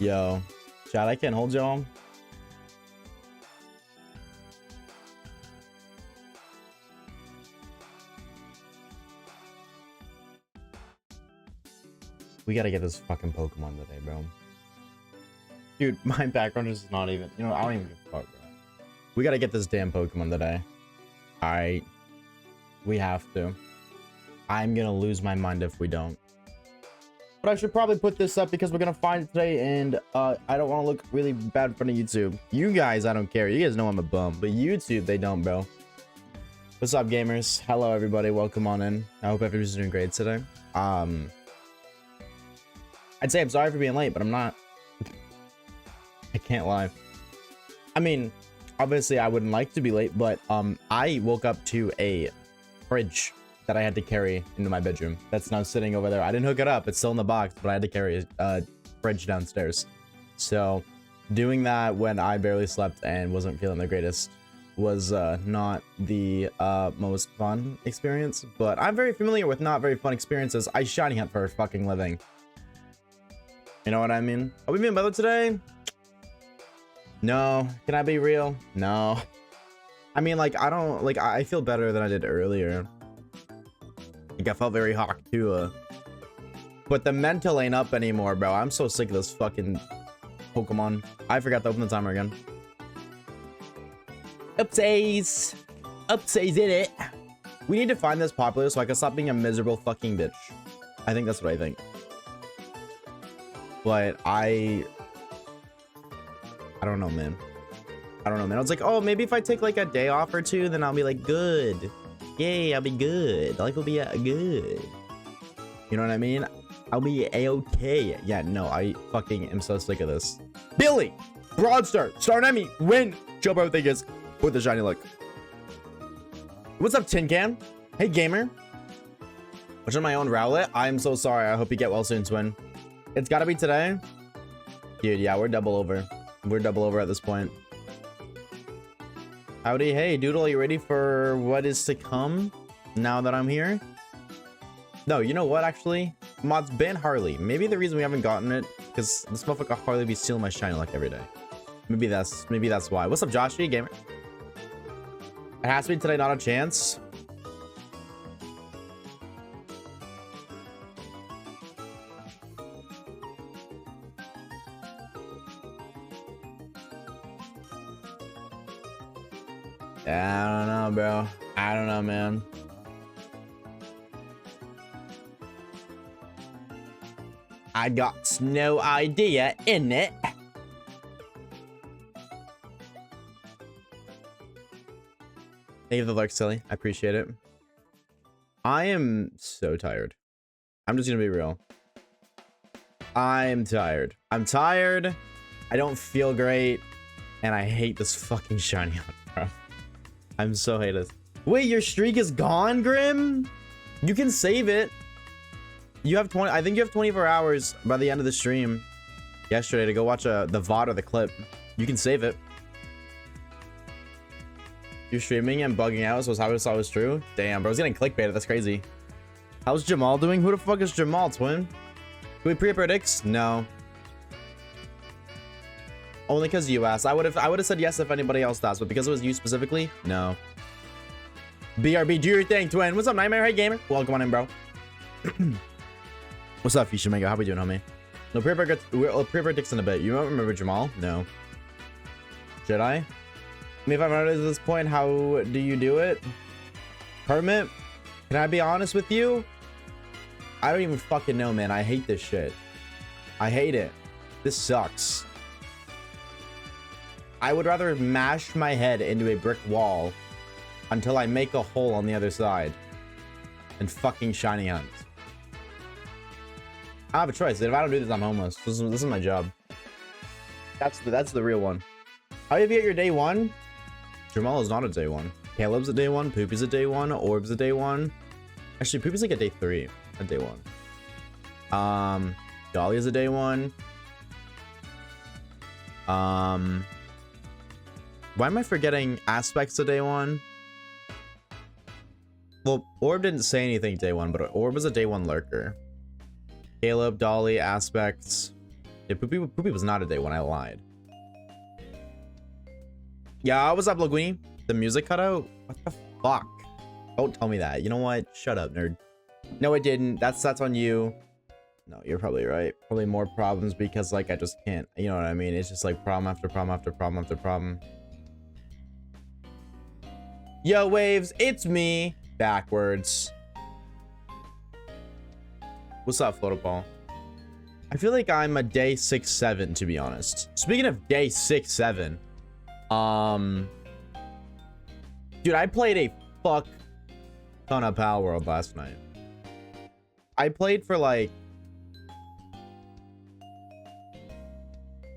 Yo, chat, I can't hold y'all. We gotta get this fucking Pokemon today, bro. Dude, my background is not even, you know, I don't even give a fuck, bro. We gotta get this damn Pokemon today. Alright. We have to. I'm gonna lose my mind if we don't. But I should probably put this up because we're gonna find it today, and I don't want to look really bad in front of YouTube. You guys, I don't care. You guys know I'm a bum, but YouTube, they don't, bro. What's up, gamers? Hello, everybody. Welcome on in. I hope everybody's doing great today. I'd say I'm sorry for being late, but I'm not. I can't lie. I mean, obviously, I wouldn't like to be late, but I woke up to a fridge that I had to carry into my bedroom. That's now sitting over there. I didn't hook it up. It's still in the box, but I had to carry a fridge downstairs. So doing that when I barely slept and wasn't feeling the greatest was not the most fun experience. But I'm very familiar with not very fun experiences. I shiny hunt for a fucking living. You know what I mean? Are we being better today? No. Can I be real? No. I mean, like, I don't, like, I feel better than I did earlier. Like, I felt very hawk too. But the mental ain't up anymore, bro. I'm so sick of this fucking Pokemon. I forgot to open the timer again. Oopsies. Oopsies in it. We need to find this popular so I can stop being a miserable fucking bitch. I think that's what I think. But I don't know, man. I don't know, man. I was like, oh, maybe if I take like a day off or two, then I'll be like, good. Yay, I'll be good. Life will be good. You know what I mean? I'll be a-okay. Yeah, no, I fucking am so sick of this. Billy! Broadstar! Star Emmy! Win! Joe Rodriguez with the shiny look. What's up, Tin Can? Hey, gamer. Which on my own Rowlet? I'm so sorry. I hope you get well soon, Twin. It's gotta be today. Dude, yeah, we're double over. We're double over at this point. Howdy, hey, Doodle, are you ready for what is to come now that I'm here? No, you know what, actually? Mods, ban Harley. Maybe the reason we haven't gotten it, because this motherfucker Harley be stealing my shiny luck every day. Maybe that's why. What's up, Joshy, gamer? It has to be today, not a chance. I don't know, bro. I don't know, man. I got no idea, innit? Thank you for the lurk, silly. I appreciate it. I am so tired. I'm just gonna be real. I'm tired. I'm tired. I don't feel great. And I hate this fucking shiny hunt, bro. I'm so hated. Wait, your streak is gone, Grim? You can save it. You have 20. I think you have 24 hours by the end of the stream yesterday to go watch the VOD or the clip. You can save it. You're streaming and bugging out, so how I saw was true? Damn, bro. I was getting clickbaited. That's crazy. How's Jamal doing? Who the fuck is Jamal, Twin? Do we pre-predicts? No. Only because you asked. I would have said yes if anybody else does, but because it was you specifically, no. BRB, do your thing, Twin. What's up, Nightmare? Hey, gamer. Welcome on in, bro. What's up, Fisha Mega? How we doing, homie? No, pre-predicts in a bit. You don't remember Jamal? No. Should I? I mean, if I'm at this point, how do you do it? Permit? Can I be honest with you? I don't even fucking know, man. I hate this shit. I hate it. This sucks. I would rather mash my head into a brick wall until I make a hole on the other side than fucking shiny hunt. I have a choice. If I don't do this, I'm homeless. This is my job. That's the real one. How do you get your day one? Jamal is not a day one. Caleb's a day one. Poopy's a day one. Orb's a day one. Actually, Poopy's like a day 3. A day 1. Dolly is a day 1. Why am I forgetting Aspects a day 1? Well, Orb didn't say anything day one, but Orb was a day one lurker. Caleb, Dolly, Aspects. Yeah, Poopy was not a day one. I lied. Yeah, what's up, Laguini? The music cut out? What the fuck? Don't tell me that. You know what? Shut up, nerd. No, it didn't. That's on you. No, you're probably right. Probably more problems because, like, I just can't. You know what I mean? It's just like problem after problem after problem after problem. Yo, Waves, it's me. Backwards. What's up, Floatable? I feel like I'm a day 6-7, to be honest. Speaking of day 6-7, dude, I played a fuck ton of Pal World last night. I played for like,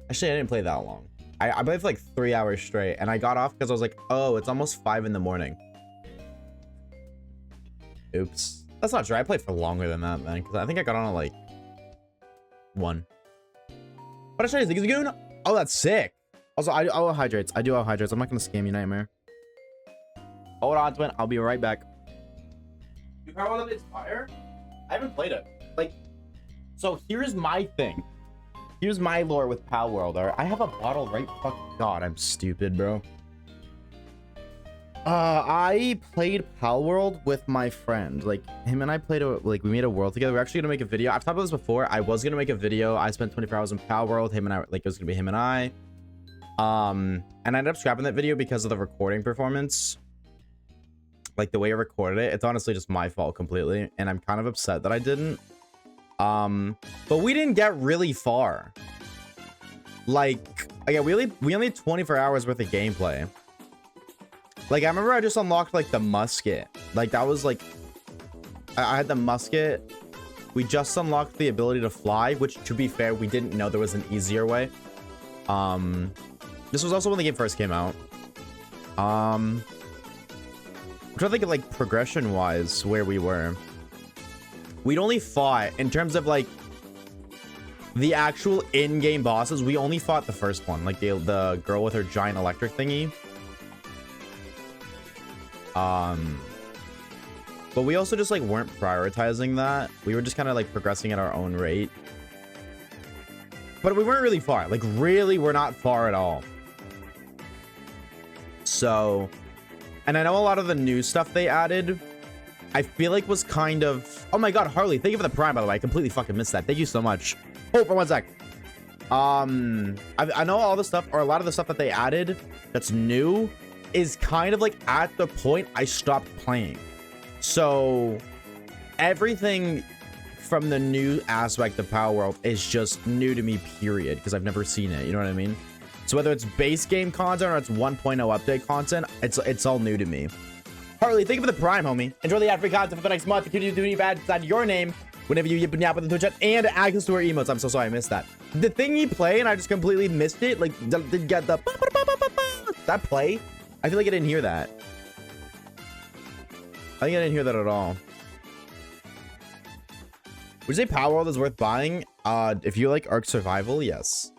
actually I didn't play that long. I played for like 3 hours straight, and I got off because I was like, oh, it's almost 5 in the morning. Oops. That's not true. I played for longer than that, man, because I think I got on at like 1. What should I say? Oh, that's sick. Also, I do hydrates. I do have hydrates. I'm not gonna scam you, Nightmare. Hold on, Twin. I'll be right back. You Power World Inspire? I haven't played it. Like, so here's my thing. Here's my lore with Pal World. Right? I have a bottle right. Fuck God, I'm stupid, bro. I played Pal World with my friend. Like, him and I played we made a world together. We're actually gonna make a video. I've talked about this before. I was gonna make a video. I spent 24 hours in Pal World. Him and I, like, it was gonna be him and I. And I ended up scrapping that video because of the recording performance. Like, the way I recorded it. It's honestly just my fault completely. And I'm kind of upset that I didn't. But we didn't get really far. Like, again, we only had 24 hours worth of gameplay. Like, I remember I just unlocked, like, the musket. Like, that was, like... I had the musket. We just unlocked the ability to fly, which, to be fair, we didn't know there was an easier way. This was also when the game first came out. I'm trying to think of, like, progression-wise, where we were. We'd only fought, in terms of, like, the actual in-game bosses, we only fought the first one. Like, the girl with her giant electric thingy. But we also just, like, weren't prioritizing that. We were just kind of, like, progressing at our own rate. But we weren't really far. Like, really, we're not far at all. So, and I know a lot of the new stuff they added, I feel like was kind of... Oh my God, Harley, thank you for the Prime, by the way. I completely fucking missed that. Thank you so much. Hold for 1 sec. I know all the stuff, or a lot of the stuff that they added that's new is kind of like at the point I stopped playing. So everything from the new aspect of Power World is just new to me, period, because I've never seen it. You know what I mean? So whether it's base game content or it's 1.0 update content, it's all new to me. Harley, thank you for the Prime, homie. Enjoy the ad-free content for the next month. Continue to do any bad inside your name whenever you yip and yap with the Twitch chat and access to our emotes. I'm so sorry I missed that. The thing you play and I just completely missed it. Like, did get the that play? I feel like I didn't hear that. I think I didn't hear that at all. Would you say Power World is worth buying? If you like Ark Survival, yes.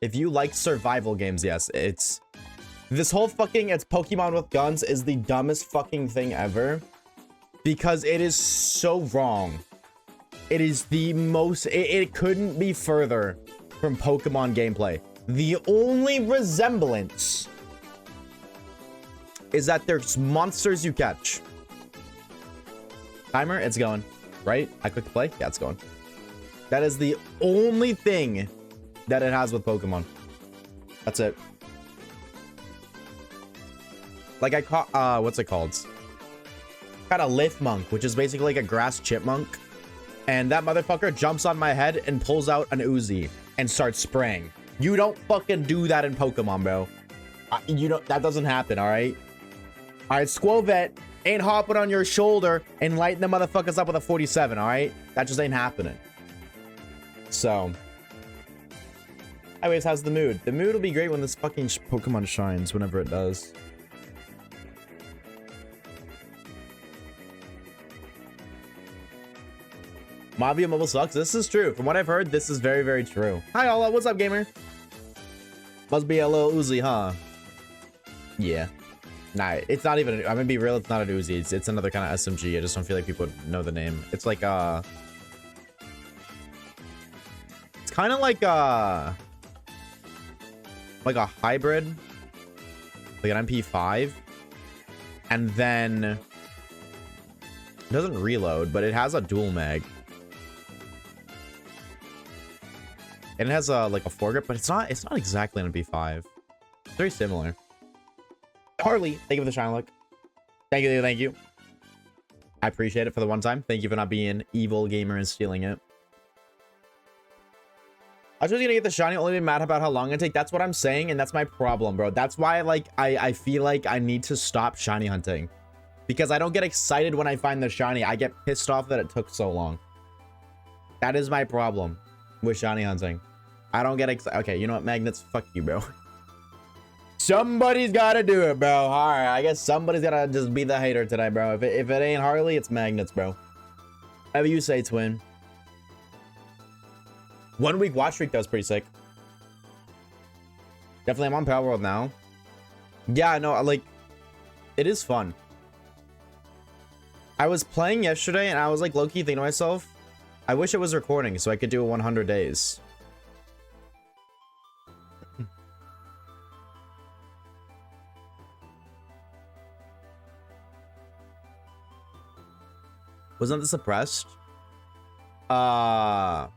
If you like survival games, yes. It's... This whole fucking it's Pokemon with guns is the dumbest fucking thing ever. Because it is so wrong. It is the most... It couldn't be further from Pokemon gameplay. The only resemblance is that there's monsters you catch. Timer, it's going. Right? I clicked play? Yeah, it's going. That is the only thing that it has with Pokemon. That's it. Like I caught, what's it called? Got a Lifmunk, which is basically like a grass chipmunk. And that motherfucker jumps on my head and pulls out an Uzi and starts spraying. You don't fucking do that in Pokemon, bro. You don't, that doesn't happen, all right? All right, Squovet ain't hopping on your shoulder and lighting the motherfuckers up with a 47, all right? That just ain't happening. So, anyways, how's the mood? The mood will be great when this fucking Pokemon shines, whenever it does. Mavia Mobile sucks. This is true. From what I've heard, this is very, very true. Hi, Ola. What's up, gamer? Must be a little Uzi, huh? Yeah. Nah, it's not even. I'm gonna be real. It's not an Uzi. It's another kind of SMG. I just don't feel like people would know the name. It's like it's kind of like a hybrid, like an MP5, and then it doesn't reload, but it has a dual mag, and it has a like a foregrip, but it's not exactly an MP5. It's very similar. Harley, thank you for the shine look. Thank you, thank you. I appreciate it for the one time. Thank you for not being evil gamer and stealing it. I was just gonna get the shiny, only be mad about how long it take. That's what I'm saying, and that's my problem, bro. That's why, like, I feel like I need to stop shiny hunting. Because I don't get excited when I find the shiny. I get pissed off that it took so long. That is my problem with shiny hunting. I don't get excited. Okay, you know what, Magnets? Fuck you, bro. Somebody's gotta do it, bro. Alright, I guess somebody's gotta just be the hater today, bro. If it ain't Harley, it's Magnets, bro. Whatever you say, twin. 1 week watch streak, that was pretty sick. Definitely, I'm on Power World now. Yeah, no, like, it is fun. I was playing yesterday, and I was like, low-key thinking to myself, I wish it was recording so I could do 100 days. Wasn't the suppressed? The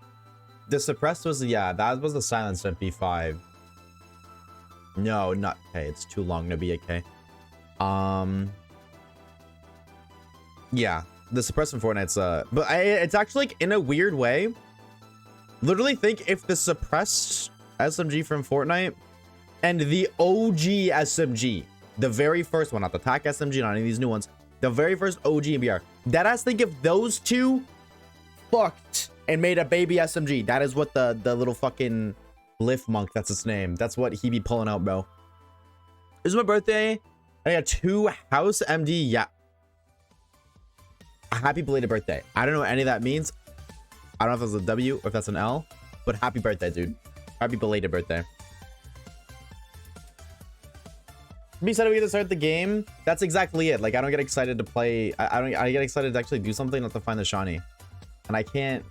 suppressed was, yeah, that was the silenced MP5. No, not okay. It's too long to be okay. Yeah, the suppressed in Fortnite's but it's actually like in a weird way. Literally think if the suppressed SMG from Fortnite and the OG SMG, the very first one, not the TAC SMG, not any of these new ones, the very first OG MBR. That has to think if those two fucked and made a baby SMG. That is what the little fucking Lift Monk, that's his name. That's what he be pulling out, bro. This is my birthday. I got 2 House MD. Yeah. A happy belated birthday. I don't know what any of that means. I don't know if that's a W or if that's an L, but happy birthday, dude. Happy belated birthday. Be excited we get to start the game. That's exactly it. Like, I don't get excited to play. I get excited to actually do something, not to find the shiny. And I can't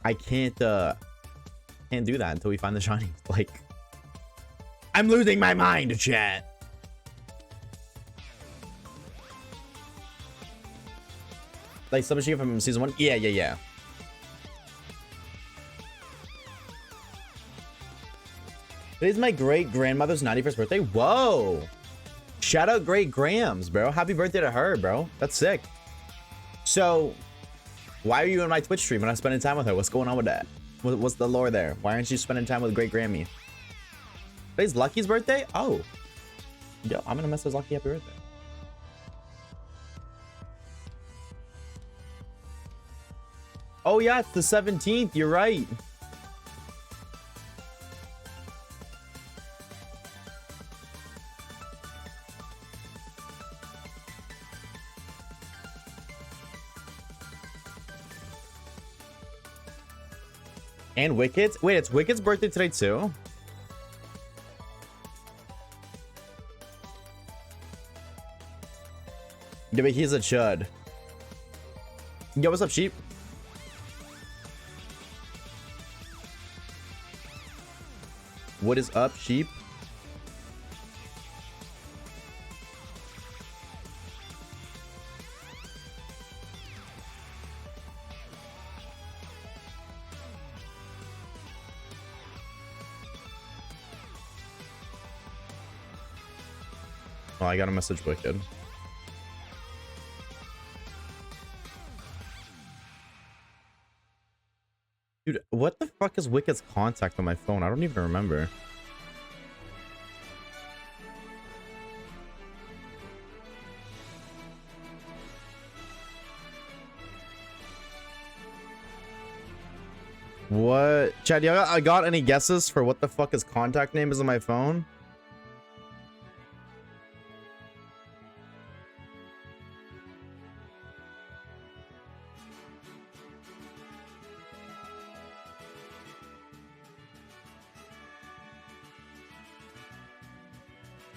do that until we find the shiny. Like, I'm losing my mind, chat. Like, submachine from season 1? Yeah. Today's my great-grandmother's 91st birthday. Whoa! Shout out Great Grams, bro. Happy birthday to her, bro. That's sick. So, why are you in my Twitch stream when I'm spending time with her? What's going on with that? What's the lore there? Why aren't you spending time with Great Grammy? Today's Lucky's birthday? Oh. Yo, I'm gonna message Lucky happy birthday. Oh yeah, it's the 17th. You're right. And Wicked's? Wait, it's Wicked's birthday today too? Yeah, but he's a chud. Yo, what's up, sheep? What is up, sheep? Oh, I got a message, Wicked. Dude, what the fuck is Wicked's contact on my phone? I don't even remember. What? Chad, I got any guesses for what the fuck his contact name is on my phone?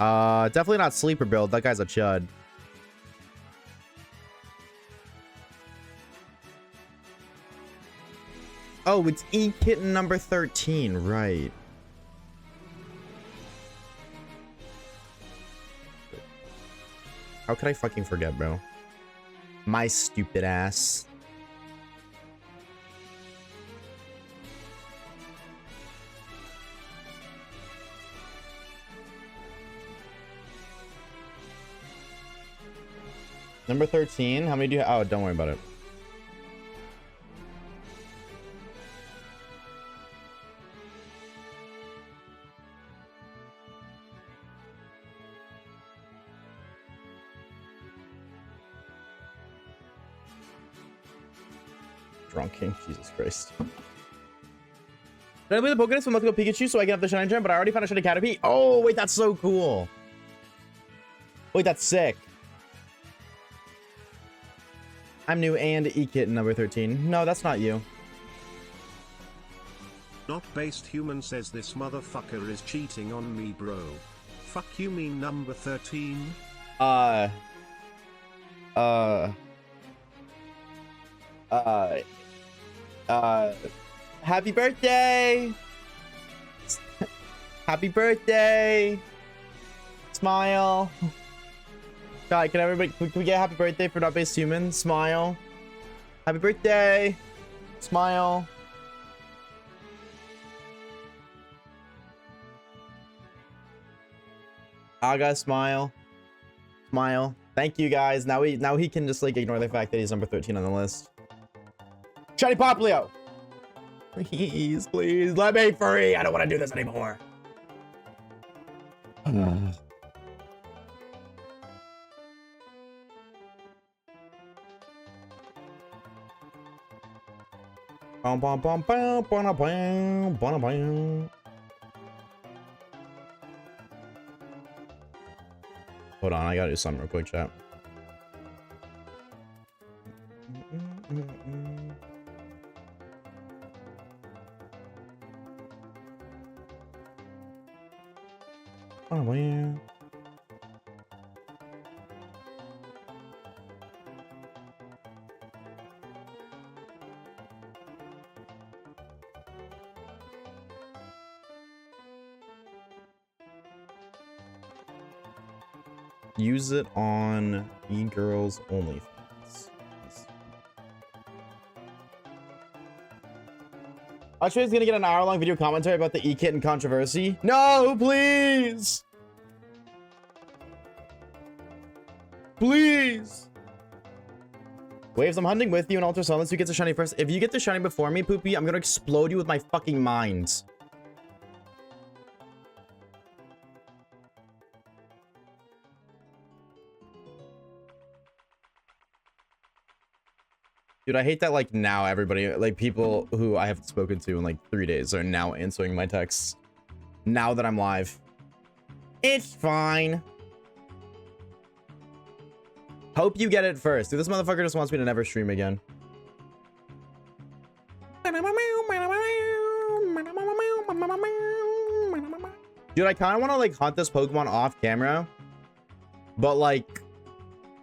Definitely not sleeper build. That guy's a chud. Oh, it's E-Kitten number 13, right. How could I fucking forget, bro? My stupid ass. Number 13, how many do you have? Oh, don't worry about it. Drunking, Jesus Christ. Did I play the Pokédex from Let's Go Pikachu so I can have the shiny gem? But I already found a shiny Caterpie. Oh, wait, that's so cool. Wait, that's sick. I'm new and E-Kitten number 13. No, that's not you. Not based human says this motherfucker is cheating on me, bro. Fuck you mean number 13? Happy birthday! Happy birthday! Smile. God, can everybody, can we get happy birthday for not based human? Smile. Happy birthday! Smile. Aga, smile. Smile. Thank you guys. Now he can just like ignore the fact that he's number 13 on the list. Shiny Poplio! Please, please, let me free. I don't want to do this anymore. Hold on, I gotta do something real quick, chat. Use it on e-girls only. Oshawaves gonna get an hour-long video commentary about the E-Kitten controversy. No, please! Please! Waves, I'm hunting with you and Ultra Summons. Who gets a shiny first? If you get the shiny before me, Poopy, I'm gonna explode you with my fucking mind. Dude, I hate that, like, now everybody, like, people who I haven't spoken to in, like, 3 days are now answering my texts. Now that I'm live. It's fine. Hope you get it first. Dude, this motherfucker just wants me to never stream again. Dude, I kind of want to, like, hunt this Pokemon off camera. But, like...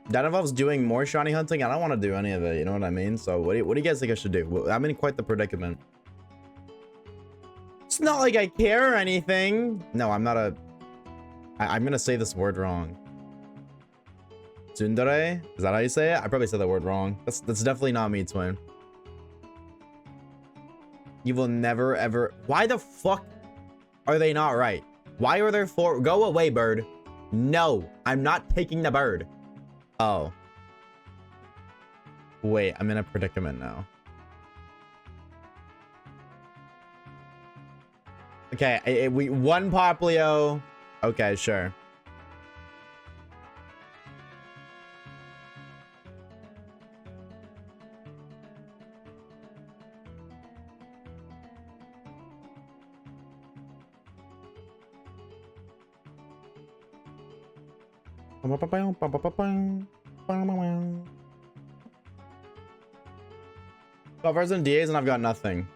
that involves doing more shiny hunting. I don't want to do any of it. You know what I mean? So what do you guys think I should do? I'm in quite the predicament. It's not like I care or anything. No, I'm not a... I'm going to say this word wrong. Tsundere? Is that how you say it? I probably said that word wrong. That's definitely not me, twin. You will never, ever... Why the fuck are they not right? Why are there 4... Go away, bird. No, I'm not taking the bird. Oh. Wait, I'm in a predicament now. Okay, we one Poplio. Okay, sure. Covers and DAs and I've got nothing.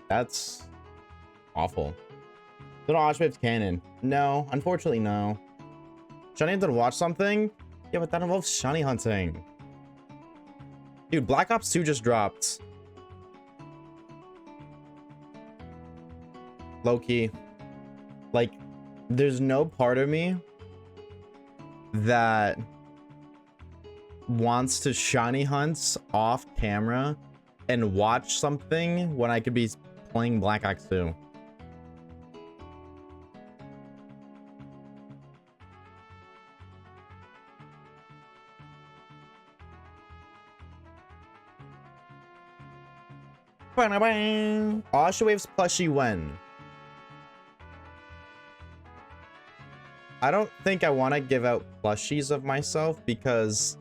That's awful. Little Oshawaves cannon. No, unfortunately, no. Shiny hunting watch something? Yeah, but that involves shiny hunting. Dude, Black Ops 2 just dropped. Low-key. Like, there's no part of me that wants to shiny hunt off camera and watch something when I could be playing Black Ops 2. Oshawaves plushie when? I don't think I want to give out plushies of myself because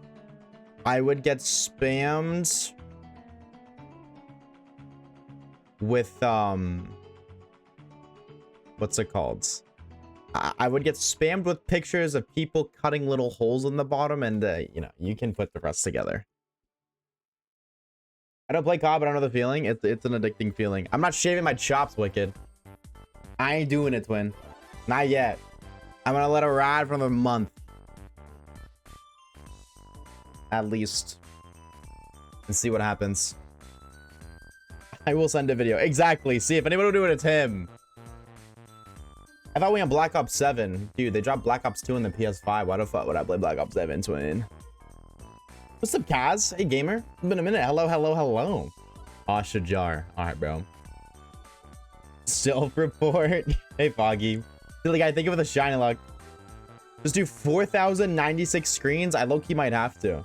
I would get spammed with what's it called? I would get spammed with pictures of people cutting little holes in the bottom, and you know, you can put the rest together. I don't play COD, but I know the feeling. It's an addicting feeling. I'm not shaving my chops, Wicked. I ain't doing it, twin. Not yet. I'm gonna let it ride for a month. At least. And see what happens. I will send a video. Exactly. See, if anyone will do it, it's him. I thought we had Black Ops 7. Dude, they dropped Black Ops 2 on the PS5. Why the fuck would I play Black Ops 7, twin? What's up, Kaz? Hey, gamer. It's been a minute. Hello, hello, hello. Oshajar. All right, bro. Self-report. Hey, Foggy. Silly guy, think of it with a shiny luck. Just do 4,096 screens. I low-key might have to.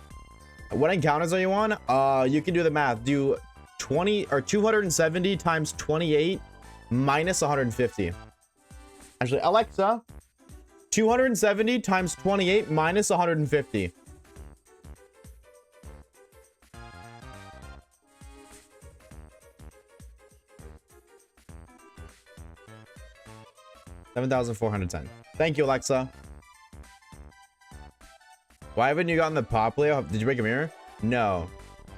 What encounters are you on? You can do the math. Do 20 or 270 times 28 minus 150. Actually, Alexa, 270 times 28 minus 150. $7,410. Thank you, Alexa. Why haven't you gotten the pop, Leo? Did you break a mirror? No.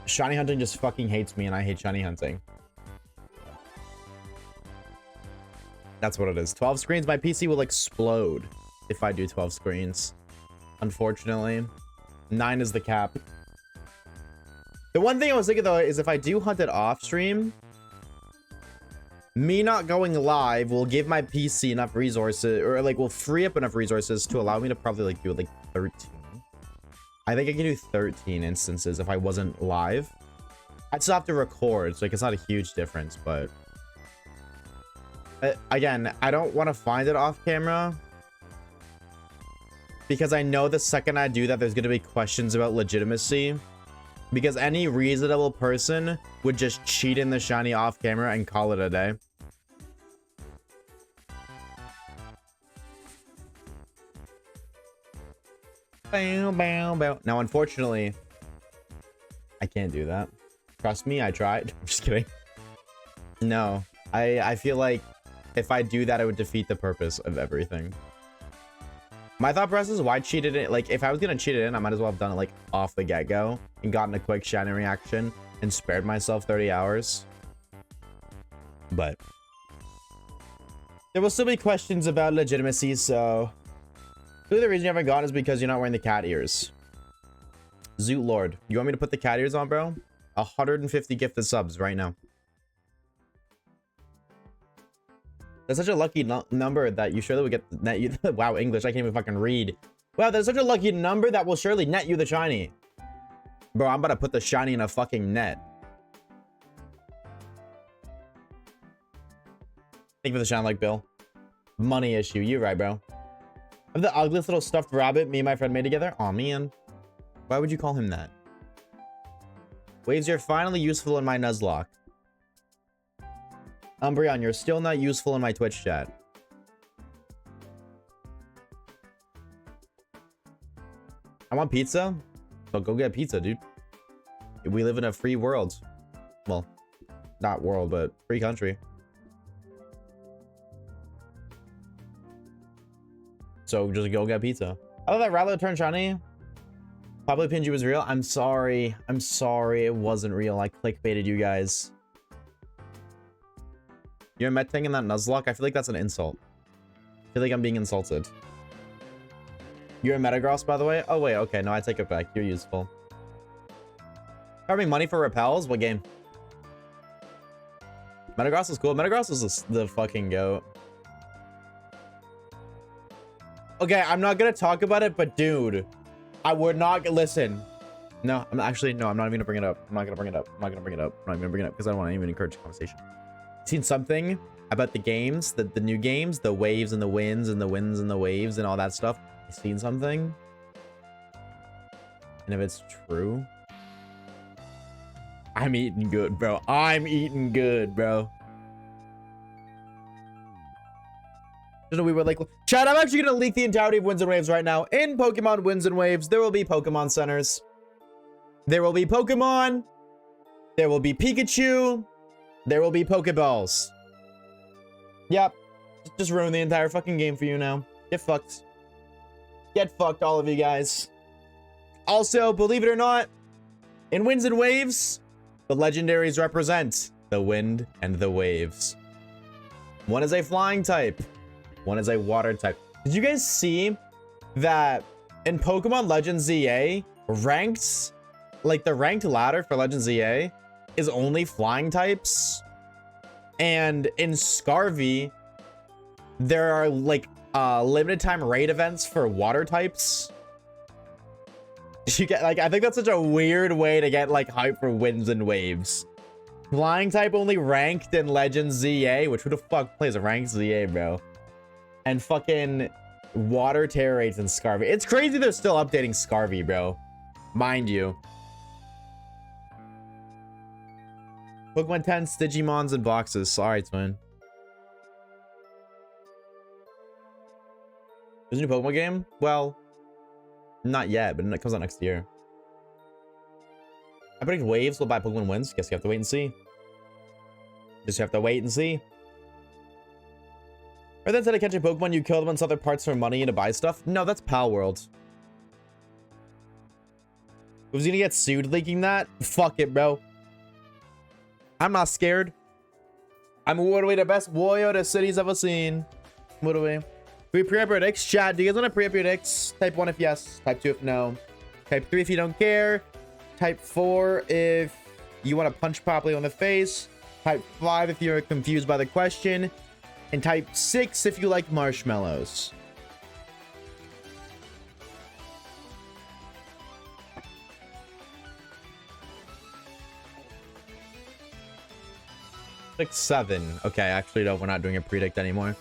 Shiny hunting just fucking hates me, and I hate shiny hunting. That's what it is. 12 screens. My PC will explode if I do 12 screens. Unfortunately. 9 is the cap. The one thing I was thinking, though, is if I do hunt it off stream, me not going live will give my PC enough resources, or like will free up enough resources to allow me to probably like do like 13. I think I can do 13 instances if I wasn't live. I'd still have to record, so like it's not a huge difference, but again, I don't want to find it off camera because I know the second I do that, there's going to be questions about legitimacy. Because any reasonable person would just cheat in the shiny off camera and call it a day. Bow, bow, bow. Now, unfortunately, I can't do that. Trust me, I tried. I'm just kidding. No, I feel like if I do that, it would defeat the purpose of everything. My thought process is why cheat it in? Like, if I was gonna cheat it in, I might as well have done it like off the get-go and gotten a quick shiny reaction and spared myself 30 hours. But there will still be questions about legitimacy, so really the reason you haven't gone is because you're not wearing the cat ears. Zoot Lord, you want me to put the cat ears on, bro? 150 gifted subs right now. That's such a lucky number that you surely would get net you. Wow, English, I can't even fucking read. Wow, that's such a lucky number that will surely net you the shiny. Bro, I'm about to put the shiny in a fucking net. Thank you for the shine like Bill. Money issue, you right, bro. Of the ugliest little stuffed rabbit me and my friend made together? Aw, man. Why would you call him that? Waves, you're finally useful in my Nuzlocke. Umbreon, you're still not useful in my Twitch chat. I want pizza? So go get pizza, dude. We live in a free world. Well, not world, but free country. So just go get pizza. I thought that Rattler turned shiny. Probably Pinji was real. I'm sorry. I'm sorry. It wasn't real. I clickbaited you guys. You're metting in that Nuzlocke? I feel like that's an insult. I feel like I'm being insulted. You're a Metagross, by the way? Oh, wait. Okay, no, I take it back. You're useful. Farming money for repels? What game? Metagross is cool. Metagross is the fucking goat. Okay, I'm not gonna talk about it, but dude, I would not listen. No, I'm not even gonna bring it up. I'm not gonna bring it up. I'm not even gonna bring it up because I don't want to even encourage conversation. Seen something about the games, the new games, the waves and the winds and the winds and the waves and all that stuff. I seen something, and if it's true, I'm eating good, bro. I'm eating good, bro. We were like, chat, I'm actually gonna leak the entirety of Winds and Waves right now. In Pokemon Winds and Waves, there will be Pokemon centers. There will be Pokemon. There will be Pikachu. There will be Pokeballs. Yep. Just ruin the entire fucking game for you now. Get fucked. Get fucked, all of you guys. Also, believe it or not, in Winds and Waves, the legendaries represent the wind and the waves. One is a flying type. One is a water type. Did you guys see that in Pokemon Legends ZA, ranked, like the ranked ladder for Legends ZA is only flying types? And in Scarvy, there are like limited time raid events for water types. You get like, I think that's such a weird way to get like hype for Winds and Waves. Flying type only ranked in Legends ZA, which who the fuck plays a ranked ZA, bro? And fucking water terror rates in Scarvy. It's crazy they're still updating Scarvy, bro. Mind you. Pokemon 10, Digimons, and boxes. Sorry, twin. There's a new Pokemon game? Well, not yet, but it comes out next year. I predict Waves will buy Pokemon Wins. Guess you have to wait and see. Just have to wait and see. Or then instead of catching Pokemon, you kill them on other parts for money and to buy stuff? No, that's Pal World. Was he gonna get sued leaking that? Fuck it, bro. I'm not scared. I'm literally the best warrior the city's ever seen. What do we? We pre-up your dicks? Chat, do you guys want to pre-up your dicks? Type 1 if yes. Type 2 if no. Type 3 if you don't care. Type 4 if you want to punch properly on the face. Type 5 if you're confused by the question. And type 6 if you like marshmallows. Six, 7. Okay, actually, no, we're not doing a predict anymore.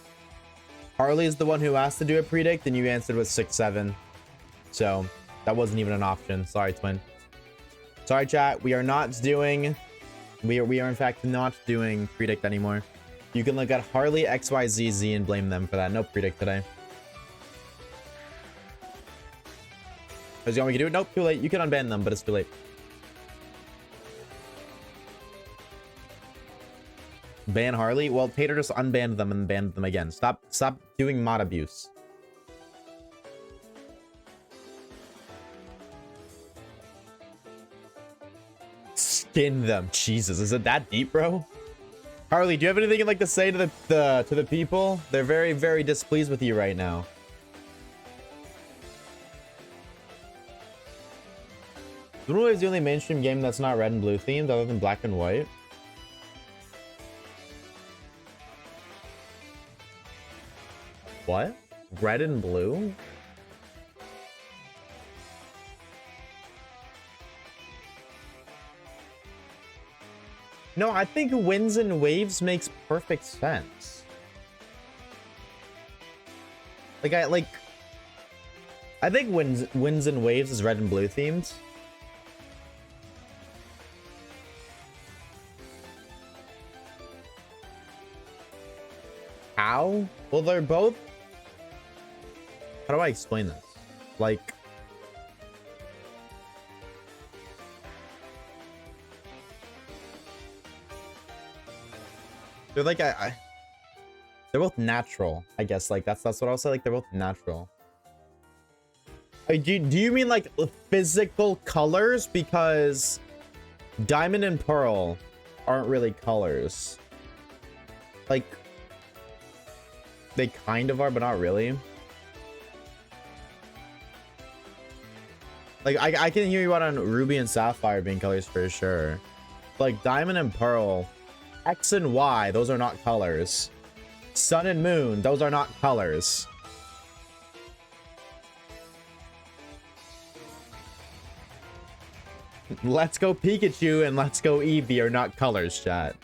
Harley is the one who asked to do a predict, and you answered with 6, 7. So, that wasn't even an option. Sorry, twin. Sorry, chat. We are not doing... We are in fact not doing predict anymore. You can look at Harley, XYZZ and blame them for that. No predict today. Is you want me to do it? Nope, too late. You can unban them, but it's too late. Ban Harley? Well, Tater just unbanned them and banned them again. Stop doing mod abuse. Skin them. Jesus, is it that deep, bro? Harley, do you have anything you'd like to say to the people? They're very, very displeased with you right now. Literally is the only mainstream game that's not red and blue themed other than black and white. What? Red and blue? No, I think Winds and Waves makes perfect sense. I think Winds and Waves is red and blue themed. How? Well, they're both... How do I explain this? Like... They're like they're both natural, I guess. Like that's what I'll say. Like they're both natural. Like, do you mean like physical colors? Because Diamond and Pearl aren't really colors. Like they kind of are, but not really. Like, I can hear you out on Ruby and Sapphire being colors for sure. Like, Diamond and Pearl, X and Y, those are not colors. Sun and Moon, those are not colors. Let's Go Pikachu and Let's Go Eevee are not colors, chat.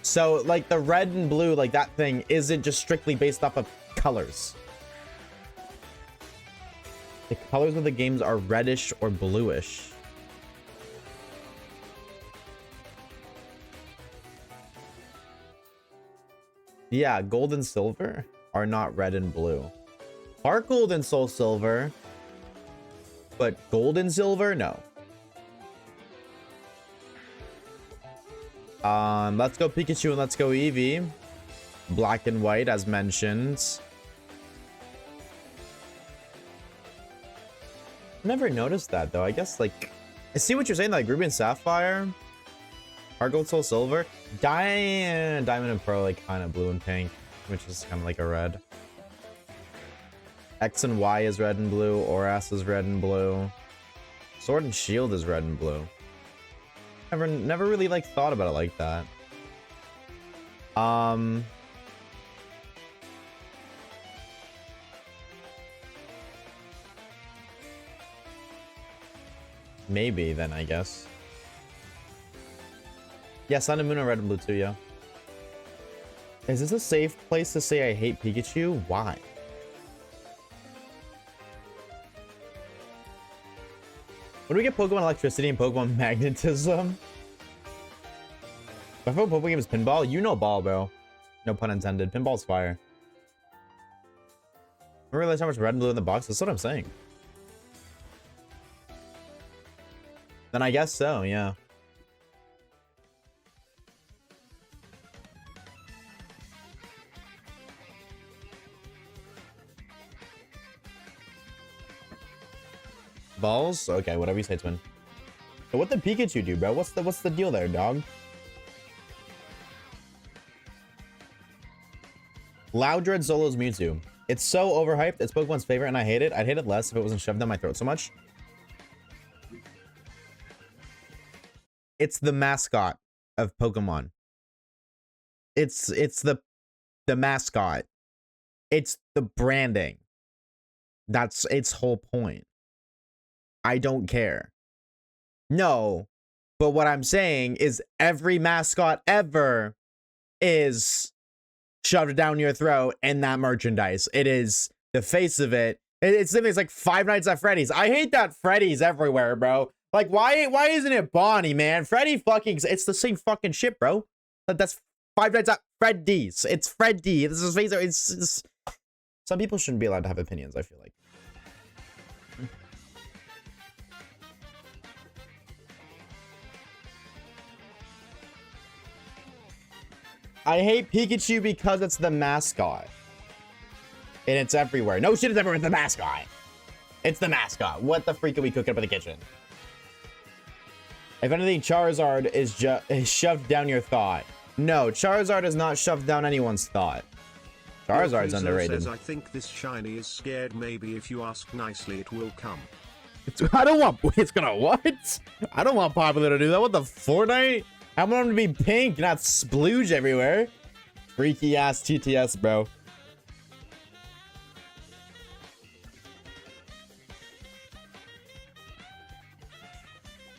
So, like, the red and blue, like, that thing isn't just strictly based off of colors. The colors of the games are reddish or bluish. Yeah, gold and silver are not red and blue. Heart Gold and Soul Silver, but gold and silver, no. Let's Go Pikachu and Let's Go Eevee. Black and white, as mentioned. Never noticed that, though. I guess, like, I see what you're saying, like Ruby and Sapphire, Heart Gold, Soul Silver, Diamond and Pearl, like, kind of blue and pink, which is kind of like a red. X and Y is red and blue. Oras is red and blue. Sword and Shield is red and blue. Never really, like, thought about it like that. Maybe then, I guess. Yeah, Sun and Moon are red and blue too, yeah. Is this a safe place to say I hate Pikachu? Why? When do we get Pokemon Electricity and Pokemon Magnetism? My favorite Pokemon game is Pinball. You know ball, bro. No pun intended. Pinball's fire. I realize how much red and blue in the box. That's what I'm saying. Then I guess so, yeah. Balls? Okay, whatever you say, twin. So what did Pikachu do, bro? What's the deal there, dog? Loudred Zolo's Mewtwo. It's so overhyped. It's Pokemon's favorite, and I hate it. I'd hate it less if it wasn't shoved down my throat so much. It's the mascot of Pokemon. It's the mascot. It's the branding. That's its whole point. I don't care. No, but what I'm saying is every mascot ever is shoved down your throat in that merchandise. It is the face of it. It's things like Five Nights at Freddy's. I hate that Freddy's everywhere, bro. Like, why isn't it Bonnie, man? Freddy fucking, it's the same fucking shit, bro. That's Five Nights at Freddy's. It's Freddy. This is face. It's some people shouldn't be allowed to have opinions, I feel like. I hate Pikachu because it's the mascot. And it's everywhere. No shit is everywhere. It's the mascot. It's the mascot. What the freak are we cooking up in the kitchen? If anything, Charizard is shoved down your thought. No, Charizard is not shoved down anyone's thought. Charizard's underrated. Says, I think this shiny is scared. Maybe if you ask nicely, it will come. I don't want... It's gonna what? I don't want Popular to do that. What the Fortnite? I want him to be pink, not splooge everywhere. Freaky ass TTS, bro.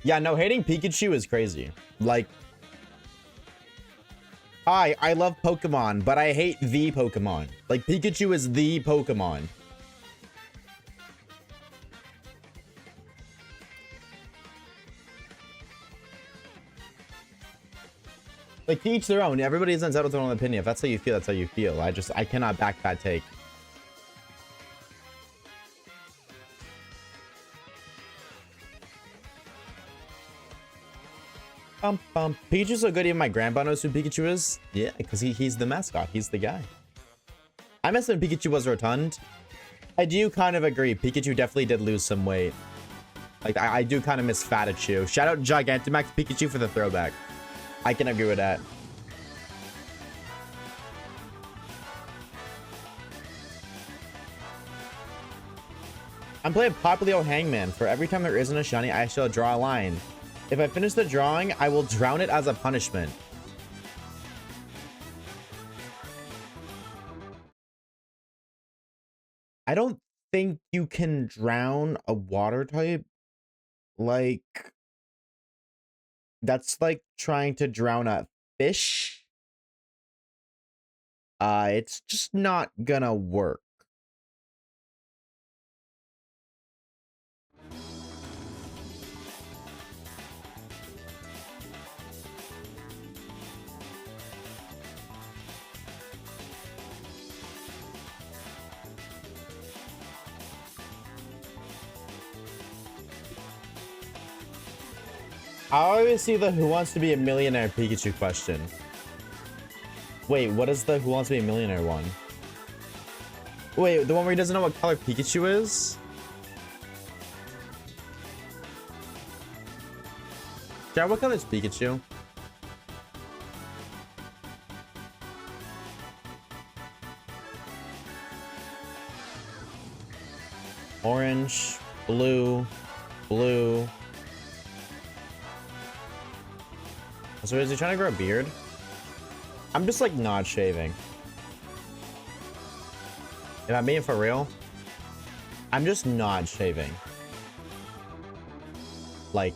Yeah, no, hating Pikachu is crazy. Like, hi, I love Pokemon, but I hate the Pokemon. Like, Pikachu is the Pokemon. Like, to each their own. Everybody's entitled to their own opinion. If that's how you feel, that's how you feel. I cannot back that take. Pikachu's so good, even my grandpa knows who Pikachu is. Yeah, because he's the mascot. He's the guy. I miss when Pikachu was rotund. I do kind of agree. Pikachu definitely did lose some weight. Like, I do kind of miss Fatachu. Shout out Gigantamax Pikachu for the throwback. I can agree with that. I'm playing Poplio Hangman. For every time there isn't a shiny, I shall draw a line. If I finish the drawing, I will drown it as a punishment. I don't think you can drown a water type. Like, that's like trying to drown a fish. It's just not gonna work. I always see the Who Wants to Be a Millionaire Pikachu question. Wait, what is the Who Wants to Be a Millionaire one? Wait, the one where he doesn't know what color Pikachu is? Jared, what color is Pikachu? Orange, blue, blue. So is he trying to grow a beard? I'm just like not shaving. If I'm being for real, I'm just not shaving. Like,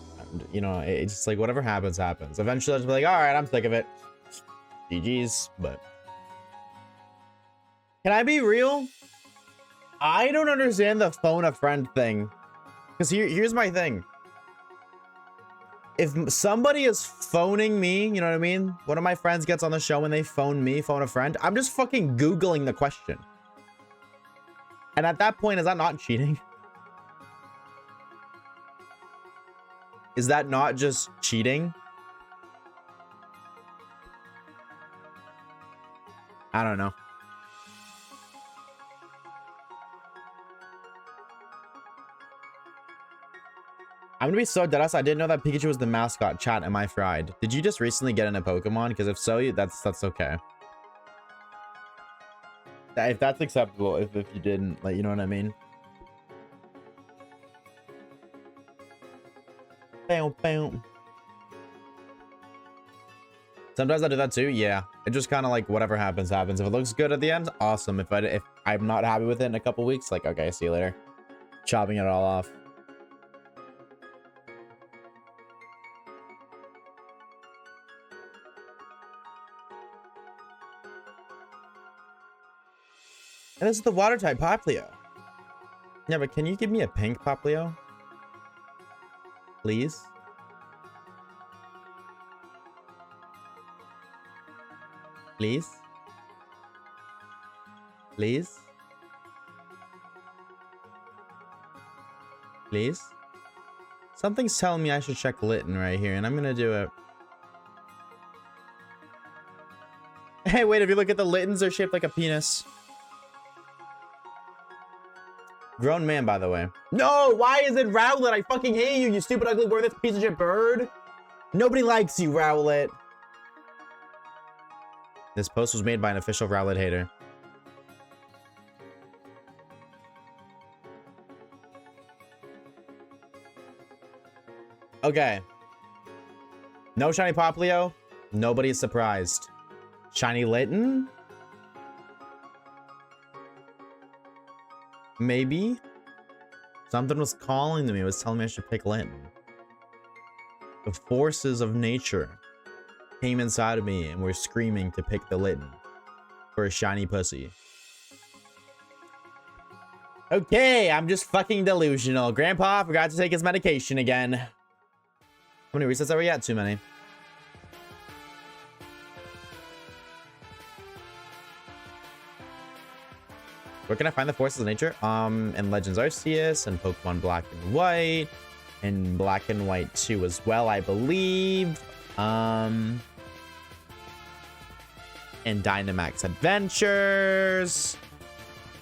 you know, it's just like whatever happens, happens. Eventually I'll just be like, all right, I'm sick of it. GG's, but. Can I be real? I don't understand the phone a friend thing. Because here's my thing. If somebody is phoning me, you know what I mean? One of my friends gets on the show and they phone me, phone a friend. I'm just fucking Googling the question. And at that point, is that not cheating? Is that not just cheating? I don't know. I'm gonna be so deadass. I didn't know that Pikachu was the mascot. Chat, am I fried? Did you just recently get into Pokemon? Because if so, that's okay. If that's acceptable, if you didn't, like, you know what I mean? Bam, bam. Sometimes I do that too. Yeah, it just kind of like whatever happens, happens. If it looks good at the end, awesome. If I'm not happy with it in a couple weeks, like, okay, see you later. Chopping it all off. And this is the water type Poplio. Yeah, but can you give me a pink Poplio? Please? Please? Please? Please? Something's telling me I should check Litten right here, and I'm gonna do it. Hey, wait, if you look at the Littens, they're shaped like a penis. Grown man, by the way. No, why is it Rowlet? I fucking hate you, you stupid, ugly, worthless piece of shit bird. Nobody likes you, Rowlet. This post was made by an official Rowlet hater. Okay. No shiny Poplio. Nobody's surprised. Shiny Litten? Maybe? Something was calling to me. It was telling me I should pick Litten. The forces of nature came inside of me and were screaming to pick the Litten for a shiny pussy. Okay, I'm just fucking delusional. Grandpa forgot to take his medication again. How many resets are we at? Too many. Where can I find the forces of nature? In Legends Arceus and Pokemon Black and White, and Black and White 2 as well, I believe. And Dynamax Adventures,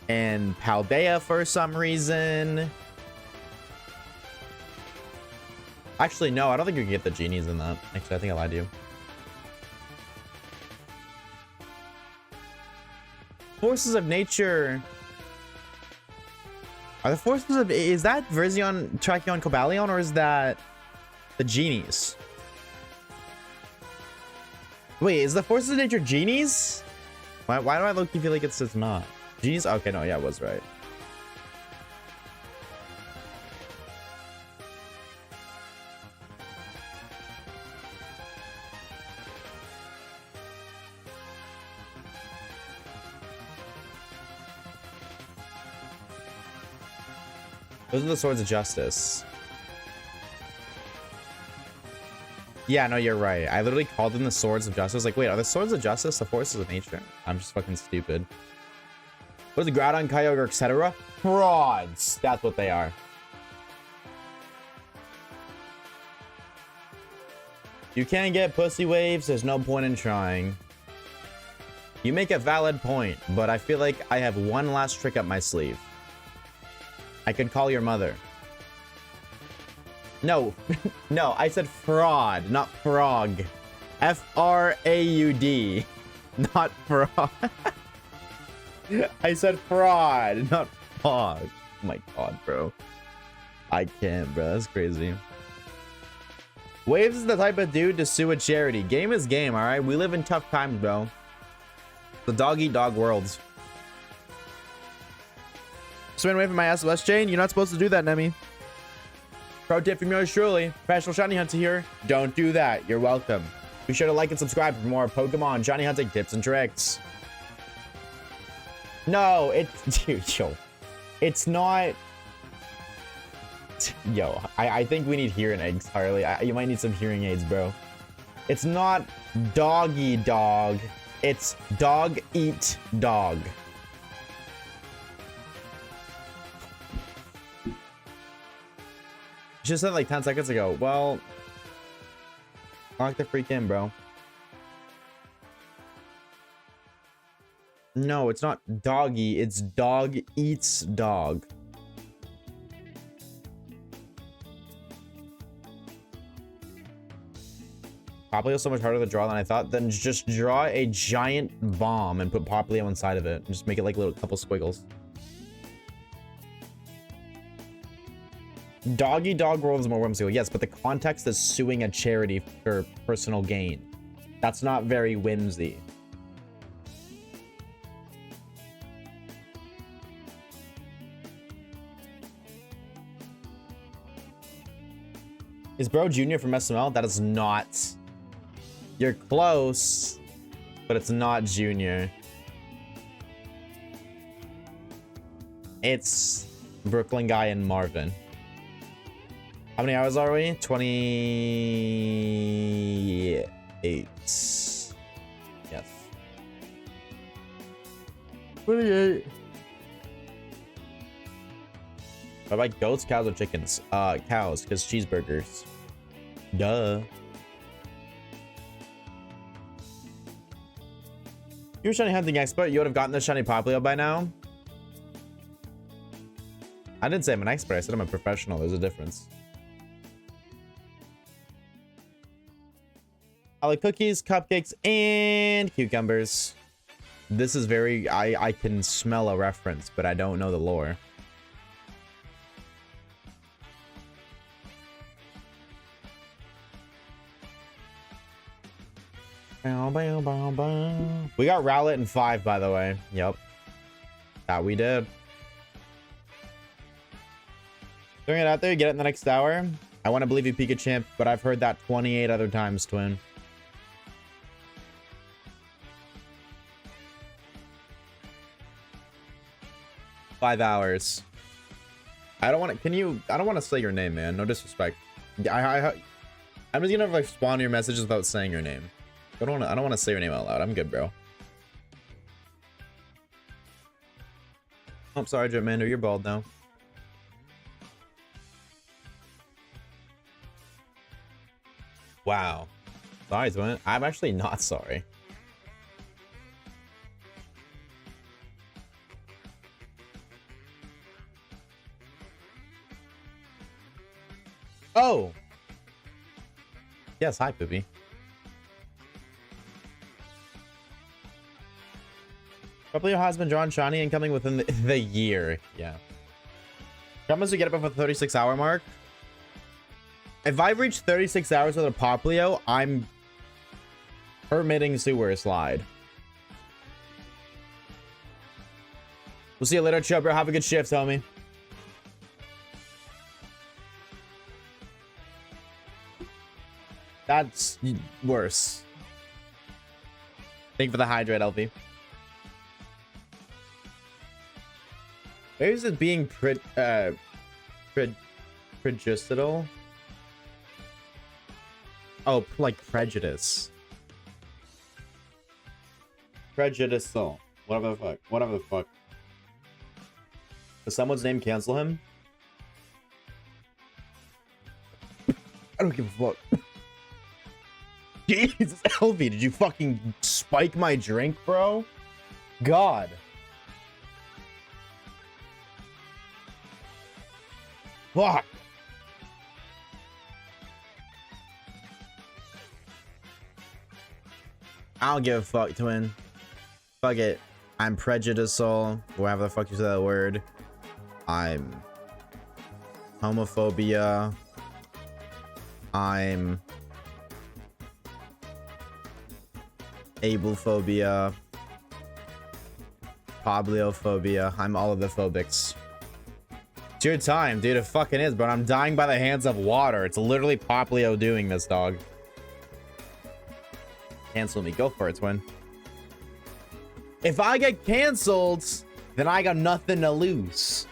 and Paldea for some reason. Actually, no, I don't think you can get the genies in that. Actually, I think I lied to you. Forces of nature Are the forces of... Is that Verzion, Trachyon, Cobalion, or is that the genies? Wait, is the forces of nature genies? Why do I look feel like it's not? Genies? Okay, no, yeah, I was right. Those are the swords of justice. Yeah, no, you're right. I literally called them the swords of justice. Like, wait, are the swords of justice the forces of nature? I'm just fucking stupid. What is the Groudon, Kyogre, etc.? Frauds. That's what they are. You can't get pussy waves. There's no point in trying. You make a valid point, but I feel like I have one last trick up my sleeve. I could call your mother. No, no, I said fraud, not frog. F-R-A-U-D, not fraud. I said fraud, not frog. Oh my god, bro. I can't, bro. That's crazy. Waves is the type of dude to sue a charity. Game is game, all right? We live in tough times, bro. The dog-eat-dog worlds. Swing away from my SOS chain. You're not supposed to do that, Nemi. Pro tip from yours truly. Professional shiny hunter here. Don't do that. You're welcome. Be sure to like and subscribe for more Pokemon shiny hunting tips and tricks. No, dude, yo. It's not... Yo, I think we need hearing aids, Harley. You might need some hearing aids, bro. It's not doggy dog. It's dog eat dog. Just said like 10 seconds ago. Well, lock the freak in, bro. No, it's not doggy. It's dog eats dog. Poplio so much harder to draw than I thought. Then just draw a giant bomb and put Poplio inside of it. And just make it like a little couple squiggles. Doggy dog world is more whimsical. Yes, but the context is suing a charity for personal gain. That's not very whimsy. Is Bro Junior from SML? That is not. You're close, but it's not Junior. It's Brooklyn Guy and Marvin. How many hours are we? 28. Yes. 28. What about goats, cows, or chickens? Cows, because cheeseburgers. Duh. You're a shiny hunting expert. You would have gotten the shiny Poplio by now. I didn't say I'm an expert. I said I'm a professional. There's a difference. I like cookies, cupcakes, and cucumbers. This is very... I can smell a reference, but I don't know the lore. We got Rowlet in 5, by the way. Yep. That we did. Throwing it out there, get it in the next hour. I want to believe you Pika Champ, but I've heard that 28 other times, twin. Five hours. I don't want to... Can you... I don't want to say your name, man. No disrespect. I'm just gonna respond to your messages without saying your name. I don't want to say your name out loud. I'm good, bro. Oh, sorry, Jetmander. You're bald now. Wow. Sorry, Twin. I'm actually not sorry. Oh! Yes, hi, Poopy. Poplio has been drawn shiny and coming within the year. Yeah. Promise to get up at the 36-hour mark. If I reach 36 hours with a Poplio, I'm permitting sewer slide. We'll see you later, Chubb, bro. Have a good shift, homie. That's worse. Thank you for the hydrate, LV. Where is it being prejudicial? Oh, like prejudice. Prejudicial. Whatever the fuck. Whatever the fuck. Does someone's name cancel him? I don't give a fuck. Jesus, LV, did you fucking spike my drink, bro? God. Fuck. I don't give a fuck, twin. Fuck it. I'm prejudicial. Whatever the fuck you say that word. I'm homophobia. I'm ablephobia. Pobliophobia. I'm all of the phobics. It's your time, dude. It fucking is, but I'm dying by the hands of water. It's literally Poplio doing this, dog. Cancel me. Go for it, twin. If I get canceled, then I got nothing to lose.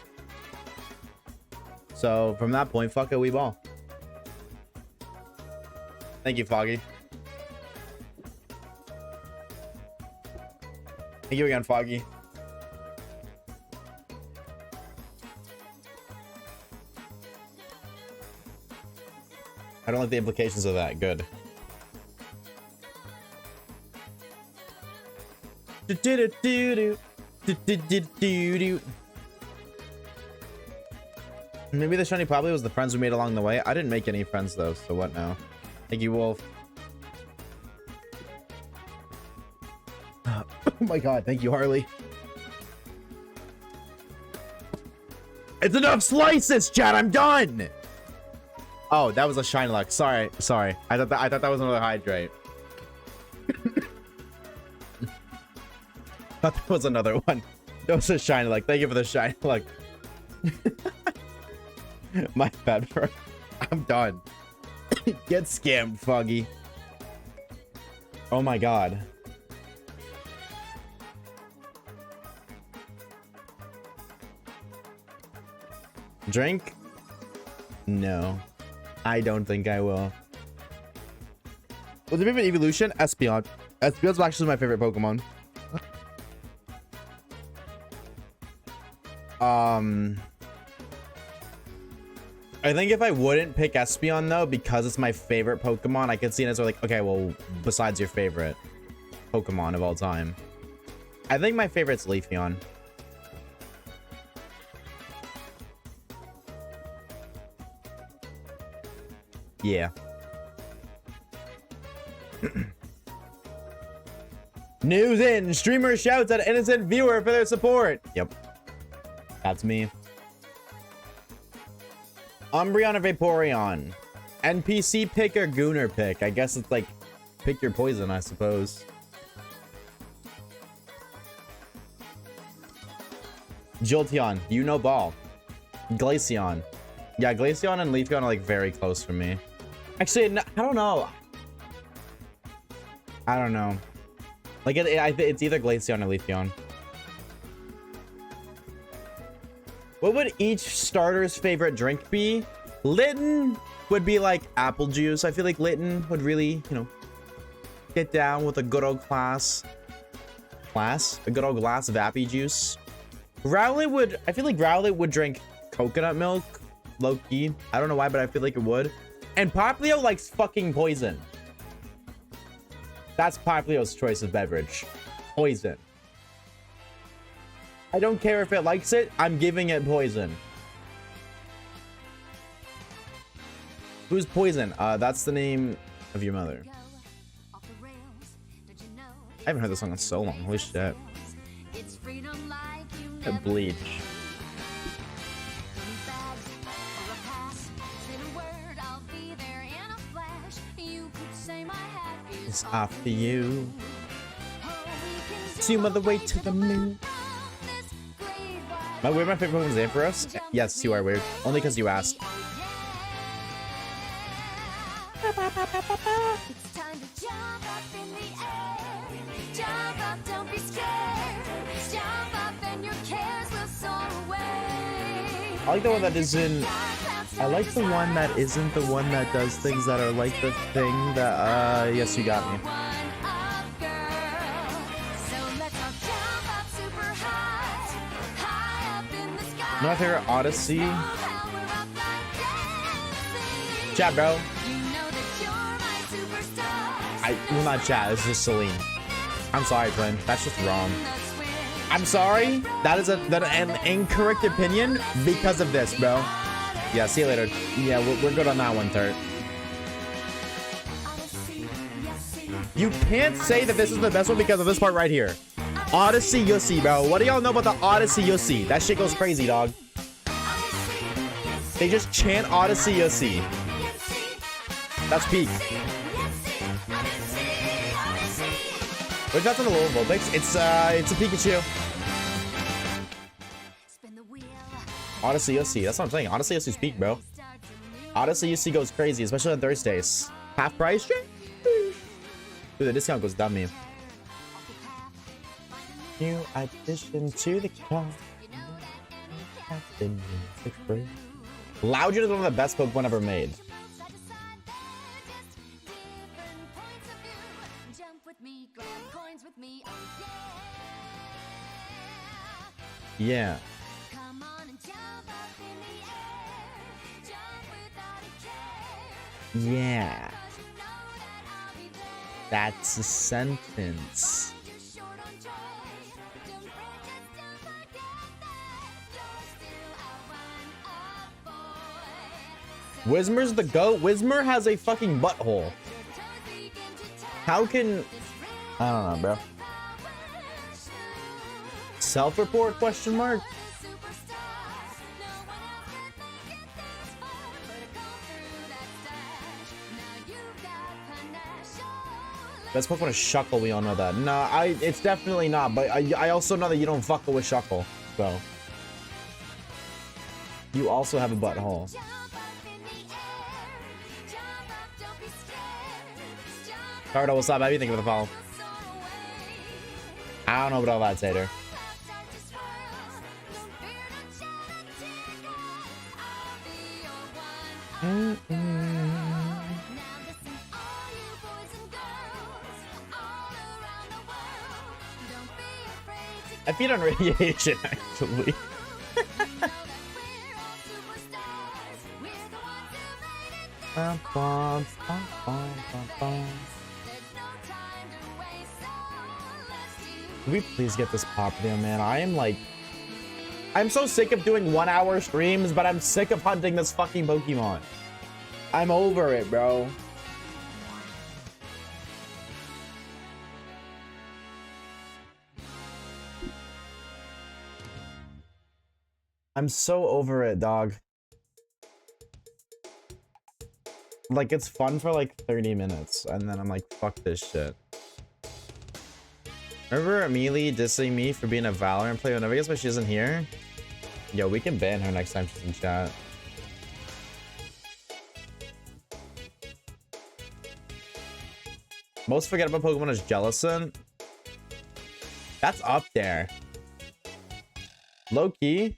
So, from that point, fuck it, we ball. Thank you, Foggy. Thank you again, Foggy. I don't like the implications of that. Good. Maybe the shiny probably was the friends we made along the way. I didn't make any friends though, so what now? Thank you, Wolf. Oh my god, thank you, Harley. It's enough slices, chat. I'm done. Oh, that was a shine luck. Sorry. I thought that was another hydrate. Thought that was another one. That was a shine luck. Thank you for the shine luck. My bad, bro. I'm done. Get scammed, Foggy. Oh my god. Drink? No. I don't think I will. What's your favorite evolution? Espeon. Espeon's actually my favorite Pokemon. I think if I wouldn't pick Espeon though, because it's my favorite Pokemon, I could see it as like, okay, well, besides your favorite Pokemon of all time, I think my favorite's Leafeon. Yeah. News in. Streamer shouts at innocent viewer for their support. Yep. That's me. Umbreon or Vaporeon? NPC pick or Gooner pick? I guess it's like pick your poison, I suppose. Jolteon, you know ball. Glaceon. Yeah, Glaceon and Leafeon are like very close for me. Actually, no, I don't know. I don't know. Like it's either Glaceon or Leafeon. What would each starter's favorite drink be? Litten would be like apple juice. I feel like Litten would really, you know, get down with a good old glass of Vappy juice. Rowlet would, I feel like Rowlet would drink coconut milk, low key. I don't know why, but I feel like it would. And Poplio likes fucking poison. That's Poplio's choice of beverage. Poison. I don't care if it likes it. I'm giving it poison. Who's Poison? That's the name of your mother. I haven't heard this song in so long. Holy shit. is after you. Zoom all the way to the moon. Am I weird? My favorite Pokemon's in for us? Yes, you are weird. Only because you asked. It's time to jump up in the air. Jump up, don't be scared. Jump up and your cares will soar away. I like the one that isn't. I like the one that isn't the one that does things that are like the thing that. Yes, you got me. You know my favorite Odyssey? Chat, bro. Well, not chat. It's just Celine. I'm sorry, twin. That's just wrong. I'm sorry. That is an incorrect opinion because of this, bro. Yeah, see you later. Yeah, we're good on that one, Turt. You can't say that this is the best one because of this part right here. Odyssey Yussi, bro. What do y'all know about the Odyssey Yussi? That shit goes crazy, dog. They just chant Odyssey Yussi. That's peak. Which that's on the low Vulpix. It's a Pikachu. Odyssey Yussi. That's what I'm saying. Odyssey Yussi's peak, bro. Odyssey Yussi goes crazy, especially on Thursdays. Half price? Dude, the discount goes dumb, man. New addition to the car. Loudred is one of the best Pokemon ever made. Yeah. Yeah. That's a sentence. Whismer's the GOAT. Whismer has a fucking butthole. How can... I don't know, bro. Self-report, question mark? Best Pokemon is Shuckle, we all know that. No, it's definitely not, but I also know that you don't fuck with Shuckle, so. You also have a butthole. Cardo, what's up? How do you think of the follow? I don't know about all that, Tater. I feed on radiation, actually. Can we please get this pop video, man? I'm so sick of doing 1 hour streams, but I'm sick of hunting this fucking Pokemon. I'm over it, bro. I'm so over it, dog. Like, it's fun for like 30 minutes, and then I'm like, fuck this shit. Remember Amelie dissing me for being a Valorant player whenever I guess, but she isn't here? Yo, we can ban her next time she's in chat. Most forgettable Pokemon is Jellicent. That's up there. Low key.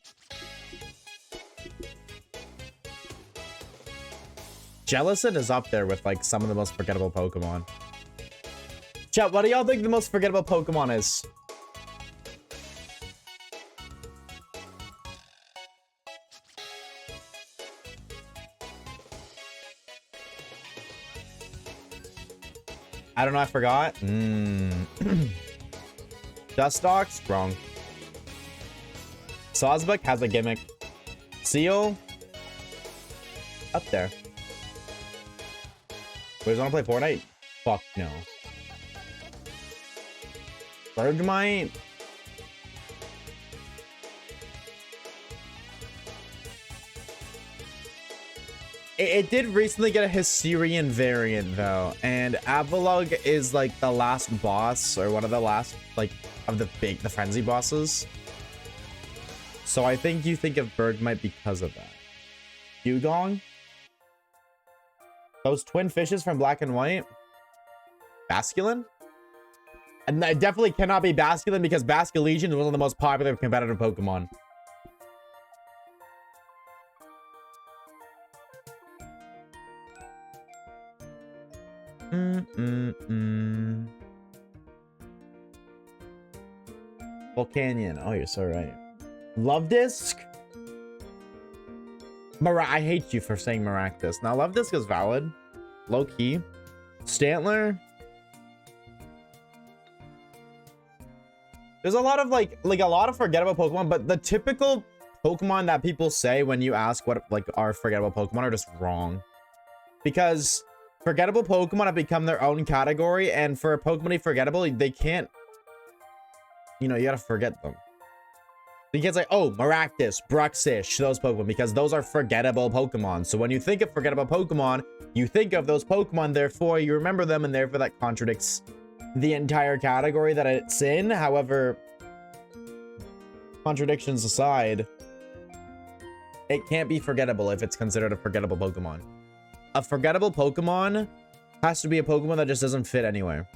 Jellicent is up there with like some of the most forgettable Pokemon. Chat, what do y'all think the most forgettable Pokemon is? I don't know, I forgot. Dustox? Wrong. Sawsbuck has a gimmick. Seal? Up there. Wait, does want to play Fortnite? Fuck no. Bergmite? It did recently get a Hysterian variant though, and Avalugg is like the last boss or one of the last like of the frenzy bosses. So I think you think of Bergmite because of that. Dugong? Those twin fishes from Black and White? Basculin? And that definitely cannot be Basculin because Basculegion is one of the most popular competitive Pokemon. Volcanion. Oh, you're so right. Love Disc? I hate you for saying Maractus. Now, Love Disc is valid. Low key. Stantler? There's a lot of like a lot of forgettable Pokemon, but the typical Pokemon that people say when you ask what like are forgettable Pokemon are just wrong. Because forgettable Pokemon have become their own category, and for a Pokemon to be forgettable, they can't, you know, you gotta forget them. You can't say, oh, Maractus, Bruxish, those Pokemon, because those are forgettable Pokemon. So when you think of forgettable Pokemon, you think of those Pokemon, therefore you remember them, and therefore that contradicts the entire category that it's in. However, contradictions aside, it can't be forgettable if it's considered a forgettable Pokemon. A forgettable Pokemon has to be a Pokemon that just doesn't fit anywhere.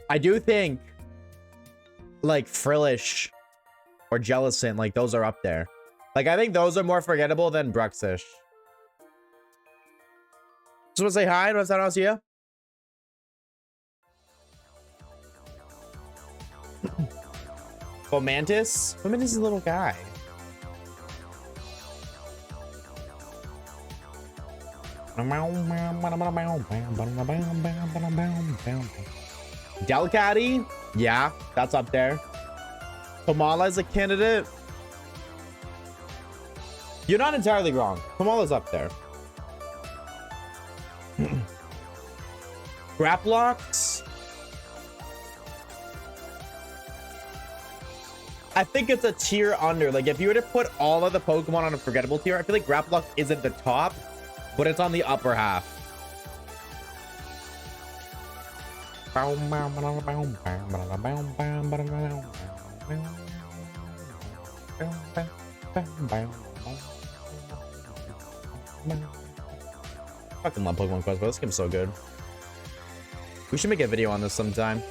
I do think like Frillish or Jellicent, like those are up there. Like I think those are more forgettable than Bruxish. Just want to say hi. What's that else here? Fomantis? Fomantis is a little guy. Delcatty? Yeah, that's up there. Komala is a candidate. You're not entirely wrong. Komala's up there. Graplox? I think it's a tier under. Like, if you were to put all of the Pokemon on a forgettable tier, I feel like Graplox isn't the top, but it's on the upper half. Fucking love Pokemon Quest, but this game's so good. We should make a video on this sometime.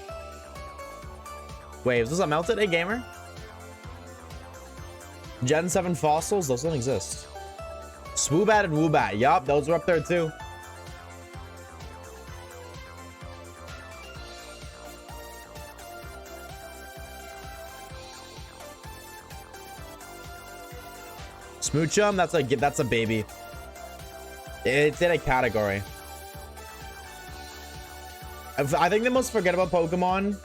Waves, is that melted? Hey, gamer. Gen 7 fossils, those don't exist. Swoobat and Woobat, yup, those are up there too. Smoochum, that's a baby. It's in a category. I think the most forgettable Pokemon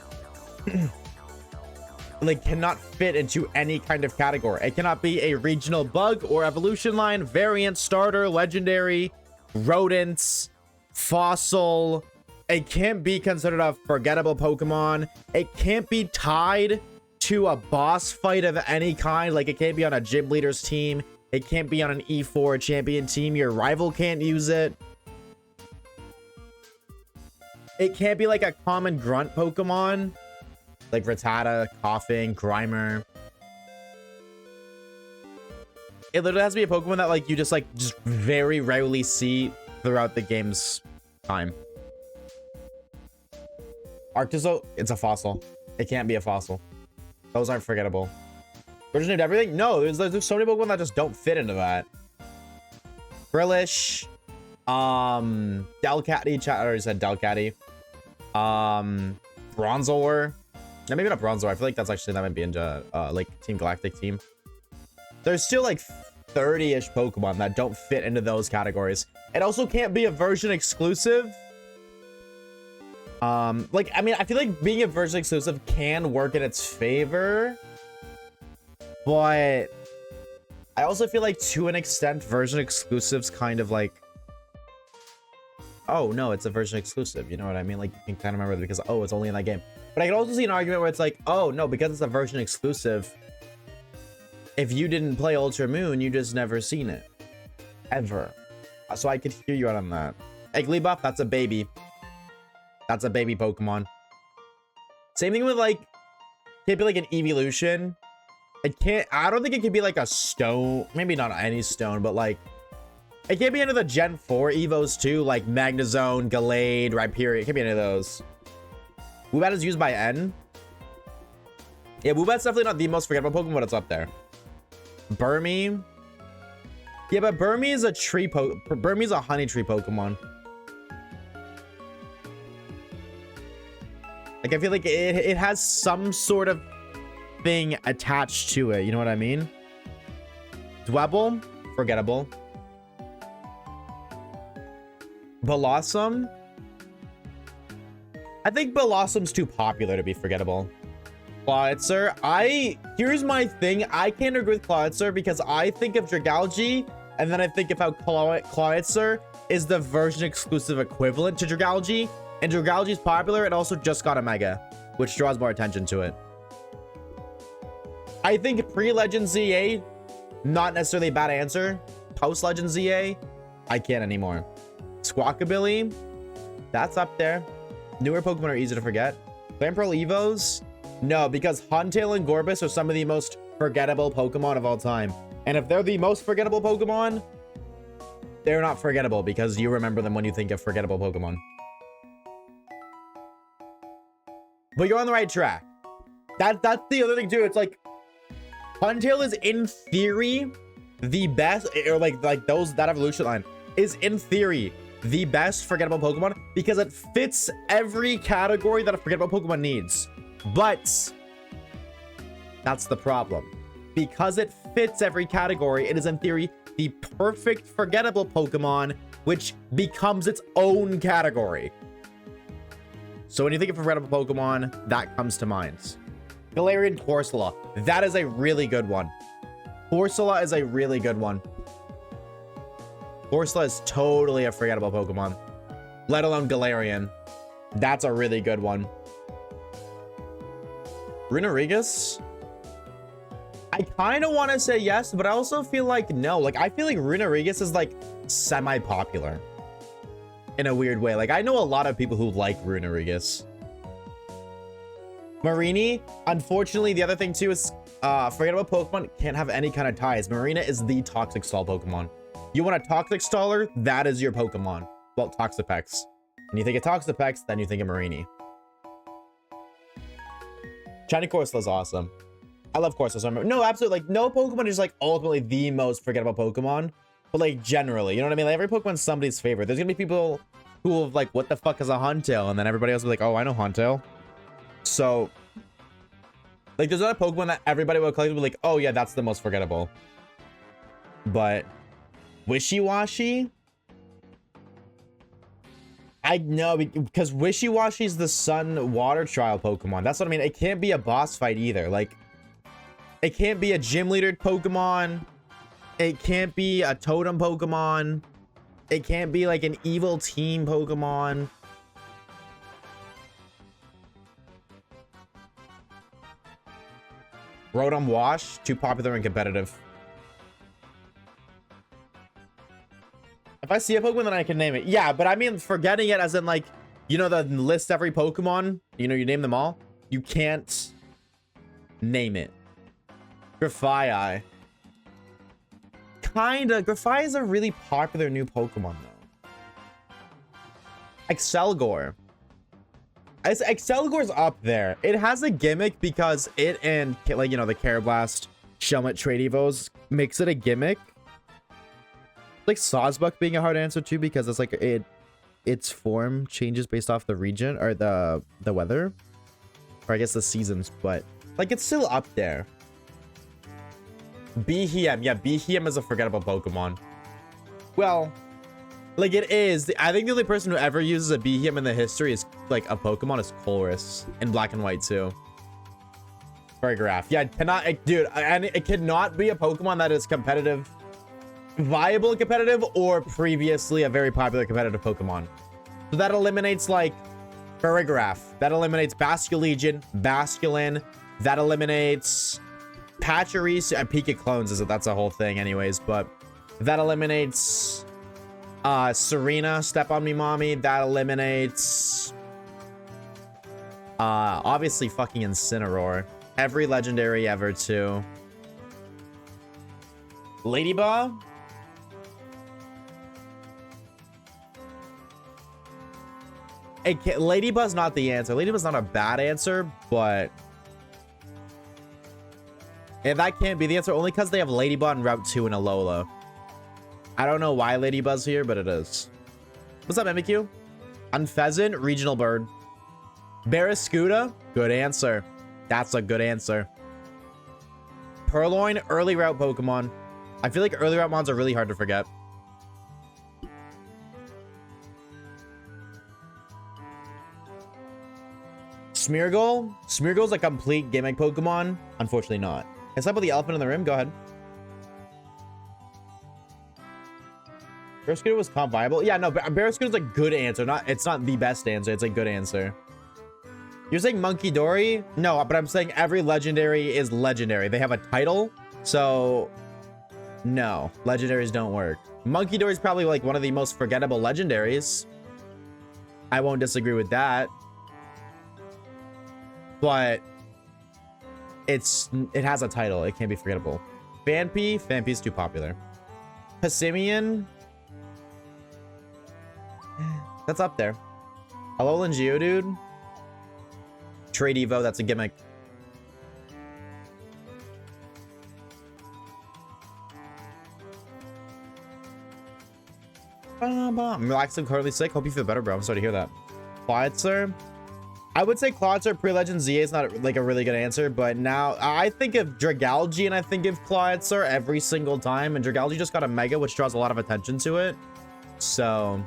like cannot fit into any kind of category. It cannot be a regional bug or evolution line, variant, starter, legendary, rodents, fossil. It can't be considered a forgettable Pokemon. It can't be tied to a boss fight of any kind. Like, it can't be on a gym leader's team. It can't be on an E4 champion team. Your rival can't use it. It can't be like a common grunt Pokemon. Like Rattata, Coughing, Grimer. It literally has to be a Pokemon that like you just very rarely see throughout the game's time. Arctozoa, it's a fossil. It can't be a fossil. Those aren't forgettable. Originated everything? No, there's so many Pokemon that just don't fit into that. Frillish. Delcatty. I already said Delcatty. Bronzor. No, maybe not Bronzor. I feel like that might be into like Team Galactic team. There's still like 30-ish Pokemon that don't fit into those categories. It also can't be a version exclusive. Like, I mean, I feel like being a version exclusive can work in its favor, but I also feel like to an extent version exclusives kind of like, oh no, it's a version exclusive, you know what I mean? Like, you can kind of remember it because, oh, it's only in that game. But I can also see an argument where it's like, oh no, because it's a version exclusive, if you didn't play Ultra Moon, you just never seen it ever. So I could hear you out on that. Igglybuff, that's a baby. That's a baby Pokemon. Same thing with like, can't be like an evolution. It can't, I don't think it could be like a stone. Maybe not any stone, but like, it can't be any of the Gen 4 Evos too, like Magnezone, Gallade, Rhyperior. It can't be any of those. Woobat is used by N. Yeah, Woobat's definitely not the most forgettable Pokemon, but it's up there. Burmy. Yeah, but Burmy is a Burmy's a honey tree Pokemon. Like, I feel like it has some sort of thing attached to it. You know what I mean? Dwebble, forgettable. Blossom. I think Blossom's too popular to be forgettable. Clawitzer. Here's my thing. I can't agree with Clawitzer because I think of Dragalge, and then I think of how Clawitzer is the version exclusive equivalent to Dragalge. And Dragalge's popular. It also just got a Mega, which draws more attention to it. I think pre-Legend ZA, not necessarily a bad answer. Post-Legend ZA, I can't anymore. Squawkabilly, that's up there. Newer Pokemon are easy to forget. Clamperl Evos, no, because Huntail and Gorbis are some of the most forgettable Pokemon of all time. And if they're the most forgettable Pokemon, they're not forgettable because you remember them when you think of forgettable Pokemon. But you're on the right track. That's the other thing too. It's like Huntail is in theory the best, or like that evolution line is in theory the best forgettable Pokemon because it fits every category that a forgettable Pokemon needs. But that's the problem. Because it fits every category, it is in theory the perfect forgettable Pokemon, which becomes its own category. So when you think of forgettable Pokemon, that comes to mind. Galarian Corsola. That is a really good one. Corsola is a really good one. Corsola is totally a forgettable Pokemon. Let alone Galarian. That's a really good one. Runerigus? I kind of want to say yes, but I also feel like no. Like, I feel like Runerigus is like semi-popular. In a weird way. Like, I know a lot of people who like Runerigus. Marini, unfortunately, the other thing too is forgettable Pokemon can't have any kind of ties. Marina is the Toxic Stall Pokemon. You want a Toxic Staller? That is your Pokemon. Well, Toxapex. When you think of Toxapex, then you think of Marini. Shiny Corsola is awesome. I love Corsola. No, absolutely. Like, no Pokemon is like ultimately the most forgettable Pokemon. But like generally, you know what I mean? Like every Pokemon's somebody's favorite. There's gonna be people who have like, what the fuck is a Huntail? And then everybody else will be like, oh, I know Huntail. So, like, there's not a Pokemon that everybody will collectively be like, oh yeah, that's the most forgettable. But Wishy-Washy? I know, because Wishy-Washy is the Sun Water Trial Pokemon. That's what I mean. It can't be a boss fight either. Like, it can't be a gym leader Pokemon. It can't be a totem Pokemon. It can't be like an evil team Pokemon. Rotom Wash, too popular and competitive. If I see a Pokemon, then I can name it. Yeah, but I mean forgetting it as in like, you know, the list every Pokemon, you know, you name them all. You can't name it. Grafaiai. Kinda. Grafaiai is a really popular new Pokemon though. Excelgor. Excelgor's up there. It has a gimmick because it and, like, you know, the Carablast, Shelmet Trade Evos makes it a gimmick. Like Sawsbuck being a hard answer too because it's like its form changes based off the region or the weather, or I guess the seasons, but like it's still up there. Behem. Yeah, Behem is a forgettable Pokemon. Well, like it is. I think the only person who ever uses a Behem in the history is like a Pokemon is Colress in Black and White too. Paragraph. Yeah, dude, and it cannot be a Pokemon that is competitive, viable competitive, or previously a very popular competitive Pokemon. So that eliminates like Paragraph. That eliminates Basculegion, Basculin. That eliminates Pachirisu and Pika clones. That's a whole thing anyways, but that eliminates Serena, Step on Me Mommy. That eliminates. Obviously fucking Incineroar. Every legendary ever too. Ladybug? Ladybug's not the answer. Ladybug's not a bad answer, but and that can't be the answer only because they have Ladybug in Route 2 and Alola. I don't know why Ladybug's here, but it is. What's up, MQ? Unpheasant, regional bird. Barraskewda, good answer. That's a good answer. Purloin, early route Pokemon. I feel like early route mons are really hard to forget. Smeargle? Smeargle's a complete gimmick Pokemon. Unfortunately not. Is that about the elephant in the room? Go ahead. Barraskewda was comp viable. Yeah, no, Barraskewda's a good answer. It's not the best answer. It's a good answer. You're saying Monkey Dory? No, but I'm saying every legendary is legendary. They have a title, so no, legendaries don't work. Monkey Dory is probably like one of the most forgettable legendaries. I won't disagree with that. But it has a title. It can't be forgettable. Phanpy's too popular. Passimian? That's up there. Alolan Geodude? Trade Evo, that's a gimmick. I'm relaxed and currently sick. Hope you feel better, bro. I'm sorry to hear that. Clodser? I would say Clodser pre-Legend ZA is not like a really good answer, but now I think of Dragalge and I think of Clodser every single time, and Dragalge just got a Mega, which draws a lot of attention to it. So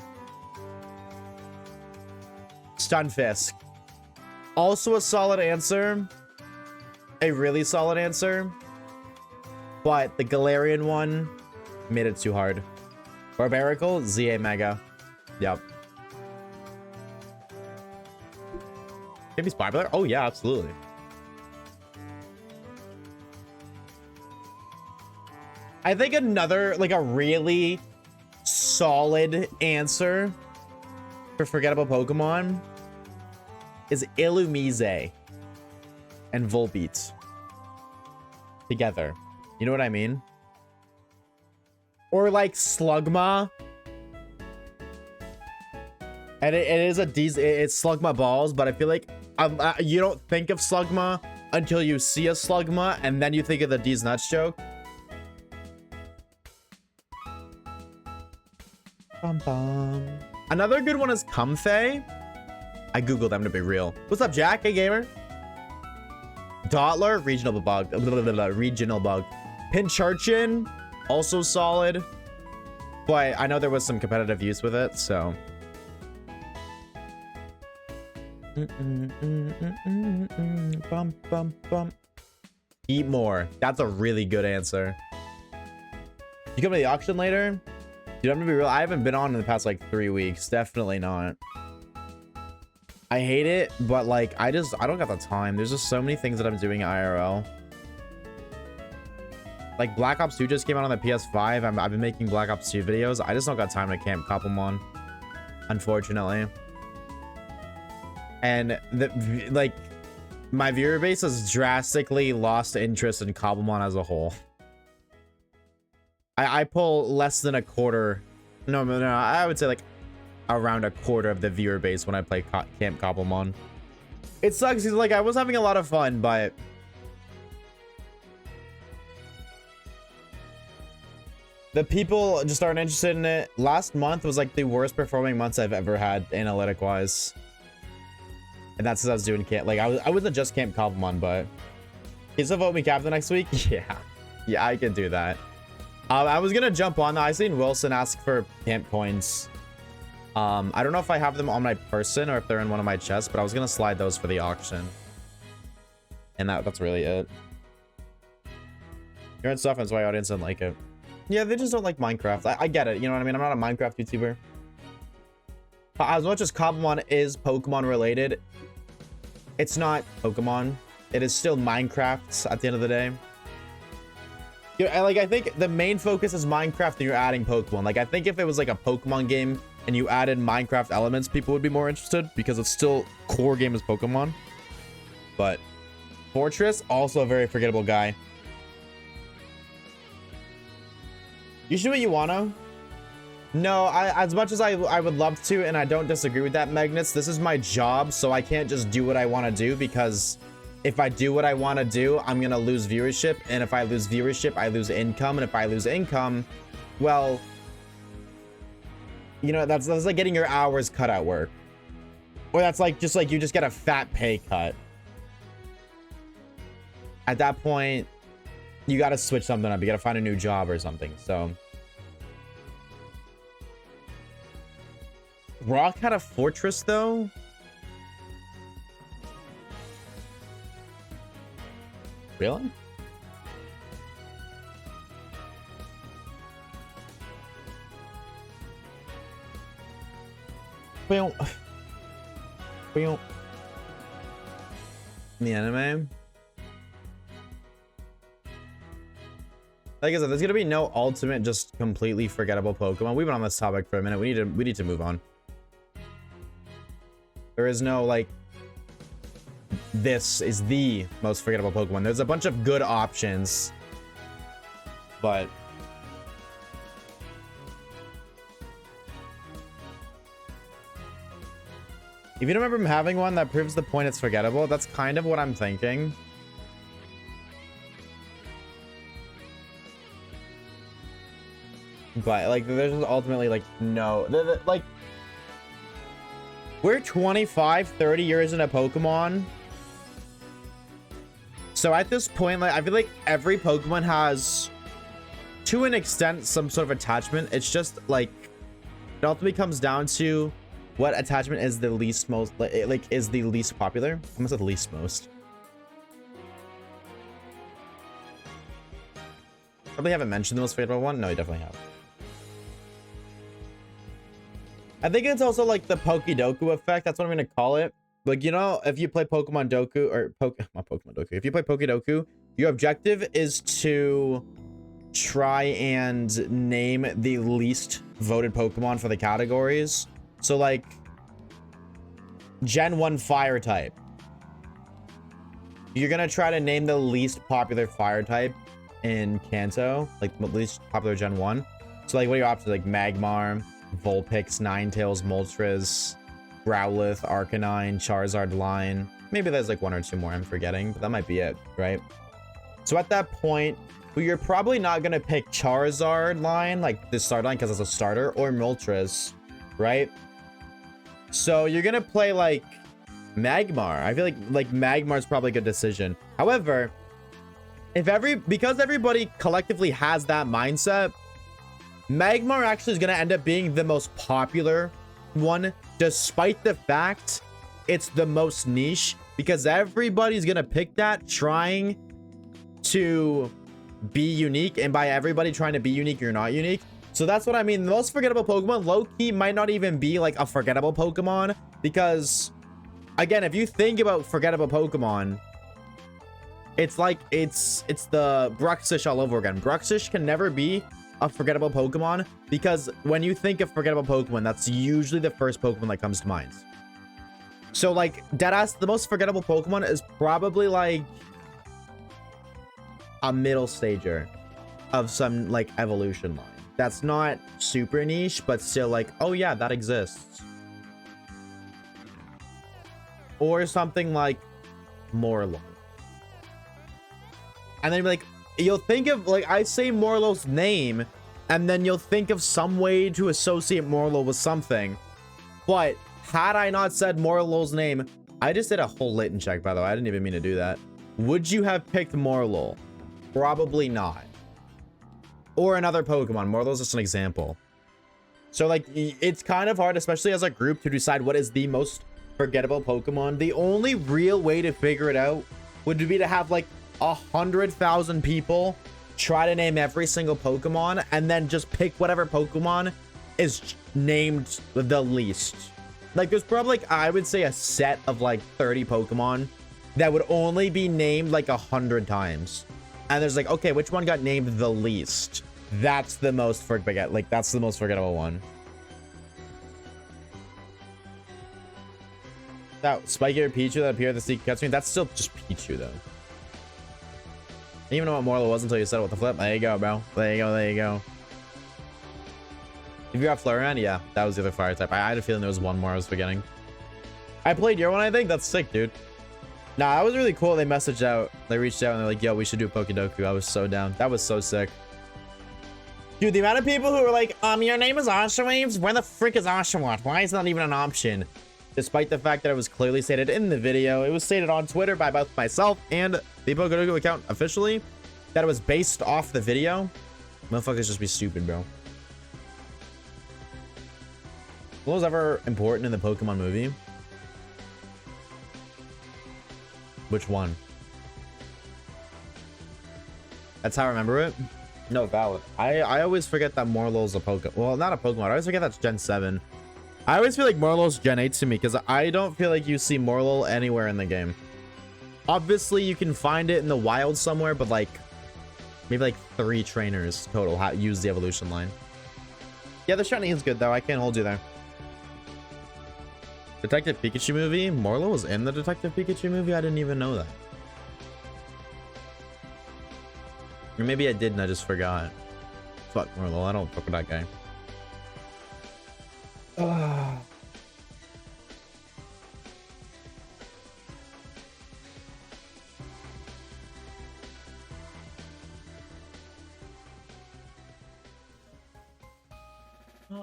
Stunfisk. Also a solid answer. A really solid answer. But the Galarian one made it too hard. Barbarical, ZA Mega. Yep. Can be popular? Oh yeah, absolutely. I think another, like a really solid answer for forgettable Pokemon is Illumise and Volbeat together. You know what I mean? Or like Slugma. And it is it's Slugma balls, but I feel like you don't think of Slugma until you see a Slugma, and then you think of the D's nuts joke. Bum bum. Another good one is Comfey. I googled them to be real. What's up, Jack? Hey, gamer. Dottler, regional bug. Regional bug. Pincharchin, also solid. But I know there was some competitive use with it, so. Bum, bum, bum. Eat more. That's a really good answer. You come to the auction later? Dude, I'm gonna be real. I haven't been on in the past like 3 weeks. Definitely not. I hate it, but like I don't got the time. There's just so many things that I'm doing IRL. Like Black Ops 2 just came out on the PS5. I've been making Black Ops 2 videos. I just don't got time to camp Coppelmon, unfortunately. And like my viewer base has drastically lost interest in Cobblemon as a whole. I pull less than a quarter. No, I would say like around a quarter of the viewer base when I play Camp Cobblemon. It sucks because like I was having a lot of fun, but the people just aren't interested in it. Last month was like the worst performing months I've ever had analytic wise. And that's because I was doing camp. Like I wasn't just Camp Cobblemon, but can you still vote me captain next week? Yeah, I can do that. I was gonna jump on. I seen Wilson ask for camp coins. I don't know if I have them on my person or if they're in one of my chests, but I was gonna slide those for the auction. And that's really it. You're in stuff, and that's why audience doesn't like it. Yeah, they just don't like Minecraft. I get it. You know what I mean? I'm not a Minecraft YouTuber. But as much as Cobblemon is Pokemon related, it's not Pokemon. It is still Minecraft at the end of the day. Like, I think the main focus is Minecraft and you're adding Pokemon. Like, I think if it was like a Pokemon game and you added Minecraft elements, people would be more interested because it's still core game is Pokemon. But Fortress, also a very forgettable guy. You should do what you wanna. No, as much as I would love to, and I don't disagree with that, Magnus, this is my job, so I can't just do what I want to do, because if I do what I want to do, I'm gonna lose viewership, and if I lose viewership, I lose income, and if I lose income, well, you know, that's like getting your hours cut at work. Or that's like just like you just get a fat pay cut. At that point, you got to switch something up. You got to find a new job or something. So Rock had a fortress though. Really? Well, in the anime, like I said, there's gonna be no ultimate, just completely forgettable Pokemon. We've been on this topic for a minute. We need to move on. There is no like, this is the most forgettable Pokemon. There's a bunch of good options, but if you don't remember having one, that proves the point it's forgettable. That's kind of what I'm thinking. But like, there's just ultimately like no, like we're 25, 30 years in a Pokemon. So at this point, like I feel like every Pokemon has, to an extent, some sort of attachment. It's just like, it ultimately comes down to what attachment is the least most, like is the least popular. I almost said the least most. Probably haven't mentioned the most favorite one. No, you definitely have. I think it's also like the Pokedoku effect. That's what I'm gonna call it. Like, you know, if you play Pokemon Doku or not Pokemon Doku, if you play Pokedoku, your objective is to try and name the least voted Pokemon for the categories. So like Gen 1 fire type, you're gonna try to name the least popular fire type in Kanto, like the least popular Gen 1. So like, what are your options? Like Magmar, Vulpix, Ninetales, Moltres, Growlithe, Arcanine, Charizard line. Maybe there's like one or two more I'm forgetting, but that might be it, right? So at that point, well, you're probably not gonna pick Charizard line, like the start line, because it's a starter, or Moltres, right? So you're gonna play like Magmar. I feel like Magmar's probably a good decision. However, because everybody collectively has that mindset, Magmar actually is gonna end up being the most popular one, despite the fact it's the most niche, because everybody's gonna pick that trying to be unique, and by everybody trying to be unique, you're not unique. So that's what I mean. The most forgettable Pokemon low-key might not even be like a forgettable Pokemon, because again, if you think about forgettable Pokemon, it's like it's the Bruxish all over again. Bruxish can never be a forgettable Pokemon, because when you think of forgettable Pokemon, that's usually the first Pokemon that comes to mind. So like, deadass, the most forgettable Pokemon is probably like a middle stager of some like evolution line. That's not super niche, but still like, oh yeah, that exists. Or something like Morlo. And then like, you'll think of, like, I say Morlo's name, and then you'll think of some way to associate Morlo with something. But had I not said Morlo's name, I just did a whole Litten check, by the way. I didn't even mean to do that. Would you have picked Morlo? Probably not. Or another Pokemon. Morlo's just an example. So, like, it's kind of hard, especially as a group, to decide what is the most forgettable Pokemon. The only real way to figure it out would be to have, like, 100,000 people try to name every single Pokemon, and then just pick whatever Pokemon is named the least. Like, there's probably, like, I would say a set of like 30 Pokemon that would only be named like 100 times. And there's like, okay, which one got named the least? That's the most forget. Like, that's the most forgettable one. That Spiky or Pichu that appeared at the secret cutscene, that's still just Pichu though. I didn't even know what Morlo was until you said it with the flip. There you go, bro. There you go, there you go. If you got Flareon, yeah, that was the other fire type. I had a feeling there was one more I was forgetting. I played your one, I think. That's sick, dude. Nah, that was really cool. They messaged out. They reached out and they're like, yo, we should do Pokedoku. I was so down. That was so sick. Dude, the amount of people who were like, your name is Oshawaves? Where the frick is Oshawott? Why is that even an option? Despite the fact that it was clearly stated in the video, it was stated on Twitter by both myself and the Pokedoku account officially that it was based off the video. Motherfuckers just be stupid, bro. What was ever important in the Pokemon movie? Which one? That's how I remember it. No, valid. I always forget that Morlow's a Pokemon. Well, not a Pokemon. I always forget that's Gen 7. I always feel like Morlow's Gen 8 to me because I don't feel like you see Morlow anywhere in the game. Obviously, you can find it in the wild somewhere, but like maybe like 3 trainers total use the evolution line. Yeah, the shiny is good though. I can't hold you there. Detective Pikachu movie? Morlo was in the Detective Pikachu movie? I didn't even know that. Or maybe I did and I just forgot. Fuck Morlo, I don't fuck with that guy.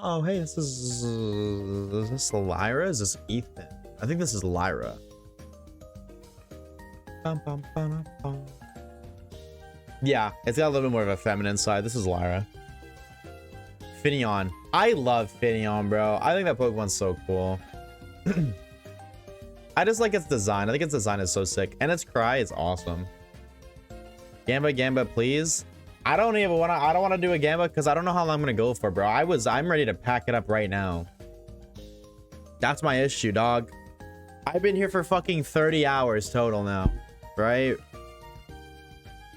Oh, hey, is this Lyra? Is this Ethan? I think this is Lyra. Yeah, it's got a little bit more of a feminine side. This is Lyra. Finneon. I love Finneon, bro. I think that Pokemon's so cool. I just like its design. I think its design is so sick. And its cry is awesome. Gamba, please. I don't want to do a Gamba because I don't know how long I'm gonna go for, bro. I'm ready to pack it up right now. That's my issue, dog. I've been here for fucking 30 hours total now, right?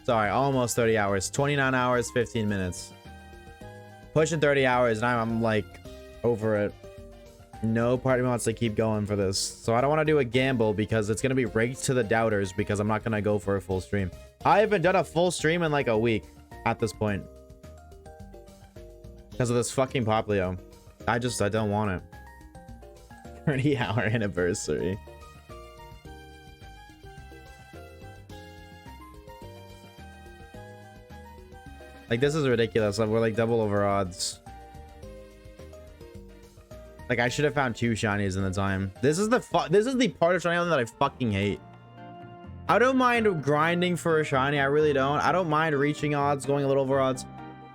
Sorry, almost 30 hours. 29 hours, 15 minutes. Pushing 30 hours, and I'm like over it. No part of me wants to keep going for this. So I don't want to do a gamble because it's gonna be rigged to the doubters because I'm not gonna go for a full stream. I haven't done a full stream in like a week at this point because of this fucking Poplio. I don't want it. 30-hour anniversary. Like, this is ridiculous. We're like double over odds. Like, I should have found 2 shinies in the time. This is the part of Shiny Island that I fucking hate. I don't mind grinding for a shiny. I really don't. I don't mind reaching odds, going a little over odds.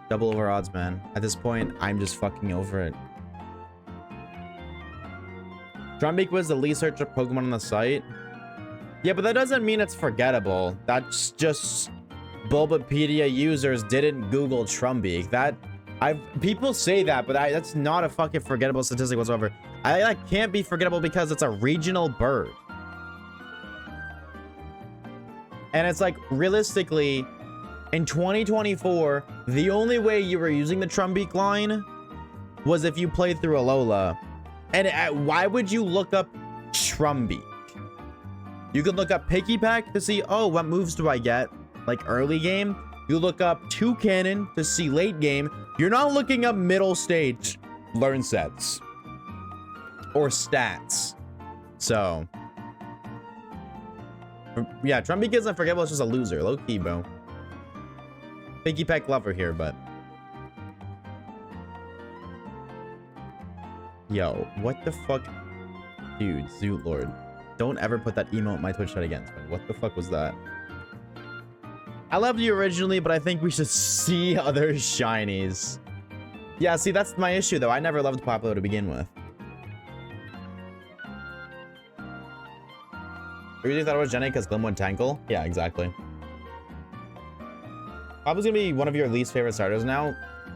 Double over odds, man. At this point, I'm just fucking over it. Drumbeak was the least searched Pokemon on the site. Yeah, but that doesn't mean it's forgettable. That's just Bulbapedia users didn't Google Trumbeak. People say that, but that's not a fucking forgettable statistic whatsoever. That can't be forgettable because it's a regional bird. And it's like, realistically, in 2024, the only way you were using the Trumbeak line was if you played through Alola. And why would you look up Trumbeak? You could look up Pikipek to see, oh, what moves do I get? Like early game. You look up Toucannon to see late game. You're not looking up middle stage learn sets or stats. So yeah, Trumbeak isn't forgettable. It's just a loser. Low key, bro. Pikipek lover here, but yo, what the fuck? Dude, Zoot Lord. Don't ever put that emote in my Twitch chat again. What the fuck was that? I loved you originally, but I think we should see other shinies. Yeah, see, that's my issue, though. I never loved Poplo to begin with. You really thought it was Jenny because Glim would tankle? Yeah, exactly. Poplo's gonna be one of your least favorite starters now.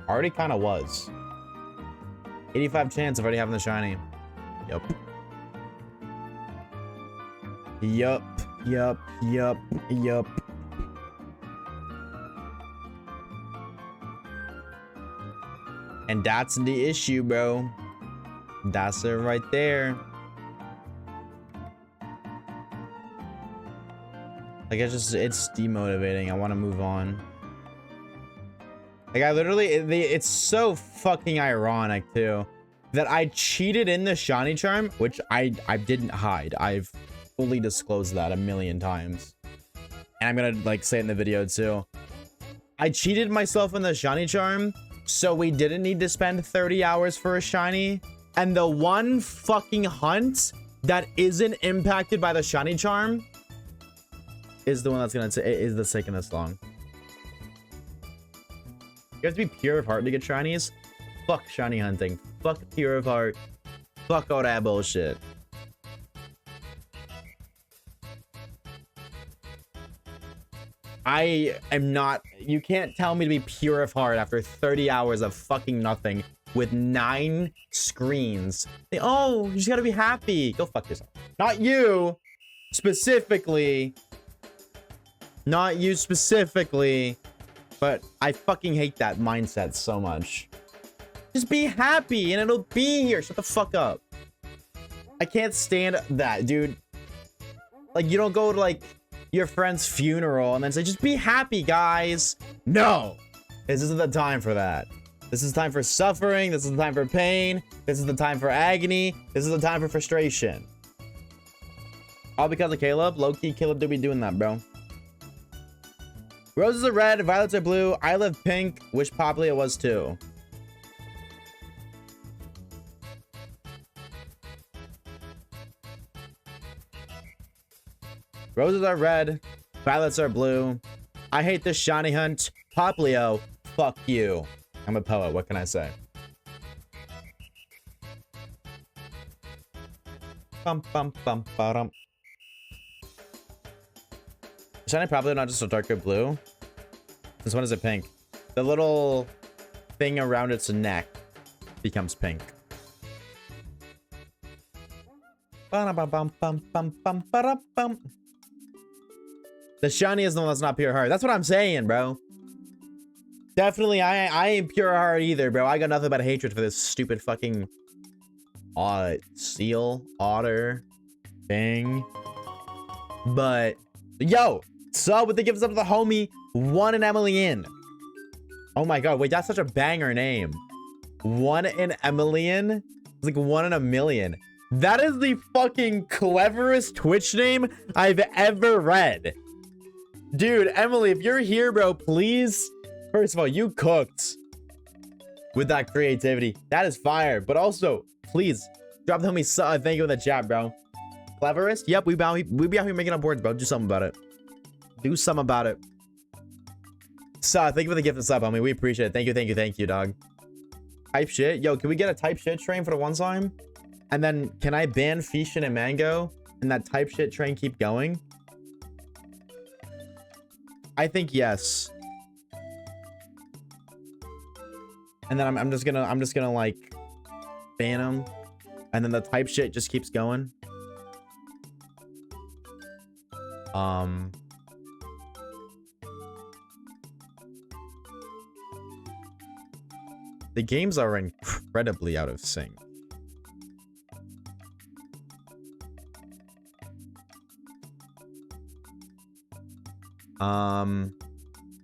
Already kind of was. 85 chance of already having the shiny. Yup. Yup. And that's the issue, bro. That's it right there. Like, it's demotivating. I want to move on. Like, I literally, it's so fucking ironic, too, that I cheated in the shiny charm, which I didn't hide. I've fully disclosed that a million times. And I'm gonna, like, say it in the video, too. I cheated myself in the shiny charm, so we didn't need to spend 30 hours for a shiny. And the one fucking hunt that isn't impacted by the shiny charm is the one that's gonna is taking this long. You have to be pure of heart to get shinies. Fuck shiny hunting. Fuck pure of heart. Fuck all that bullshit. I am not. You can't tell me to be pure of heart after 30 hours of fucking nothing with 9 screens. Oh, you just gotta be happy. Go fuck yourself. Not you specifically. Not you specifically. But I fucking hate that mindset so much. Just be happy and it'll be here. Shut the fuck up. I can't stand that, dude. Like, you don't go to, like, your friend's funeral and then say, just be happy, guys. No. This isn't the time for that. This is time for suffering. This is the time for pain. This is the time for agony. This is the time for frustration. All because of Caleb? Low-key, Caleb do be doing that, bro. Roses are red, violets are blue. I live pink. Wish Poplia was too. Roses are red, violets are blue. I hate this shiny hunt. Poplio, fuck you. I'm a poet. What can I say? Bum bum bum bum. Shiny Poplio, not just a darker blue. This one is a pink. The little thing around its neck becomes pink. The shiny is the one that's not pure heart. That's what I'm saying, bro. Definitely, I ain't pure heart either, bro. I got nothing but hatred for this stupid fucking seal, otter thing. But yo, sub with the gifts up to the homie One and Emily in. Oh my god, wait, that's such a banger name. One and Emily in. It's like 1 in a million. That is the fucking cleverest Twitch name I've ever read. Dude, Emily, if you're here, bro, please. First of all, you cooked with that creativity. That is fire. But also, please drop the homie thank you in the chat, bro. Cleverest? Yep, we be out here making up words, bro. Do something about it. Do something about it. Thank you for the gift and sub, homie. We appreciate it. Thank you, dog. Type shit. Yo, can we get a type shit train for the one time? And then can I ban Fishin and Mango and that type shit train keep going? I think yes. And then I'm just gonna like ban them, and then the type shit just keeps going. The games are incredibly out of sync.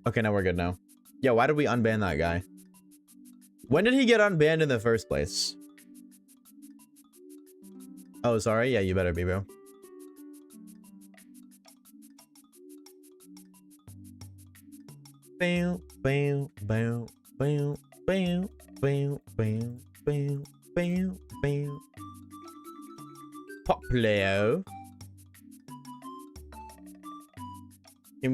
Okay, now we're good now. Yo, why did we unban that guy? When did he get unbanned in the first place? Oh, sorry. Yeah, you better be, bro. Bam, bam, bam, bam, bam, bam, bam, bam, bam, bam. Poplio. Can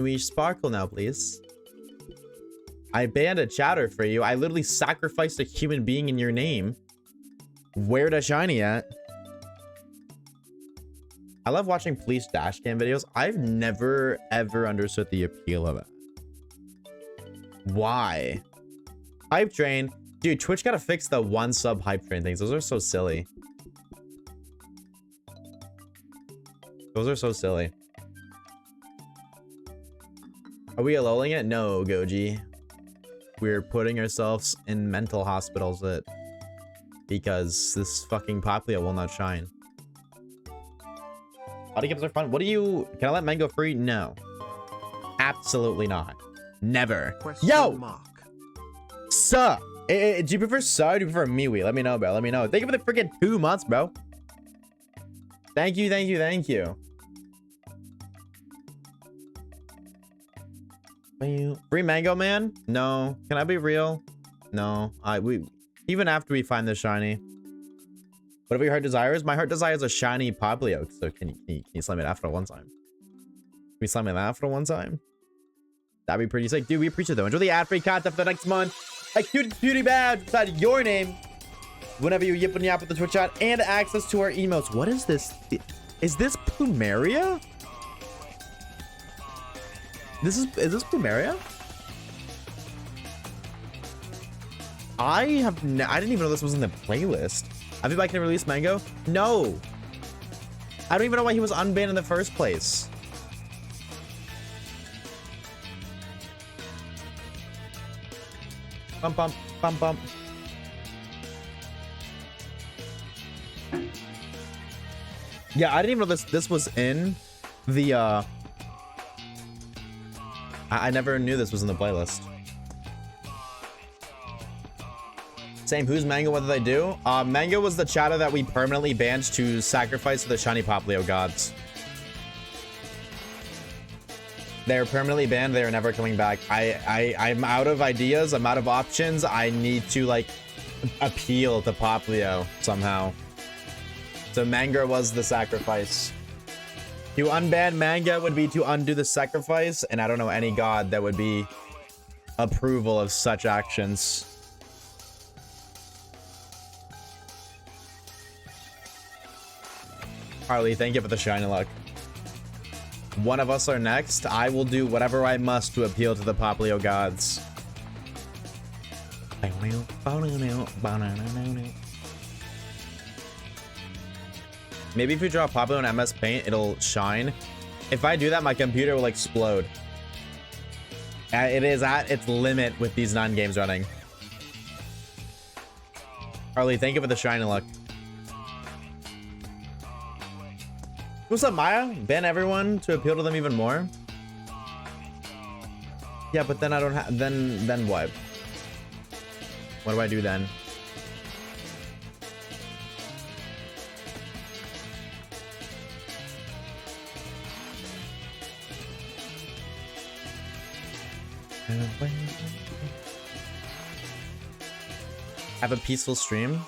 we sparkle now, please? I banned a chatter for you. I literally sacrificed a human being in your name. Where the shiny at? I love watching police dashcam videos. I've never ever understood the appeal of it. Why? Hype train. Dude, Twitch gotta fix the 1 sub hype train things. Those are so silly. Those are so silly. Are we lolling it? No, Goji. We're putting ourselves in mental hospitals because this fucking Popplio will not shine. Body games are fun. What do you... Can I let men go free? No. Absolutely not. Never. Yo! Suh! Do you prefer Suh or do you prefer Miwi? Let me know, bro. Let me know. Thank you for the freaking 2 months, bro. Thank you, thank you, thank you. Free Mango Man? No. Can I be real? No. Even after we find the shiny. Whatever your heart desires. My heart desires a shiny Popplio. So can you slam it after one time? Can we slam it after one time? That'd be pretty sick. Dude, we appreciate it though. Enjoy the ad-free content for the next month. A cutie badge beside your name. Whenever you yip and yap with the Twitch chat and access to our emotes. What is this? Is this Plumeria? Is this Plumeria? I didn't even know this was in the playlist. Have you back to release Mango? No. I don't even know why he was unbanned in the first place. Bump, bump, bump, bump. Yeah, I didn't even know this was in the I never knew this was in the playlist. Same, who's Mango? What did they do? Mango was the chatter that we permanently banned to sacrifice to the shiny Popplio gods. They're permanently banned. They're never coming back. I'm out of ideas. I'm out of options. I need to like appeal to Popplio somehow. So Mango was the sacrifice. To unban Manga would be to undo the sacrifice, and I don't know any god that would be approval of such actions. Harley, thank you for the shiny luck. One of us are next. I will do whatever I must to appeal to the Popplio gods. Maybe if you draw Popplio in MS Paint, it'll shine. If I do that, my computer will explode. It is at its limit with these 9 games running. Harley, thank you for the shiny luck. What's up, Maya? Ban everyone to appeal to them even more? Yeah, but then I don't have... Then what? What do I do then? Have a peaceful stream?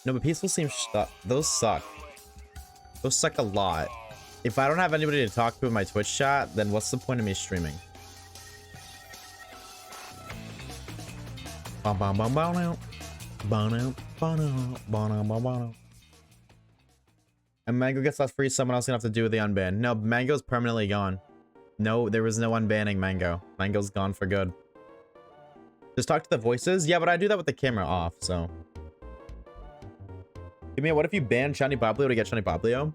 No, but peaceful streams those suck. Those suck a lot. If I don't have anybody to talk to in my Twitch chat, then what's the point of me streaming? And Mango gets that free, someone else gonna have to do with the unban. No, Mango's permanently gone. No, there was no unbanning Mango. Mango's gone for good. Just talk to the voices? Yeah, but I do that with the camera off, so. Give me a, what if you ban Shiny Popplio to get Shiny Popplio?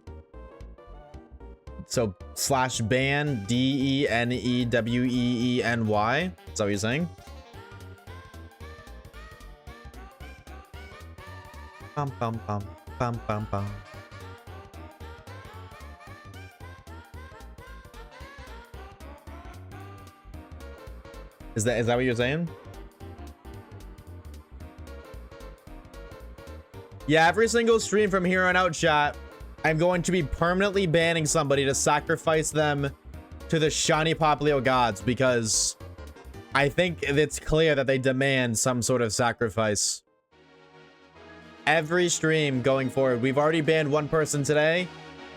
So, /ban DENEWEENY. Is that what you're saying? Bum bum bum bum bum bum. Is that what you're saying? Yeah, every single stream from here on out, chat, I'm going to be permanently banning somebody to sacrifice them to the shiny Popplio gods because I think it's clear that they demand some sort of sacrifice. Every stream going forward. We've already banned one person today.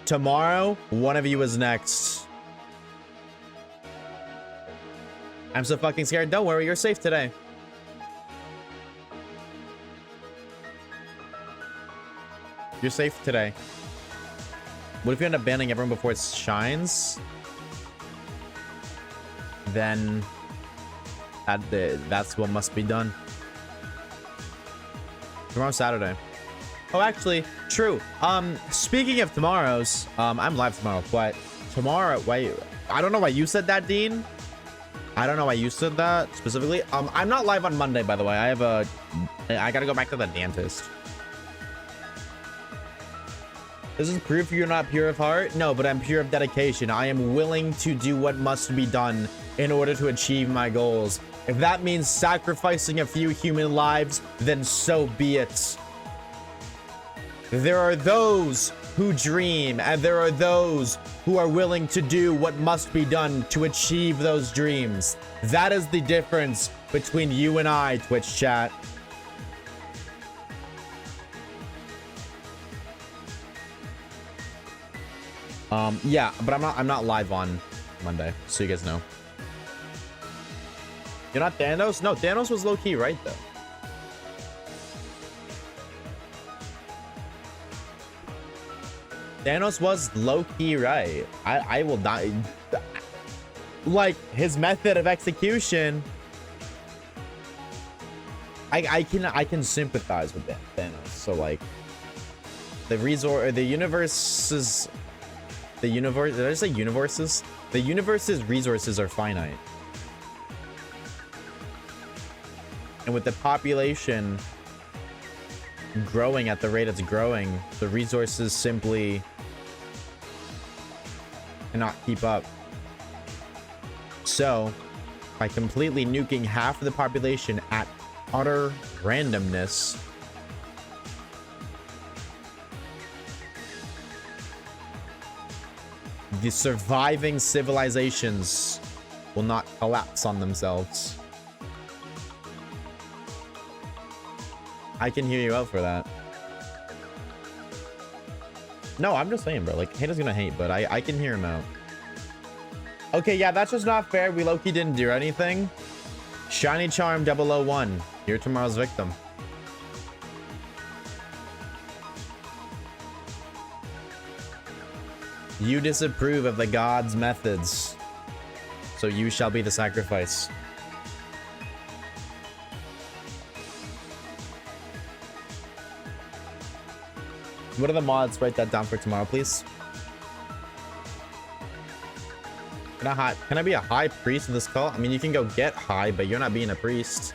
Tomorrow, one of you is next. I'm so fucking scared. Don't worry, you're safe today. You're safe today. What if you end up banning everyone before it shines? Then that's what must be done. Tomorrow's Saturday. Oh, actually, true. Speaking of tomorrow's, I'm live tomorrow, but tomorrow, wait, I don't know why you said that, Dean. I don't know why you said that specifically. I'm not live on Monday, by the way. I gotta go back to the dentist. This is proof you're not pure of heart? No, but I'm pure of dedication. I am willing to do what must be done in order to achieve my goals. If that means sacrificing a few human lives, then so be it. There are those who dream, and there are those who are willing to do what must be done to achieve those dreams. That is the difference between you and I, Twitch chat. Yeah, but I'm not live on Monday, so you guys know. You're not Thanos? No, Thanos was low-key right, though. Thanos was low-key right. I will not... Like, his method of execution... I can sympathize with that, Thanos. So, like... The universe's... The universe... Did I say universes? The universe's resources are finite. And with the population growing at the rate it's growing, the resources simply cannot keep up. So, by completely nuking half of the population at utter randomness, the surviving civilizations will not collapse on themselves. I can hear you out for that. No, I'm just saying, bro. Like, hate is gonna hate, but I can hear him out. Okay, yeah, that's just not fair. We low-key didn't do anything. Shiny Charm 001. You're tomorrow's victim. You disapprove of the gods' methods, so you shall be the sacrifice. What are the mods? Write that down for tomorrow, please. Can I be a high priest of this cult? I mean, you can go get high, but you're not being a priest.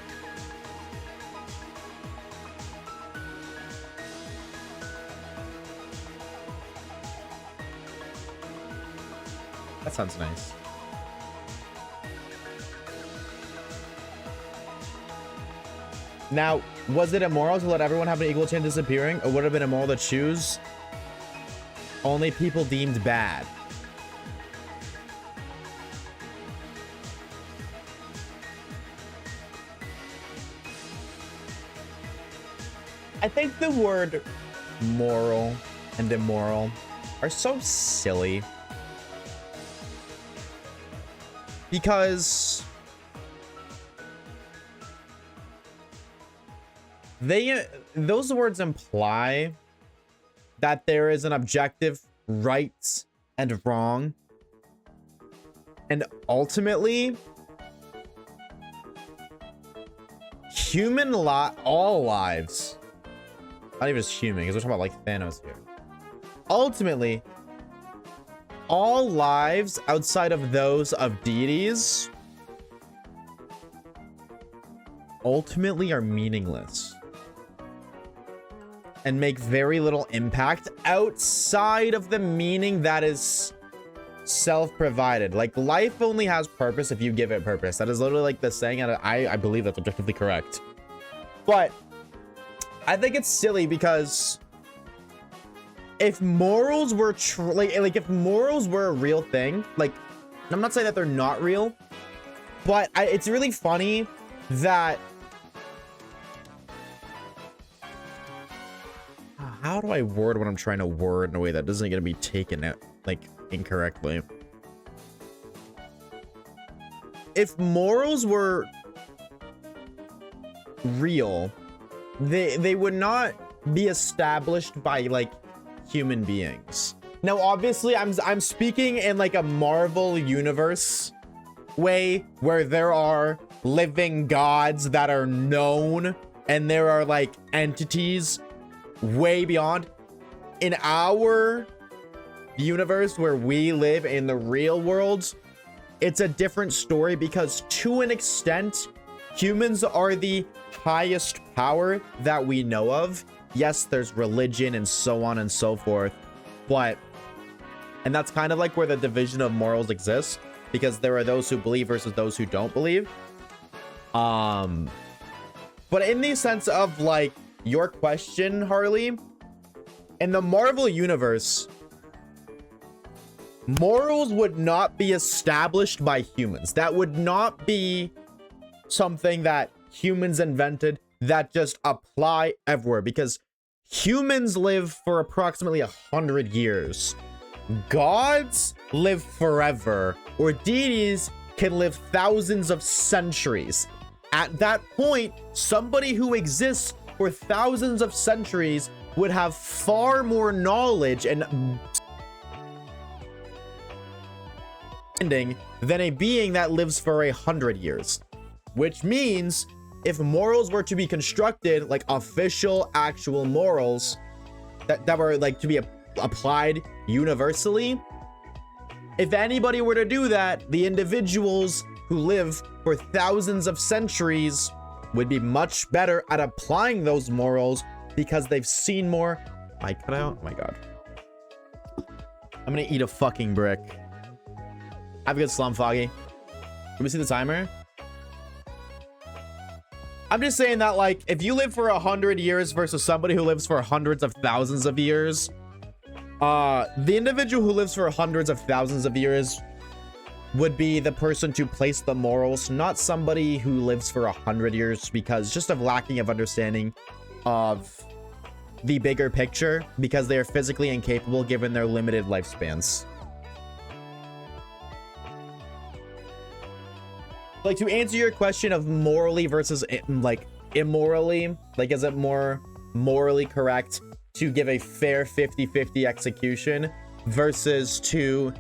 That sounds nice. Now, was it immoral to let everyone have an equal chance of disappearing, or would it have been immoral to choose only people deemed bad? I think the word moral and immoral are so silly. Because those words imply that there is an objective right and wrong. And ultimately, all lives, not even just human, because we're talking about like Thanos here. Ultimately, all lives outside of those of deities ultimately are meaningless and make very little impact outside of the meaning that is self-provided. Like, life only has purpose if you give it purpose. That is literally like the saying, and I believe that's objectively correct. But I think it's silly because if morals were like if morals were a real thing, like, I'm not saying that they're not real, but it's really funny that how do I word what I'm trying to word in a way that doesn't gonna be taken out like incorrectly? If morals were real, they would not be established by like human beings. Now, obviously, I'm speaking in like a Marvel universe way where there are living gods that are known and there are like entities way beyond. In our universe where we live in the real world, it's a different story because to an extent, humans are the highest power that we know of. Yes, there's religion and so on and so forth, and that's kind of like where the division of morals exists, because there are those who believe versus those who don't believe. But in the sense of like your question, Harley, in the Marvel universe, morals would not be established by humans. That would not be something that humans invented that just apply everywhere, because humans live for approximately 100 years. Gods live forever, or deities can live thousands of centuries. At that point, somebody who exists for thousands of centuries would have far more knowledge and understanding than a being that lives for 100 years. Which means if morals were to be constructed, like official, actual morals that were like to be applied universally, if anybody were to do that, the individuals who live for thousands of centuries would be much better at applying those morals because they've seen more. I cut out? Oh my god. I'm gonna eat a fucking brick. Have a good slum, Foggy. Can we see the timer? I'm just saying that, like, if you live for 100 years versus somebody who lives for hundreds of thousands of years, the individual who lives for hundreds of thousands of years would be the person to place the morals, not somebody who lives for 100 years, because just of lacking of understanding of the bigger picture, because they are physically incapable given their limited lifespans. Like, to answer your question of morally versus like immorally, like, is it more morally correct to give a fair 50-50 execution versus to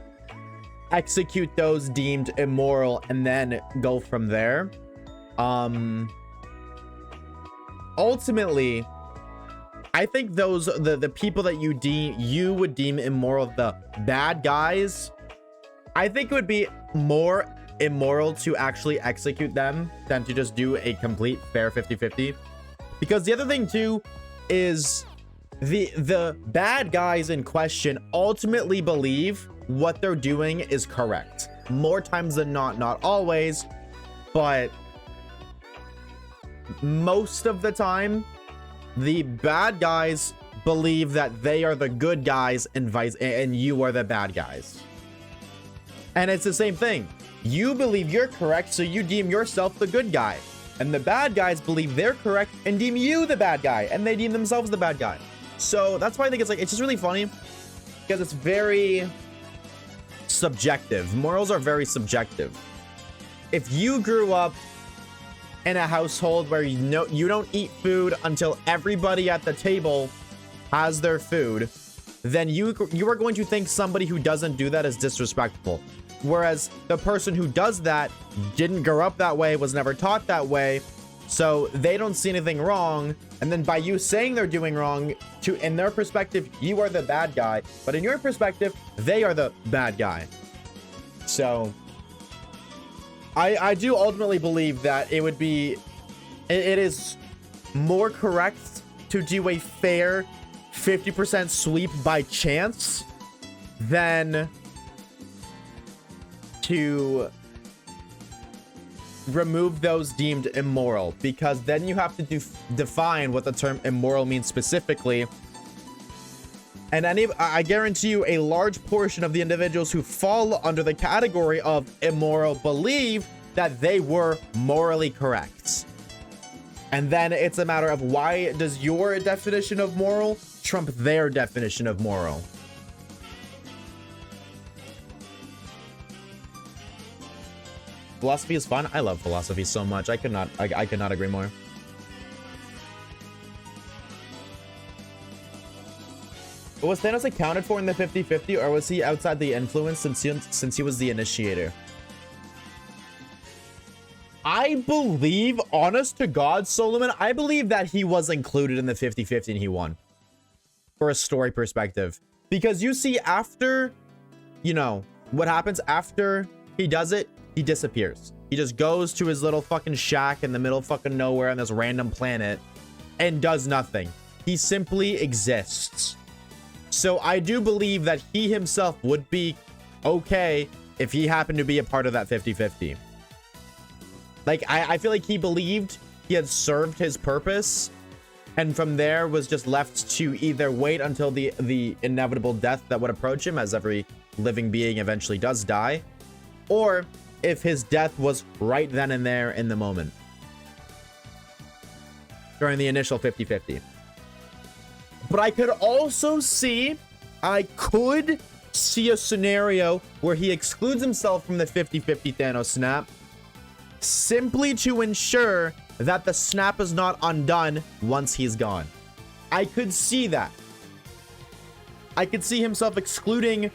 execute those deemed immoral and then go from there? Ultimately, I think those the people that you would deem immoral, the bad guys, I think it would be more immoral to actually execute them than to just do a complete fair 50-50. Because the other thing too is the bad guys in question ultimately believe what they're doing is correct. More times than not always, but most of the time, the bad guys believe that they are the good guys and you are the bad guys. And it's the same thing. You believe you're correct, so you deem yourself the good guy. And the bad guys believe they're correct and deem you the bad guy, and they deem themselves the bad guy. So that's why I think it's just really funny, because it's very subjective. Morals are very subjective. If you grew up in a household where you don't eat food until everybody at the table has their food, then you are going to think somebody who doesn't do that is disrespectful. Whereas the person who does that didn't grow up that way, was never taught that way, so they don't see anything wrong. And then by you saying they're doing wrong, in their perspective, you are the bad guy, but in your perspective, they are the bad guy. So I do ultimately believe that it is more correct to do a fair 50% sweep by chance than to remove those deemed immoral, because then you have to define what the term immoral means specifically. And I guarantee you a large portion of the individuals who fall under the category of immoral believe that they were morally correct. And then it's a matter of, why does your definition of moral trump their definition of moral? Philosophy is fun. I love philosophy so much. I could not agree more. But was Thanos accounted for in the 50-50, or was he outside the influence since he was the initiator? I believe, honest to God, Solomon, I believe that he was included in the 50-50 and he won. For a story perspective. Because you see, after, you know, what happens after he does it, he disappears. He just goes to his little fucking shack in the middle of fucking nowhere on this random planet and does nothing. He simply exists. So I do believe that he himself would be okay if he happened to be a part of that 50-50. Like, I feel like he believed he had served his purpose, and from there was just left to either wait until the inevitable death that would approach him, as every living being eventually does die, or if his death was right then and there in the moment during the initial 50-50. But I could also see, I could see a scenario where he excludes himself from the 50-50 Thanos snap simply to ensure that the snap is not undone once he's gone. I could see that. I could see himself excluding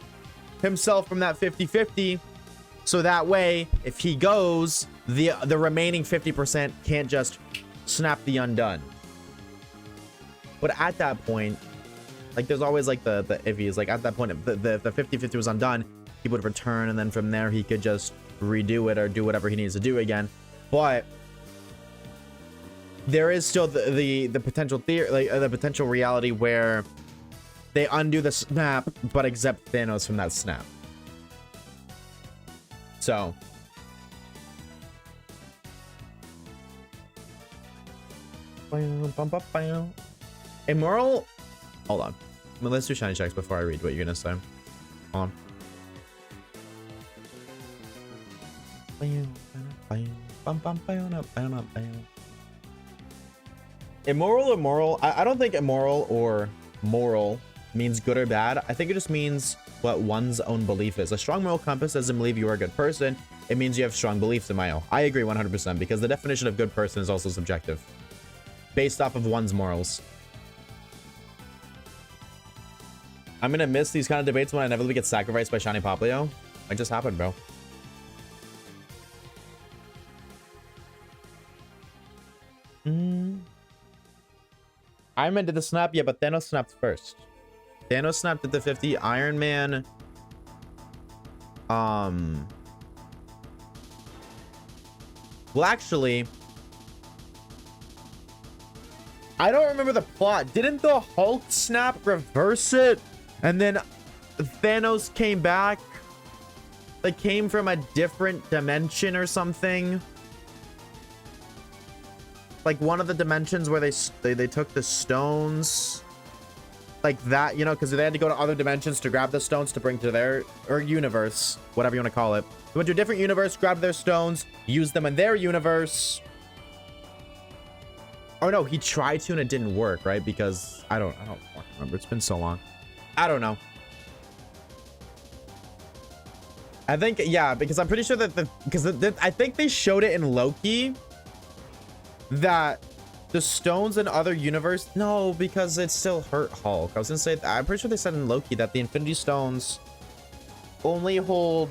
himself from that 50-50, so that way, if he goes, the remaining 50% can't just snap the undone. But at that point, like, there's always like the iffies. Like, at that point, the 50-50 was undone, he would return, and then from there he could just redo it or do whatever he needs to do again. But there is still the potential theory, like the potential reality where they undo the snap but accept Thanos from that snap. So Immoral, hold on. Well, let's do shiny checks before I read what you're gonna say. Hold on. Immoral or moral? I don't think immoral or moral means good or bad. I think it just means what one's own belief is. A strong moral compass doesn't believe you are a good person. It means you have strong beliefs in Mayo. I agree 100% because the definition of good person is also subjective, based off of one's morals. I'm gonna miss these kind of debates when I inevitably get sacrificed by Shiny Poplio. It just happened, bro. Iron Man did the snap, yeah, but Thanos snapped first. Thanos snapped at the 50. Iron Man, well, actually, I don't remember the plot. Didn't the Hulk snap reverse it? And then Thanos came back? Like, came from a different dimension or something? Like one of the dimensions where they took the stones, like that, you know, because they had to go to other dimensions to grab the stones to bring to their universe, whatever you want to call it. They went to a different universe, grabbed their stones, used them in their universe. Oh no, he tried to and it didn't work, right? Because I don't remember. It's been so long. I don't know. I think, yeah, because I'm pretty sure that I think they showed it in Loki, that the stones in other universe, no, because it still hurt Hulk. I was gonna say, I'm pretty sure they said in Loki that the Infinity Stones only hold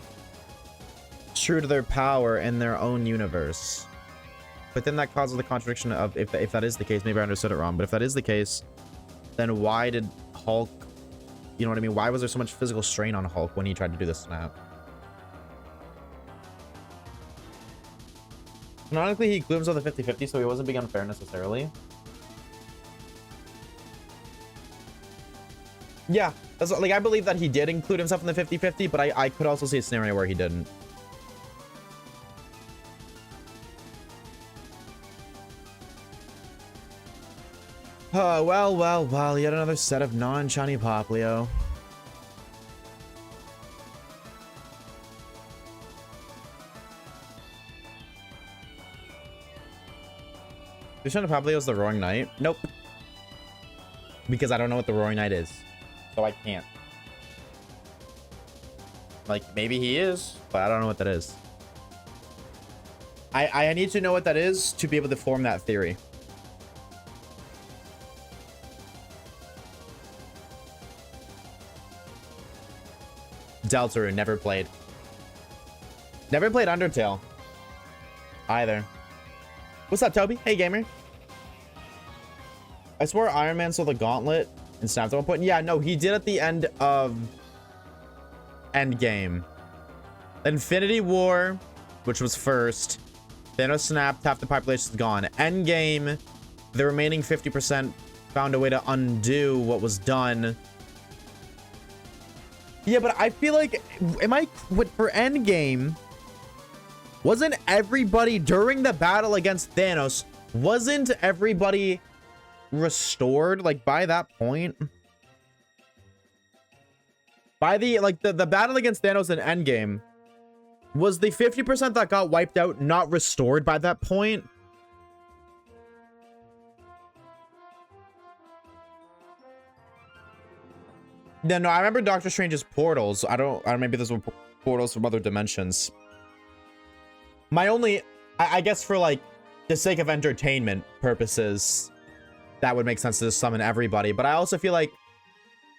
true to their power in their own universe. But then that causes the contradiction of, if that is the case, maybe I understood it wrong, but if that is the case, then why did Hulk, you know what I mean? Why was there so much physical strain on Hulk when he tried to do the snap? Canonically, he glooms on the 50-50, so he wasn't being unfair necessarily. Yeah, that's like, I believe that he did include himself in the 50-50, but I could also see a scenario where he didn't. Oh, well, yet another set of non-shiny Poplio. The shiny Poplio is the Roaring Knight? Nope. Because I don't know what the Roaring Knight is. So I can't. Like, maybe he is, but I don't know what that is. I need to know what that is to be able to form that theory. Deltarune, never played. Never played Undertale. Either. What's up, Toby? Hey, gamer. I swore Iron Man saw the gauntlet and snapped at one point. Yeah, no, he did at the end of Endgame. Infinity War, which was first. Thanos snapped, half the population's gone. Endgame, the remaining 50% found a way to undo what was done. Yeah, but I feel like, for Endgame, wasn't everybody, during the battle against Thanos, wasn't everybody restored, like, by that point? By the battle against Thanos in Endgame, was the 50% that got wiped out not restored by that point? No, I remember Doctor Strange's portals. I don't maybe those were portals from other dimensions. My only, I guess for like the sake of entertainment purposes, that would make sense to just summon everybody. But I also feel like,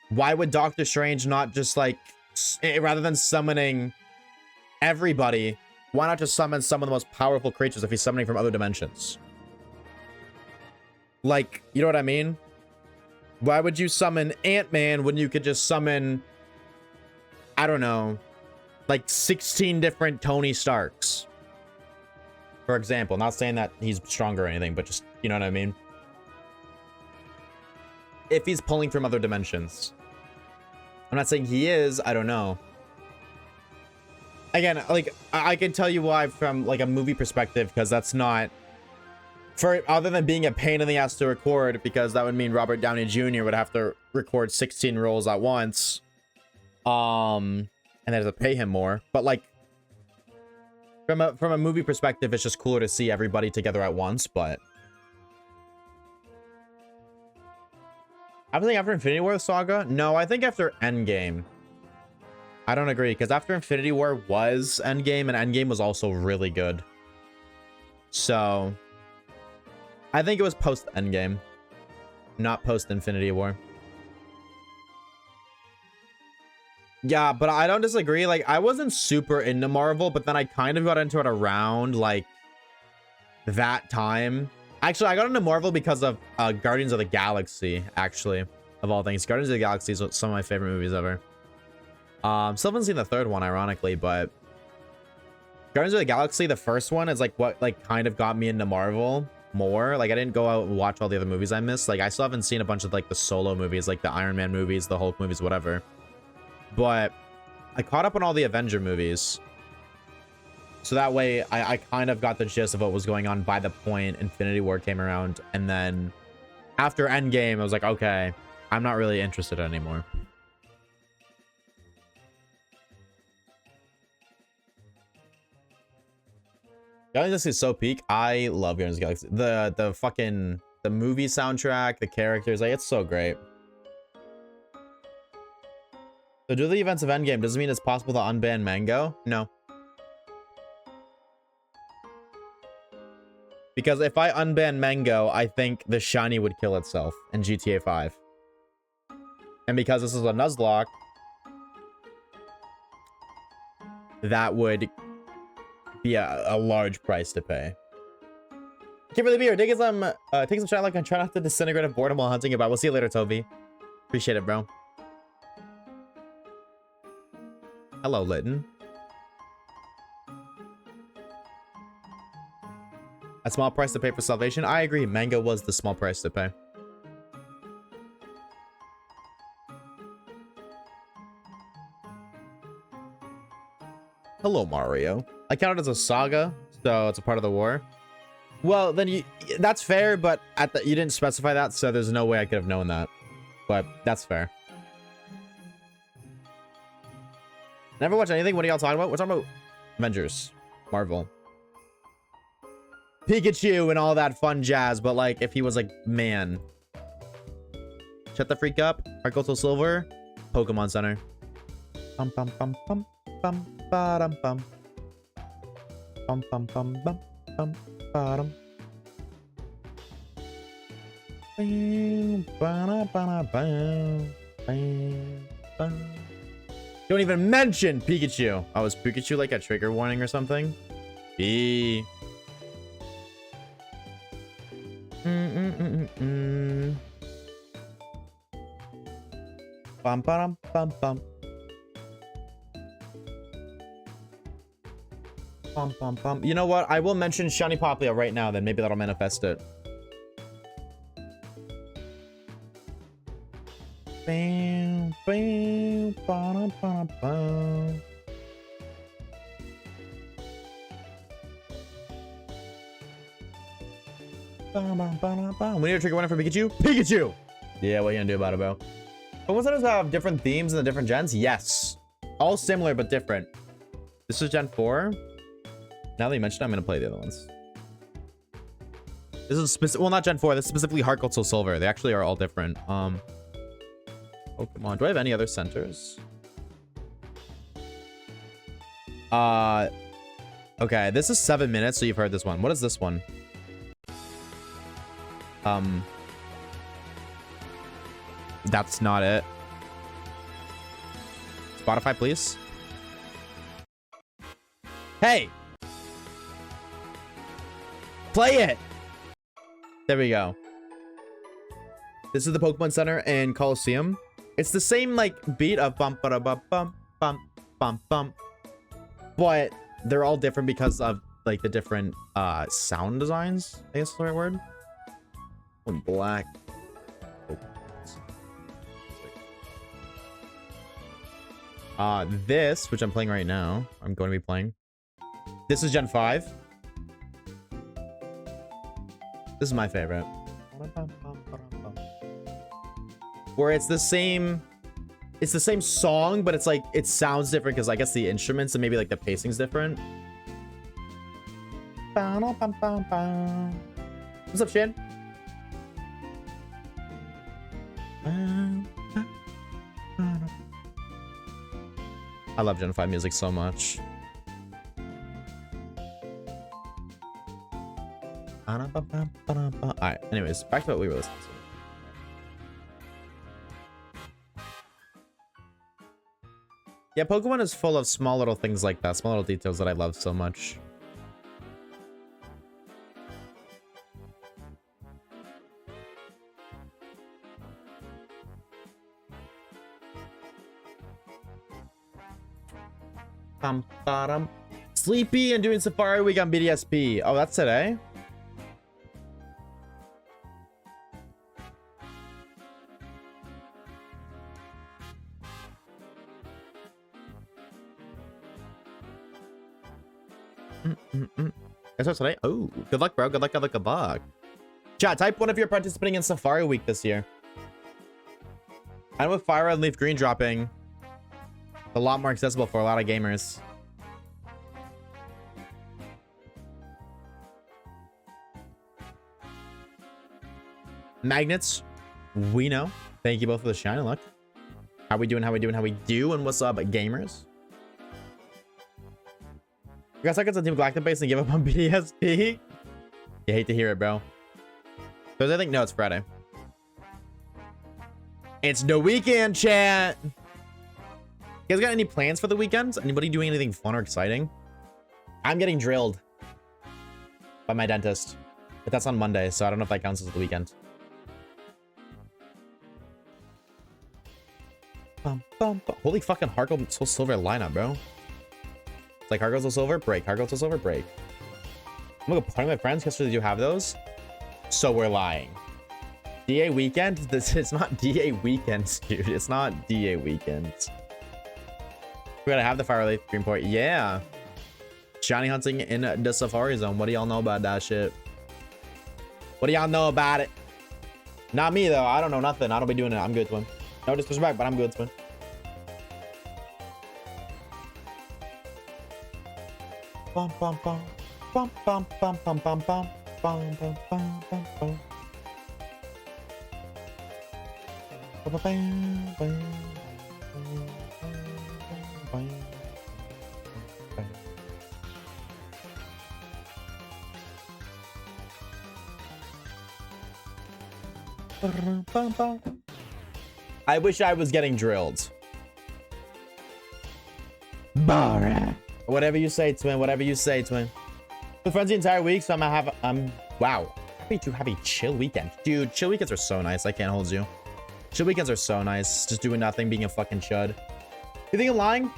why would Doctor Strange not just like, rather than summoning everybody, why not just summon some of the most powerful creatures if he's summoning from other dimensions? Like, you know what I mean? Why would you summon Ant-Man when you could just summon, I don't know, like 16 different Tony Starks? For example, not saying that he's stronger or anything, but just, you know what I mean? If he's pulling from other dimensions. I'm not saying he is, I don't know. Again, like, I can tell you why from like a movie perspective, because that's not, for other than being a pain in the ass to record, because that would mean Robert Downey Jr. would have to record 16 roles at once. And they have to pay him more. But like, from a movie perspective, it's just cooler to see everybody together at once. But I think after Infinity War Saga, no, I think after Endgame. I don't agree, because after Infinity War was Endgame, and Endgame was also really good. So I think it was post Endgame, not post Infinity War. Yeah, but I don't disagree. Like, I wasn't super into Marvel, but then I kind of got into it around like that time. Actually, I got into Marvel because of Guardians of the Galaxy, actually, of all things. Guardians of the Galaxy is some of my favorite movies ever. Still haven't seen the third one, ironically, but Guardians of the Galaxy, the first one, is like what like kind of got me into Marvel more. Like, I didn't go out and watch all the other movies I missed. Like, I still haven't seen a bunch of like the solo movies, like the Iron Man movies, the Hulk movies, whatever. But I caught up on all the Avenger movies. So that way I kind of got the gist of what was going on by the point Infinity War came around. And then after Endgame, I was like, okay, I'm not really interested anymore. Guardians of the Galaxy is so peak. I love Guardians of the Galaxy. The fucking the movie soundtrack, the characters, like, it's so great. So do the events of Endgame doesn't mean it's possible to unban Mango? No. Because if I unban Mango, I think the shiny would kill itself in GTA 5. And because this is a Nuzlocke, that would be a large price to pay. Keep for the beer. Take some shot luck and try not to disintegrate of boredom while hunting about. We'll see you later, Toby. Appreciate it, bro. Hello, Litton. A small price to pay for salvation. I agree. Mango was the small price to pay. Hello, Mario. I count it as a saga, so it's a part of the war. Well, then that's fair, but you didn't specify that, so there's no way I could have known that. But that's fair. Never watched anything. What are y'all talking about? We're talking about Avengers, Marvel, Pikachu, and all that fun jazz. But like, if he was like, man, shut the freak up. Heart Gold Soul Silver, Pokemon Center. Bum bum bum bum bum ba dum bum. Bum bum bum bum bum bottom. Don't even mention Pikachu. Oh, is Pikachu like a trigger warning or something? B. Bum bum bum bum. Bum, bum, bum. You know what? I will mention Shiny Popplio right now, then maybe that'll manifest it. Bam, bam, ba, ba, ba. We need to trigger one for Pikachu. Pikachu! Yeah, what are you gonna do about it, bro? But what's those have different themes in the different gens? Yes. All similar, but different. This is Gen 4. Now that you mentioned it, I'm gonna play the other ones. This is specific. Well, not Gen 4. This is specifically Heart Gold, Soul Silver. They actually are all different. Pokemon. Do I have any other centers? Okay. This is 7 minutes, so you've heard this one. What is this one? That's not it. Spotify, please. Hey! Play it! There we go. This is the Pokemon Center in Coliseum. It's the same, like, beat of bump, ba, bum, bum, bump, bump, bump. But they're all different because of, like, the different, sound designs. I guess is the right word. One black. This, which I'm playing right now, I'm going to be playing. This is Gen 5. This is my favorite. Where it's the same song, but it's like, it sounds different because I guess the instruments and maybe like the pacing's different. What's up, Shan? I love Gen 5 music so much. Alright, anyways, back to what we were listening to. Yeah, Pokemon is full of small little things like that, small little details that I love so much. Sleepy and doing Safari Week on BDSP. Oh, that's today? That's today? Oh, good luck, bro. Good luck, good luck, good luck. Chat, type one if you're participating in Safari Week this year. And with Fire and Leaf Green dropping, a lot more accessible for a lot of gamers. Magnets, we know. Thank you both for the shine and luck. How we doing? How we doing? How we do? And what's up, gamers? You guys suck on Team Galactic base and give up on BDSP? You hate to hear it, bro. Thursday, I think? No, it's Friday. It's the weekend, chat. You guys got any plans for the weekend? Anybody doing anything fun or exciting? I'm getting drilled by my dentist, but that's on Monday, so I don't know if that counts as the weekend. Holy fucking Heart Gold Soul Silver lineup, bro. It's like Heart Gold Soul Silver, break. Heart Gold Soul Silver, break. I'm gonna go party with my friends. Guess what, do have those? So we're lying. DA weekend? It's not DA weekends, dude. It's not DA weekends. We gotta have the Fire Leaf Green Port. Yeah. Shiny hunting in the Safari Zone. What do y'all know about that shit? What do y'all know about it? Not me, though. I don't know nothing. I don't be doing it. I'm good, twin. No disrespect, but I'm good, twin. Bum, bum, bum. Bum, bum, bum, bum, bum, bum. Bum, bum, bum, bum, bum. Bum, bum, bum, bum. I wish I was getting drilled. Bara. Whatever you say, twin. Whatever you say, twin. With friends the entire week, so I'm gonna have wow. Happy to have a chill weekend. Dude, chill weekends are so nice. I can't hold you. Chill weekends are so nice. Just doing nothing, being a fucking chud. You think I'm lying?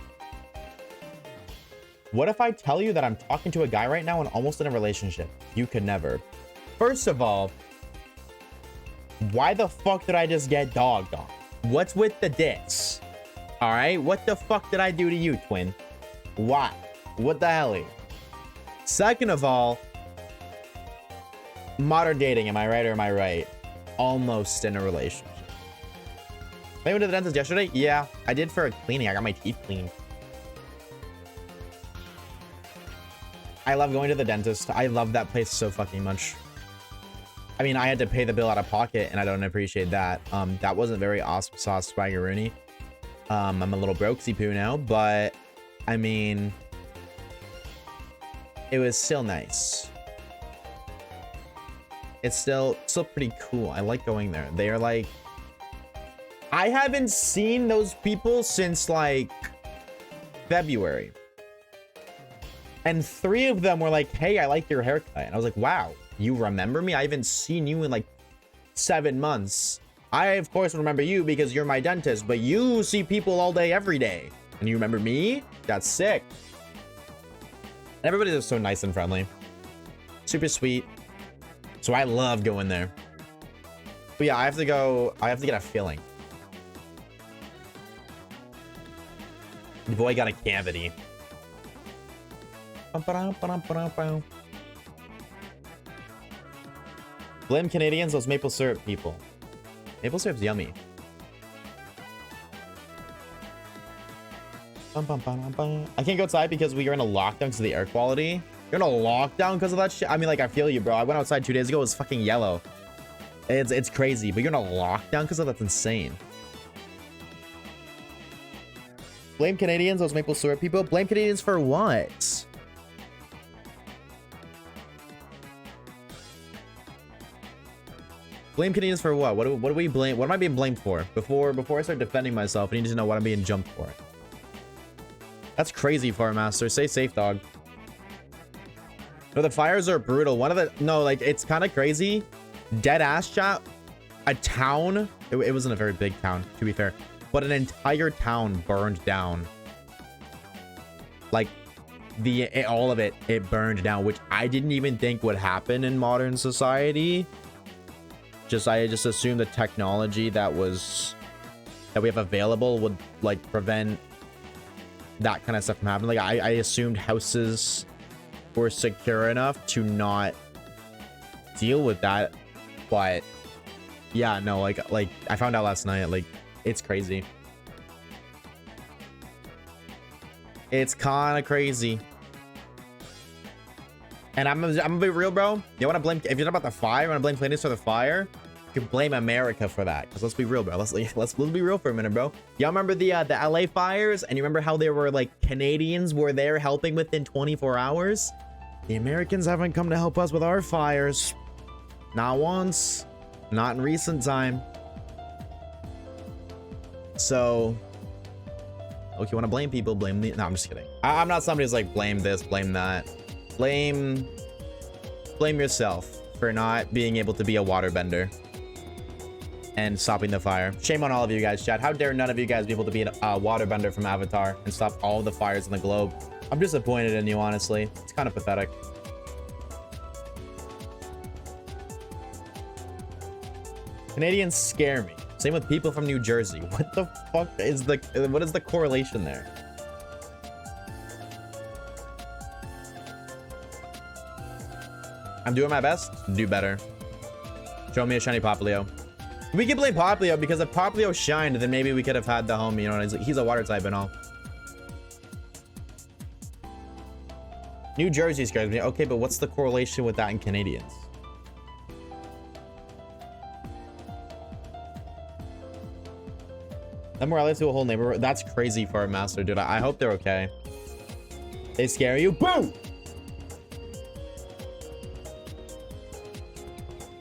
What if I tell you that I'm talking to a guy right now and almost in a relationship? You could never. First of all, why the fuck did I just get dogged on? What's with the dicks? All right, what the fuck did I do to you, twin? Why? What the hell? Second of all, modern dating, am I right or am I right? Almost in a relationship. I went to the dentist yesterday. Yeah, I did for a cleaning. I got my teeth cleaned. I love going to the dentist. I love that place so fucking much. I mean, I had to pay the bill out of pocket, and I don't appreciate that. That wasn't very awesome sauce swaggeroony. I'm a little brokesy poo now, but I mean, it was still nice. It's still pretty cool. I like going there. They are like, I haven't seen those people since like February. And 3 of them were like, hey, I like your haircut. And I was like, wow, you remember me? I haven't seen you in like 7 months. I, of course, remember you because you're my dentist, but you see people all day, every day. And you remember me? That's sick. Everybody is so nice and friendly. Super sweet. So I love going there. But yeah, I have to get a filling. The boy got a cavity. Blame Canadians, those maple syrup people. Maple syrup's yummy. I can't go outside because we are in a lockdown because of the air quality. You're in a lockdown because of that shit? I mean, like, I feel you, bro. I went outside 2 days ago. It was fucking yellow. It's crazy, but you're in a lockdown because of that's insane. Blame Canadians, those maple syrup people. Blame Canadians for what? Blame Canadians for what? What do we blame? What am I being blamed for? Before I start defending myself, I need to know what I'm being jumped for. That's crazy, Farm Master. Stay safe, dog. No, the fires are brutal. No, like, it's kind of crazy. Dead ass chat. A town. It wasn't a very big town, to be fair. But an entire town burned down. Like, all of it burned down, which I didn't even think would happen in modern society. I just assumed the technology that we have available would like prevent that kind of stuff from happening. Like I assumed houses were secure enough to not deal with that, but yeah, no, like I found out last night. Like, it's crazy. It's kind of crazy. And I'm gonna be real, bro. You want to blame, if you're talking about the fire, you want to blame Canadians for the fire? You can blame America for that. Because let's be real, bro. Let's be real for a minute, bro. Y'all remember the LA fires? And you remember how there were like Canadians were there helping within 24 hours? The Americans haven't come to help us with our fires. Not once. Not in recent time. So, if you want to blame people, blame the... No, I'm just kidding. I'm not somebody who's like, blame this, blame that. Blame yourself for not being able to be a waterbender and stopping the fire. Shame on all of you guys, chat. How dare none of you guys be able to be a waterbender from Avatar and stop all the fires in the globe? I'm disappointed in you, honestly. It's kind of pathetic. Canadians scare me. Same with people from New Jersey. What the fuck is what is the correlation there? I'm doing my best. Do better. Show me a shiny Poplio. We can blame Poplio because if Poplio shined, then maybe we could have had the homie. You know, he's a water type and all. New Jersey scares me. Okay, but what's the correlation with that in Canadians? That morality to a whole neighborhood. That's crazy for a master, dude. I hope they're okay. They scare you. Boom!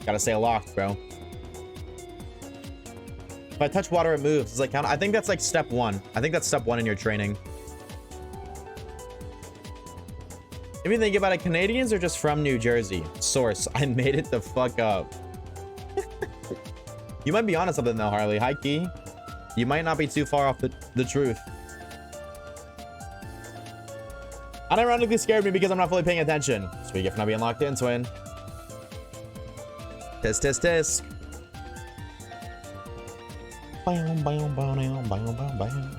Gotta stay aloft, bro. If I touch water, it moves. Does that count? I think that's like step 1. I think that's step 1 in your training. If you think about it, Canadians are just from New Jersey. Source. I made it the fuck up. You might be onto something though, Harley. High key. You might not be too far off the truth. Unironically scared me because I'm not fully paying attention. Sweet gift for not being locked in, twin. Tisk, tisk, tisk. Bam, bam, bam, bam, bam, bam.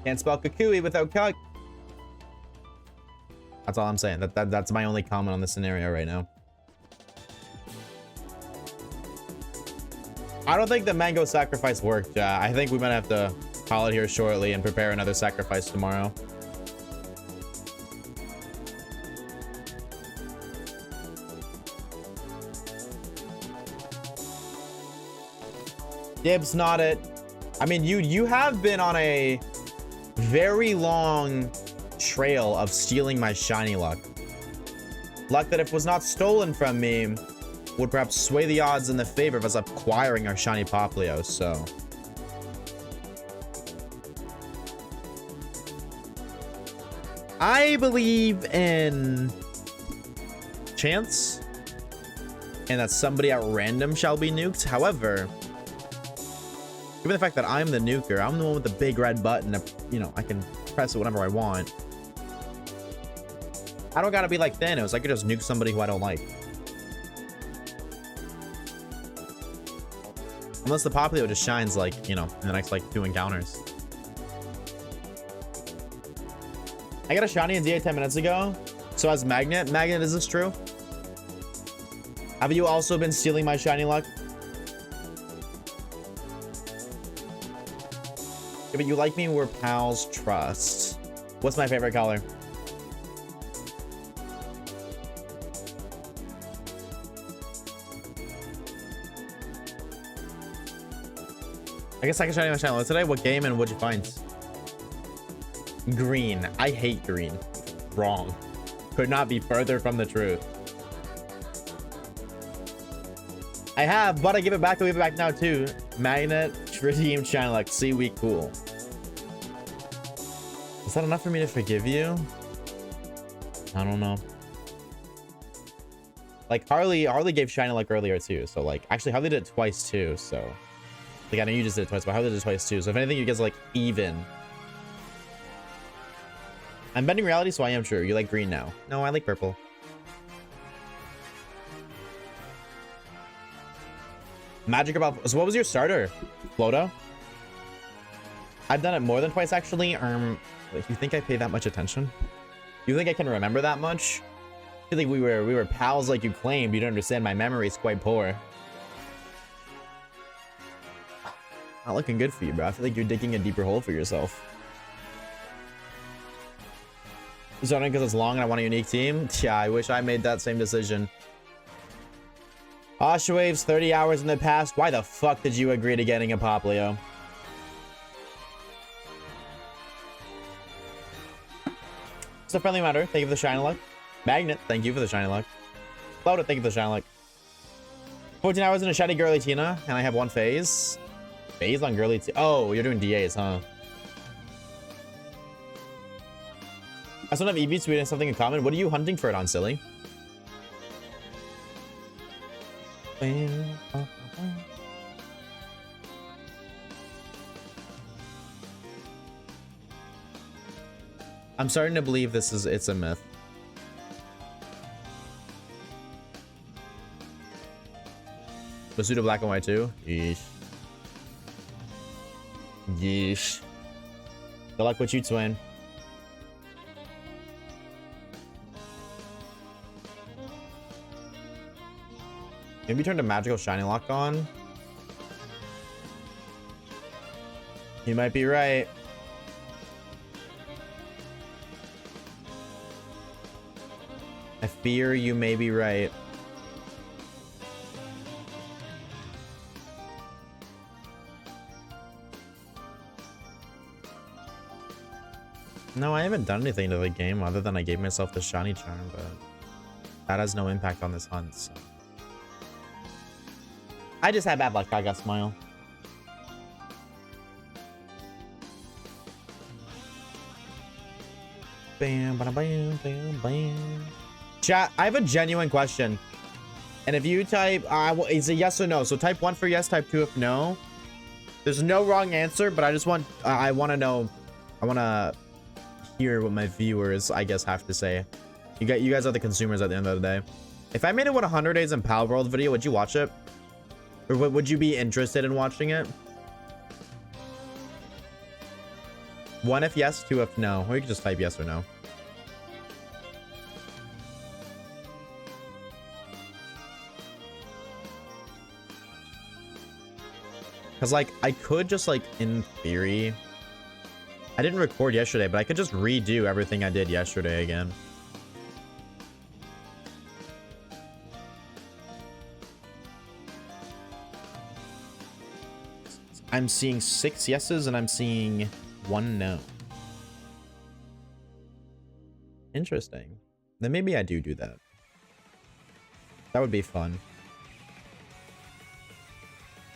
Can't spell kukui without kuk. That's all I'm saying. That's my only comment on this scenario right now. I don't think the mango sacrifice worked. I think we might have to call it here shortly and prepare another sacrifice tomorrow. Dibs, not it. I mean, you have been on a very long trail of stealing my shiny luck. Luck that if it was not stolen from me, would perhaps sway the odds in the favor of us acquiring our shiny Poplio, so. I believe in chance and that somebody at random shall be nuked. However, given the fact that I'm the nuker, I'm the one with the big red button, you know, I can press it whenever I want. I don't gotta be like Thanos. I could just nuke somebody who I don't like. Unless the Poplio just shines, like, you know, in the next, like, 2 encounters. I got a shiny in DA 10 minutes ago. So as Magnet. Magnet, is this true? Have you also been stealing my shiny luck? Yeah, but you like me, we're pals, trust. What's my favorite color? I guess I can shine my channel today. What game and what'd you find? Green. I hate green. Wrong. Could not be further from the truth. I have, but I give it back. I give it back now too. Magnet, redeem channel. Like, see, we cool. Is that enough for me to forgive you? I don't know. Like Harley gave shiny luck earlier too. So like, actually Harley did it twice too. So. Like, I know you just did it twice, but Harley did it twice too. So if anything, you guys are like even. I'm bending reality, so I am true. You like green now. No, I like purple. Magic about. So what was your starter, Floto? I've done it more than twice actually. You think I pay that much attention? You think I can remember that much? I feel like we were pals like you claimed. You don't understand. My memory is quite poor. Not looking good for you, bro. I feel like you're digging a deeper hole for yourself. Is only because it's long and I want a unique team? Yeah, I wish I made that same decision. Oshawaves, 30 hours in the past. Why the fuck did you agree to getting a Poplio? It's a friendly matter. Thank you for the shiny luck. Magnet, thank you for the shiny luck. Floater, thank you for the shiny luck. 14 hours in a shiny girly Tina, and I have 1 phase. Phase on girly Tina. Oh, you're doing DAs, huh? I still have EVs tweeting something in common. What are you hunting for it on, silly? I'm starting to believe it's a myth. Basuda black and white too? Yeesh. Yeesh. Good luck with you, twin. Maybe turn to magical shiny lock on. You might be right. I fear you may be right. No, I haven't done anything to the game other than I gave myself the shiny charm, but that has no impact on this hunt, so. I just had bad luck. I got smile. Bam, bam, bam, bam, bam. Chat, I have a genuine question. And if you type, it's a yes or no. So type 1 for yes, type 2 if no. There's no wrong answer, but I just want, I want to know, I want to hear what my viewers, I guess, have to say. You guys are the consumers at the end of the day. If I made it with 100 days in Pal World video, would you watch it? Or would you be interested in watching it? 1 if yes, 2 if no. Or you can just type yes or no. Because, like, I could just, like, in theory... I didn't record yesterday, but I could just redo everything I did yesterday again. I'm seeing 6 yeses and I'm seeing 1 no. Interesting. Then maybe I do that. That would be fun.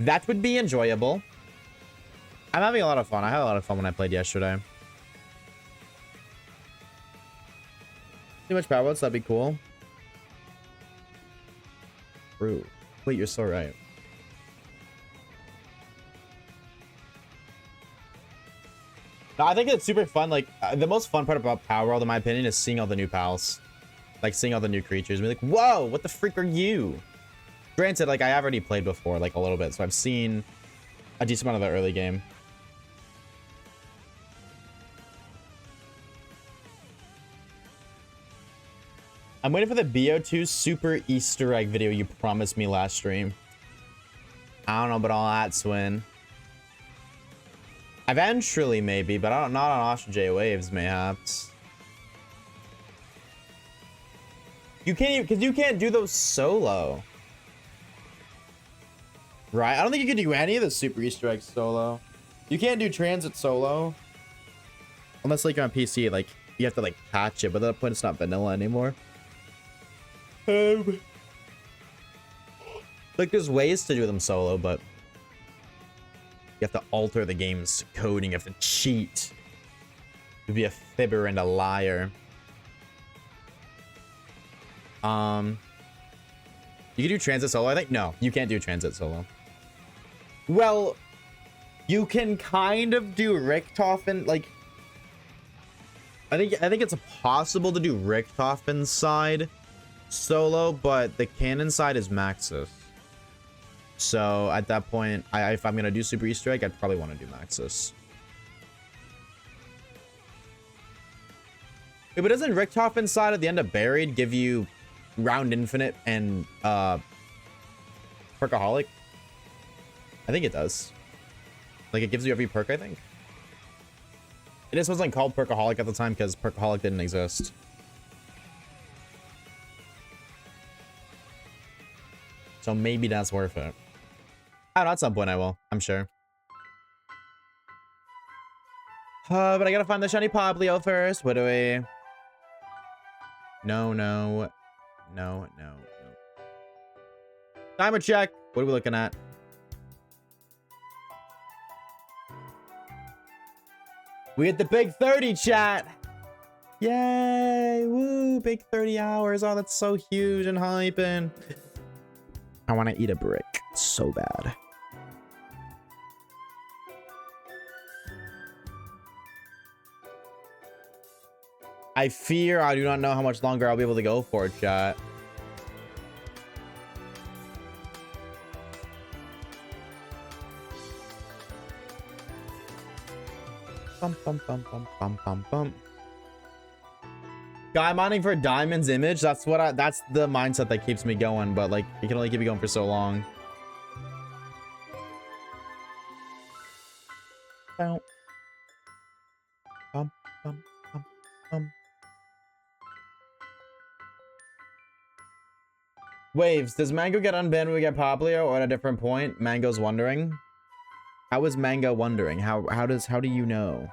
That would be enjoyable. I'm having a lot of fun. I had a lot of fun when I played yesterday. Too much power outs, that'd be cool. True. Wait, you're so right. No, I think it's super fun. Like, the most fun part about Power World, in my opinion, is seeing all the new pals. Like, seeing all the new creatures. Be like, whoa, what the freak are you? Granted, like, I have already played before, like, a little bit. So I've seen a decent amount of the early game. I'm waiting for the BO2 super Easter egg video you promised me last stream. I don't know about all that, Swin. Eventually, maybe, but not on Oshawaves, mayhaps. You can't even, because you can't do those solo. Right? I don't think you can do any of the super Easter eggs solo. You can't do transit solo. Unless, like, you're on PC, like, you have to, like, patch it, but at that point, it's not vanilla anymore. Like, there's ways to do them solo, but you have to alter the game's coding. You have to cheat to be a fibber and a liar. You can do transit solo, I think? No, you can't do transit solo. Well, you can kind of do Richtofen, like... I think it's possible to do Richtofen side solo, but the cannon side is Maxis. So at that point, if I'm gonna do super Easter egg, I'd probably want to do Maxis. But doesn't Richtofen side at the end of Buried give you Round Infinite and Perkaholic? I think it does. Like, it gives you every perk, I think. It just wasn't called Perkaholic at the time because Perkaholic didn't exist. So maybe that's worth it. I don't know, at some point I will, I'm sure. But I gotta find the shiny Poplio first. What do we... No. Timer check. What are we looking at? We hit the big 30, chat. Yay. Woo. Big 30 hours. Oh, that's so huge and hyping. I want to eat a brick so bad. I fear I do not know how much longer I'll be able to go for, chat. Bum. Guy mining for Diamond's image. That's the mindset that keeps me going. But like, it can only keep me going for so long. Waves. Does Mango get unbanned when we get Poplio, or at a different point? Mango's wondering. How is Mango wondering? How do you know?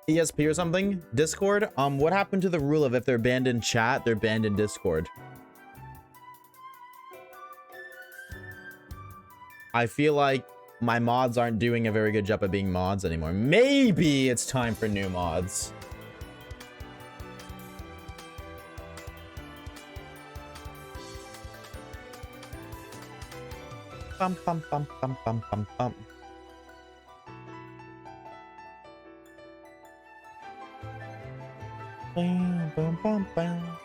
ESP or something? Discord? What happened to the rule of if they're banned in chat, they're banned in Discord? I feel like my mods aren't doing a very good job of being mods anymore. Maybe it's time for new mods. Bum, bum, bum, bum, bum, bum, bum. Bum, bum, bum, bum.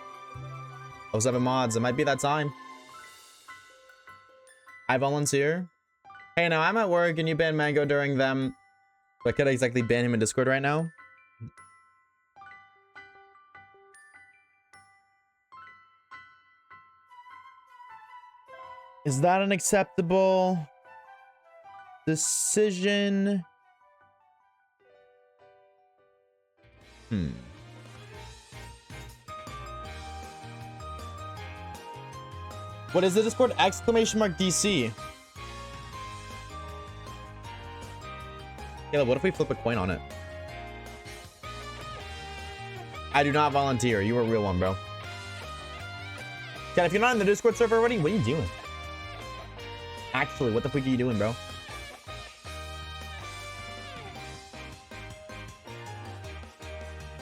Oh, 7 mods. It might be that time. I volunteer. Hey, now I'm at work and you ban Mango during them. So I could exactly ban him in Discord right now. Is that an acceptable decision? What is the Discord? Exclamation mark DC. Caleb, what if we flip a coin on it? I do not volunteer. You are a real one, bro. Cat, if you're not in the Discord server already, what are you doing? Actually, what the fuck are you doing, bro?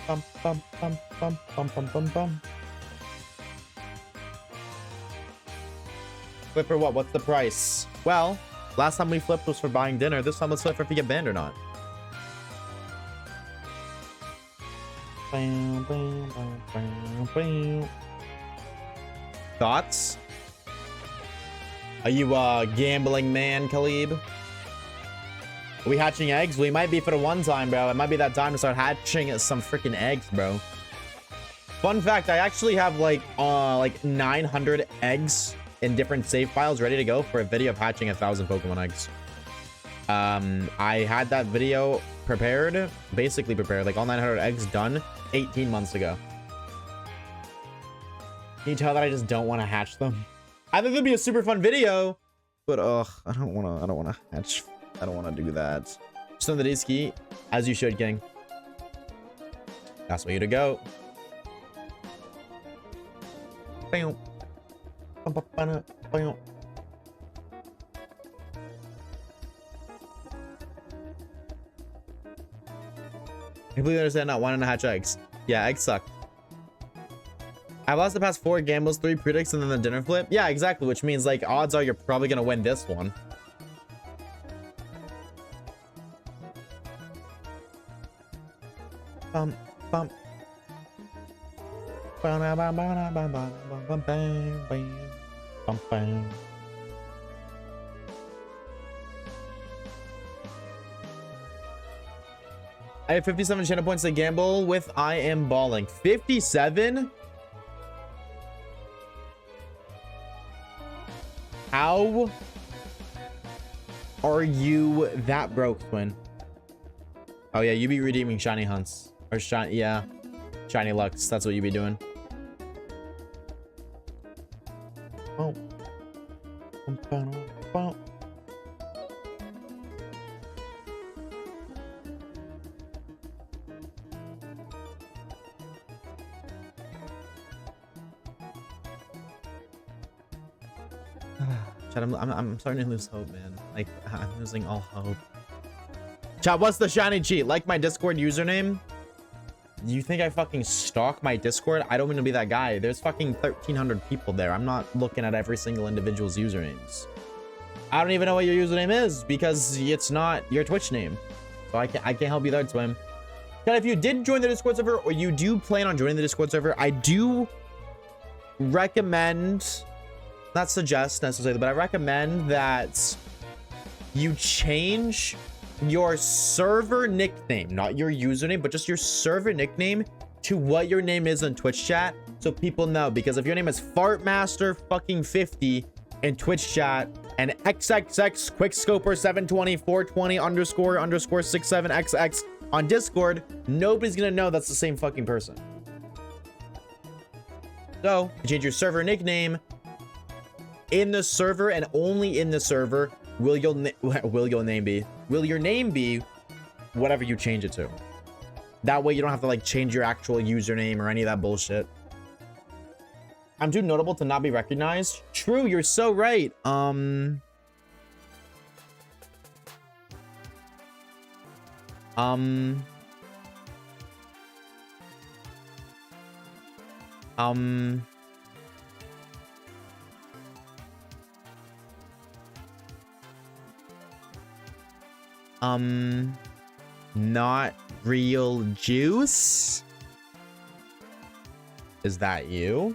Bum, bum, bum, bum, bum, bum, bum, bum. Flip for what? What's the price? Well, last time we flipped was for buying dinner. This time let's flip for if you get banned or not. Thoughts? Are you a gambling man, Khalib? Are we hatching eggs? We might be for the one time, bro. It might be that time to start hatching some freaking eggs, bro. Fun fact, I actually have like 900 eggs in different save files ready to go for a video of hatching 1,000 Pokemon eggs. I had that video prepared, basically prepared, like all 900 eggs done 18 months ago. Can you tell that I just don't want to hatch them? I think it'd be a super fun video, but I don't want to hatch. I don't want to do that. Just on the Disky, as you should, King. That's where you to go. Bam. Bam. I completely understand not wanting to hatch eggs. Yeah, eggs suck. I've lost the past 4 gambles, 3 predicts, and then the dinner flip. Yeah, exactly, which means like odds are you're probably gonna win this one. Bum bum. I have 57 channel points to gamble with. I am balling. 57? How are you that broke, Twin? Oh yeah, you be redeeming shiny hunts. Or shiny, yeah. Shiny Lux, that's what you be doing. Oh. Chat, I'm starting to lose hope, man. Like, I'm losing all hope. Chat, what's the shiny cheat? Like my Discord username? You think I fucking stalk my Discord? I don't mean to be that guy. There's fucking 1,300 people there. I'm not looking at every single individual's usernames. I don't even know what your username is because it's not your Twitch name. So I can't help you there, Twim. Chat, if you did join the Discord server or you do plan on joining the Discord server, I do recommend... not suggest necessarily, but I recommend that you change your server nickname, not your username, but just your server nickname to what your name is in Twitch chat, so people know. Because if your name is Fartmaster fucking 50 in Twitch chat and XXX Quickscoper 720 420 _ 67XX on Discord, nobody's gonna know that's the same fucking person. So change your server nickname in the server, and only in the server will your name be whatever you change it to. That way you don't have to like change your actual username or any of that bullshit. I'm too notable to not be recognized. True, you're so right. Um, um, not real juice? Is that you?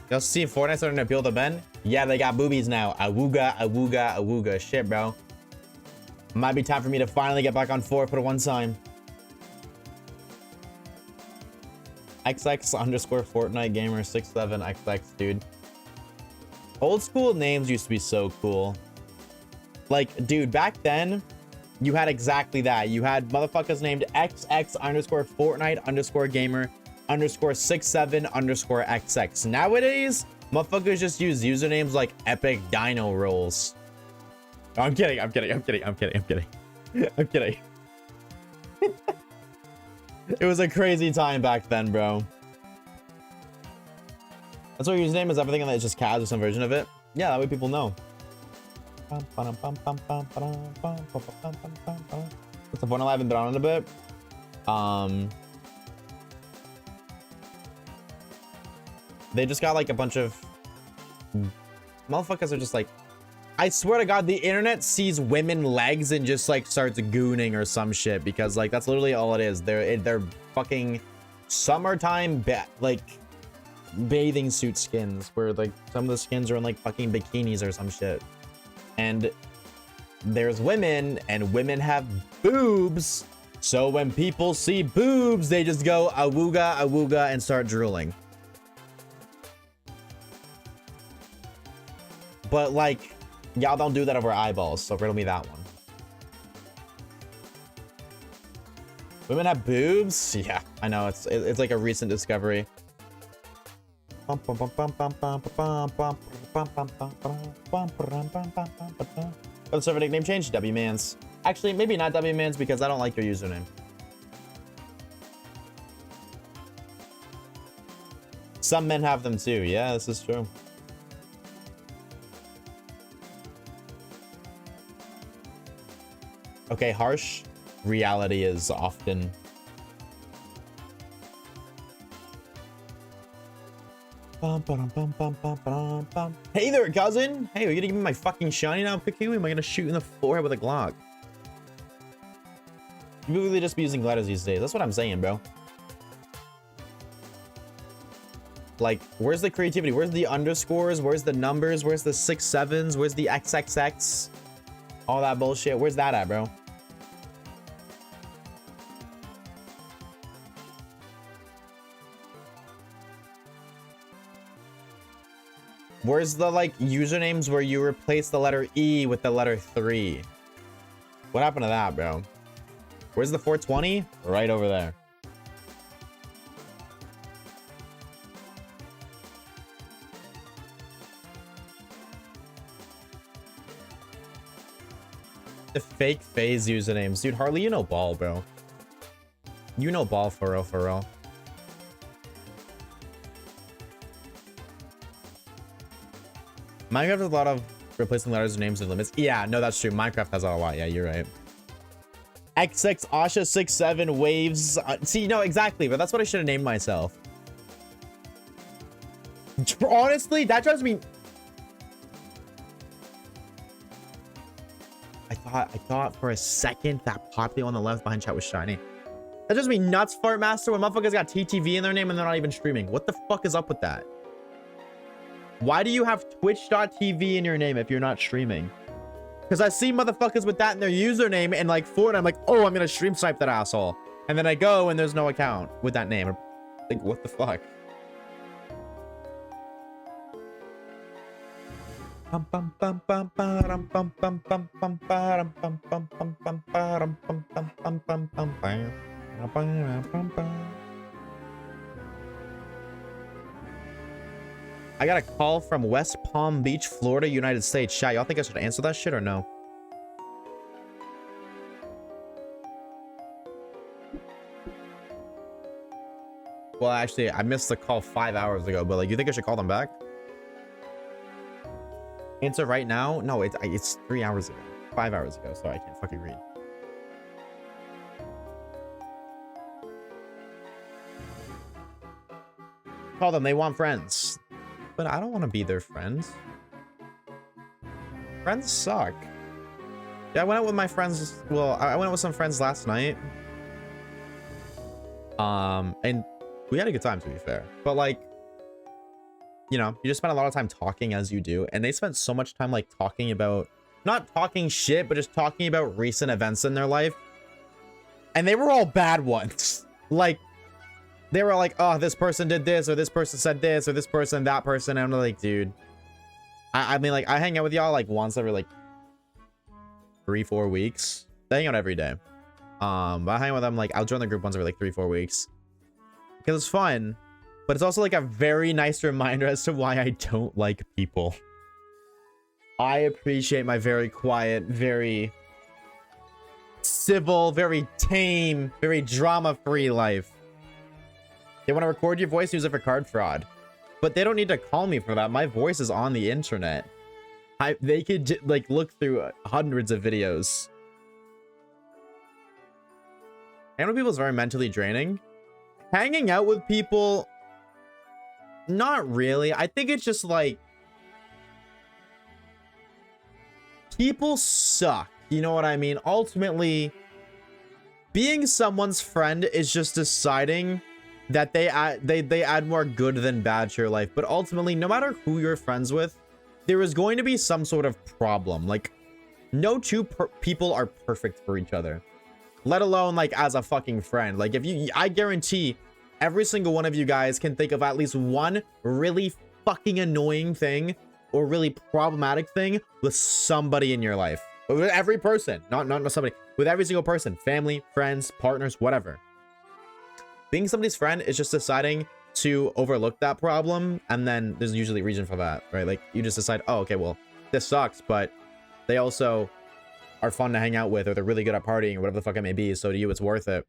Y'all see Fortnite starting to appeal to Ben? Yeah, they got boobies now. Awooga, awooga, awooga. Shit, bro. Might be time for me to finally get back on 4 for one time. XX underscore Fortnite gamer 67XX, dude. Old school names used to be so cool. Like, dude, back then, you had exactly that. You had motherfuckers named XX underscore Fortnite underscore gamer underscore 67 underscore XX. Nowadays, motherfuckers just use usernames like Epic Dino Rolls. No, I'm kidding. I'm kidding. I'm kidding. I'm kidding. I'm kidding. I'm kidding. It was a crazy time back then, bro. That's what your username is. Everything that is just Kaz or some version of it. Yeah, that way people know. What's the phone? I haven't been on in a bit. They just got like a bunch of motherfuckers are just like, I swear to God, the internet sees women legs and just like starts gooning or some shit, because like that's literally all it is. They're fucking summertime like bathing suit skins where like some of the skins are in like fucking bikinis or some shit. And there's women and women have boobs. So when people see boobs, they just go awooga, awooga and start drooling. But like, y'all don't do that over eyeballs, so riddle me that one. Women have boobs? Yeah, I know, it's like a recent discovery. The server nickname change? W-Mans. Actually, maybe not W-Mans because I don't like your username. Some men have them too. Yeah, this is true. Okay, harsh. Reality is often. Hey there, cousin. Hey, are you gonna give me my fucking shiny now, Piku? Am I gonna shoot in the forehead with a Glock? You really just be using letters these days. That's what I'm saying, bro. Like, where's the creativity? Where's the underscores? Where's the numbers? Where's the 6-7s? Where's the XXX? All that bullshit. Where's that at, bro? Where's the, like, usernames where you replace the letter E with the letter 3? What happened to that, bro? Where's the 420? Right over there. The fake phase usernames. Dude, Harley, you know ball, bro. You know ball for real, for real. Minecraft has a lot of replacing letters and names and limits. Yeah, no, that's true. Minecraft has a lot. Yeah, you're right. XX, Asha, 67, Waves. See, no, exactly. But that's what I should have named myself. Honestly, that drives me... I thought for a second that Poppy on the left behind chat was shiny. That drives me nuts, Fart Master, when motherfuckers got TTV in their name and they're not even streaming. What the fuck is up with that? Why do you have twitch.tv in your name if you're not streaming? Because I see motherfuckers with that in their username and like Fortnite, I'm like, oh, I'm gonna stream snipe that asshole. And then I go and there's no account with that name. Like, what the fuck? I got a call from West Palm Beach, Florida, United States. Chat, y'all think I should answer that shit or no? Well, actually, I missed the call 5 hours ago, but like, you think I should call them back? Answer right now? No, it's 3 hours ago. 5 hours ago. Sorry, I can't fucking read. Call them. They want friends. But I don't want to be their friends. Friends suck. Yeah, I went out with my friends. Well, I went out with some friends last night. And we had a good time, to be fair. But like, you know, you just spend a lot of time talking as you do. And they spent so much time like talking about, not talking shit, but just talking about recent events in their life. And they were all bad ones. Like, they were like, oh, this person did this, or this person said this, or this person, that person. And I'm like, dude, I mean, like, I hang out with y'all like once every like 3-4 weeks. They hang out every day. But I hang out with them, like, I'll join the group once every like 3-4 weeks. Because it's fun. But it's also like a very nice reminder as to why I don't like people. I appreciate my very quiet, very civil, very tame, very drama-free life. They want to record your voice and use it for card fraud. But they don't need to call me for that. My voice is on the internet. They could like look through hundreds of videos. Hanging with people is very mentally draining. Hanging out with people, not really. I think it's just like, people suck. You know what I mean? Ultimately, being someone's friend is just deciding that they add more good than bad to your life. But ultimately, no matter who you're friends with, there is going to be some sort of problem. Like, no two people are perfect for each other, let alone like as a fucking friend. Like, if you, I guarantee every single one of you guys can think of at least one really fucking annoying thing or really problematic thing with somebody in your life. With every person, not somebody, with every single person, family, friends, partners, whatever. Being somebody's friend is just deciding to overlook that problem, and then there's usually a reason for that, right? Like, you just decide, oh, okay, well, this sucks, but they also are fun to hang out with, or they're really good at partying, or whatever the fuck it may be, so to you, it's worth it.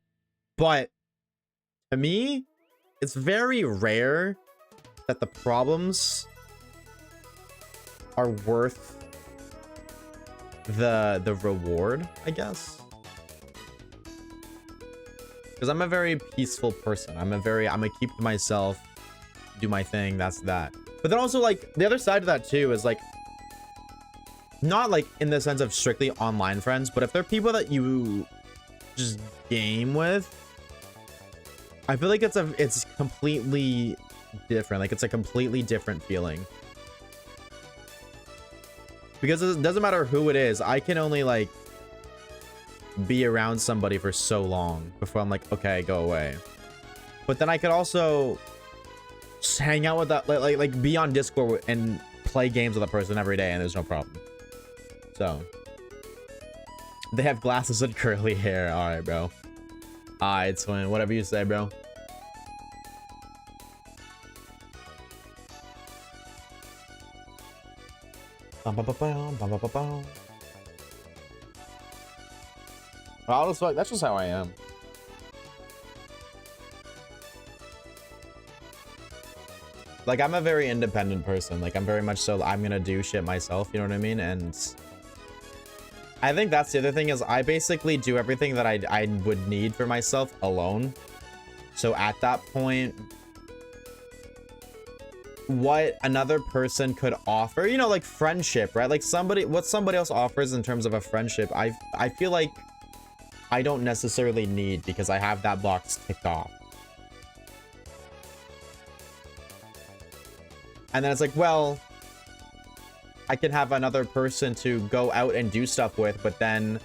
But to me, it's very rare that the problems are worth the reward, I guess. Because I'm a very peaceful person. I'm gonna keep to myself, do my thing, that's that. But then also, like, the other side of that too is like, not like in the sense of strictly online friends, but if they're people that you just game with, I feel like it's completely different. Like, it's a completely different feeling. Because it doesn't matter who it is, I can only like be around somebody for so long before I'm like, okay, go away. But then I could also just hang out with that, like be on Discord and play games with a person every day, and there's no problem. So they have glasses and curly hair. All right, bro. It's fine. Whatever you say, bro. That's just how I am. Like, I'm a very independent person. Like, I'm very much so, I'm gonna do shit myself, you know what I mean? And I think that's the other thing, is I basically do everything that I would need for myself alone. So at that point, what another person could offer, you know, like friendship, right? Like what somebody else offers in terms of a friendship, I feel like I don't necessarily need, because I have that box ticked off. And then it's like, well, I can have another person to go out and do stuff with, but then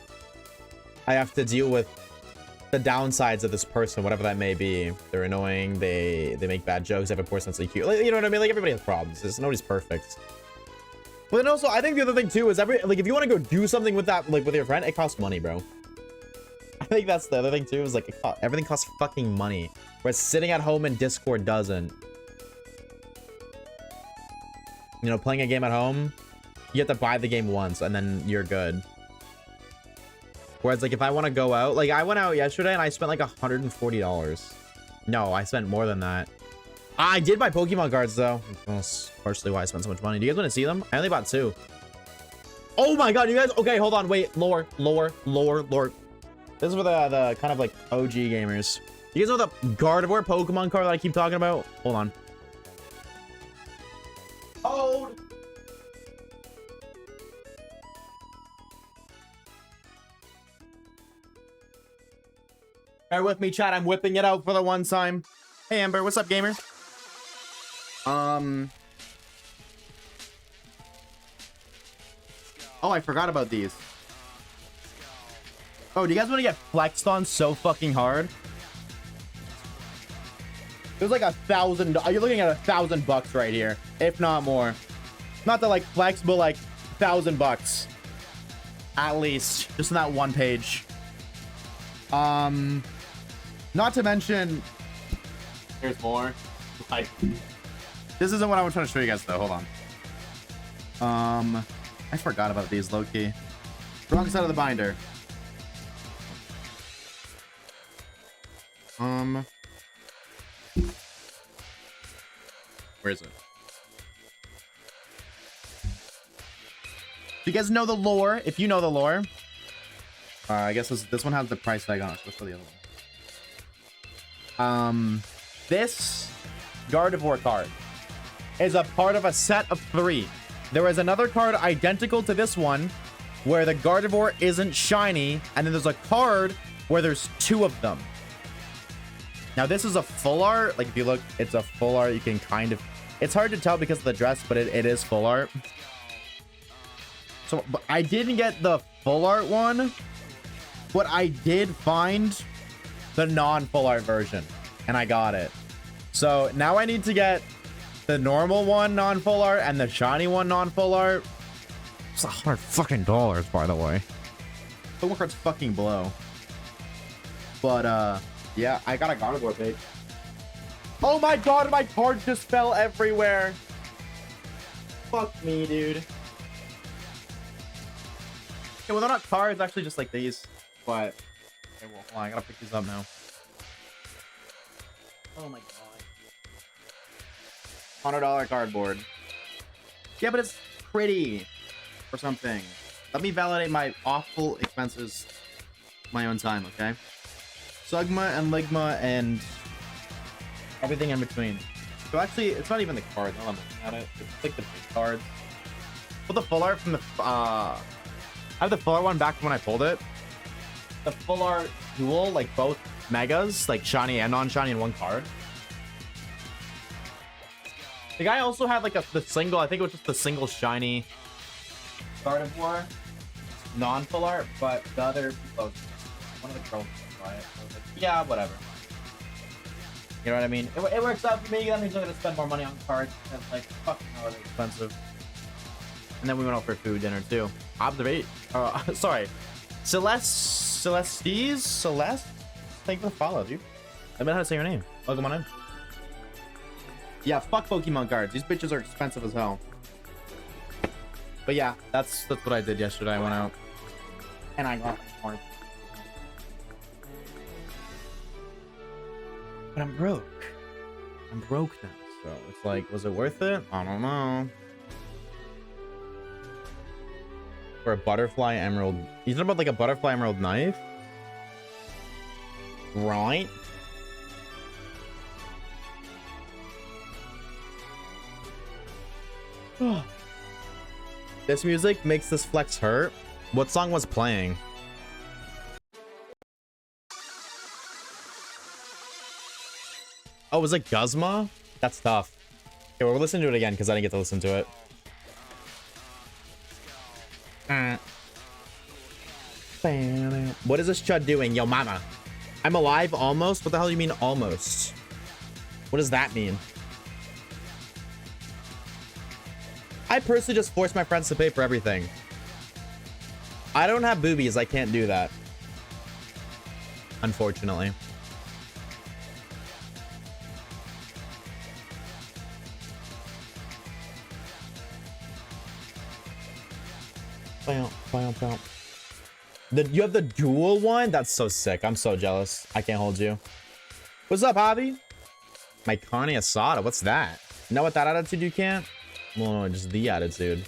I have to deal with the downsides of this person, whatever that may be. They're annoying, they make bad jokes, they have a poor sense of humor. Like, you know what I mean? Like, everybody has problems. Nobody's perfect. But then also, I think the other thing too is like, if you want to go do something with that, like with your friend, it costs money, bro. I think that's the other thing too, is like, everything costs fucking money. Whereas sitting at home in Discord doesn't. You know, playing a game at home, you have to buy the game once and then you're good. Whereas like, if I want to go out, like I went out yesterday and I spent like $140. No, I spent more than that. I did buy Pokemon cards though. That's partially why I spent so much money. Do you guys want to see them? I only bought 2. Oh my god, you guys. Okay, hold on. Wait, lore. This is for the kind of like OG gamers. You guys know the Gardevoir Pokemon card that I keep talking about? Hold on. Hold. Bear with me, chat. I'm whipping it out for the one time. Hey, Amber. What's up, gamer? Oh, I forgot about these. Oh, do you guys want to get flexed on so fucking hard? There's like $1,000. You're looking at $1,000 right here, if not more. Not to like flex, but like $1,000 at least, just in that one page. Not to mention, there's more. Like, this isn't what I was trying to show you guys though. Hold on. I forgot about these, low-key. Wrong side of the binder. Where is it? Do you guys know the lore? If you know the lore, I guess this one has the price tag on it. Let's go the other one. This Gardevoir card is a part of a set of 3. There is another card identical to this one where the Gardevoir isn't shiny, and then there's a card where there's 2 of them. Now this is a full art. Like if you look, it's a full art. You can kind of, it's hard to tell because of the dress, but it is full art. So but I didn't get the full art one, but I did find the non-full art version and I got it. So now I need to get the normal one non-full art and the shiny one non-full art. It's $100 fucking, by the way. Pokemon cards fucking blow. But yeah, I got a Gardevoir page. Oh my god, my cards just fell everywhere. Fuck me, dude. Okay, well, they're not cards, actually just like these. But okay, well, hold on, I gotta pick these up now. Oh my god. $100 cardboard. Yeah, but it's pretty or something. Let me validate my awful expenses my own time, okay? Sugma and Ligma and everything in between. So actually, it's not even the cards. I'm looking at it. It's like the big cards. Well, the full art from the I have the full art one back from when I pulled it. The full art dual, like both megas, like shiny and non-shiny in one card. The guy also had like the single, I think it was just the single shiny Gardevoir, non-full art, but the other, one of the girls buy it. So I was like, yeah, whatever. You know what I mean? It works out for me. That means I'm gonna spend more money on cards. It's like fucking hell, they're expensive. And then we went out for food dinner too. Observate. Sorry, Celeste. Thank you for the follow, dude. I don't know how to say your name. Welcome on in. Yeah, fuck Pokemon cards. These bitches are expensive as hell. But yeah, that's what I did yesterday. I went out and I got more. But I'm broke. I'm broke now. So it's like, was it worth it? I don't know. For a butterfly emerald. You talking about like a butterfly emerald knife? Right? This music makes this flex hurt. What song was playing? Oh, was it Guzma? That's tough. Okay, we'll listen to it again because I didn't get to listen to it. What is this chud doing? Yo, mama. I'm alive almost? What the hell do you mean almost? What does that mean? I personally just force my friends to pay for everything. I don't have boobies. I can't do that. Unfortunately. You have the dual one? That's so sick. I'm so jealous. I can't hold you. What's up, Javi? My carne asada. What's that? No, with that attitude you can't? Well, no, just the attitude.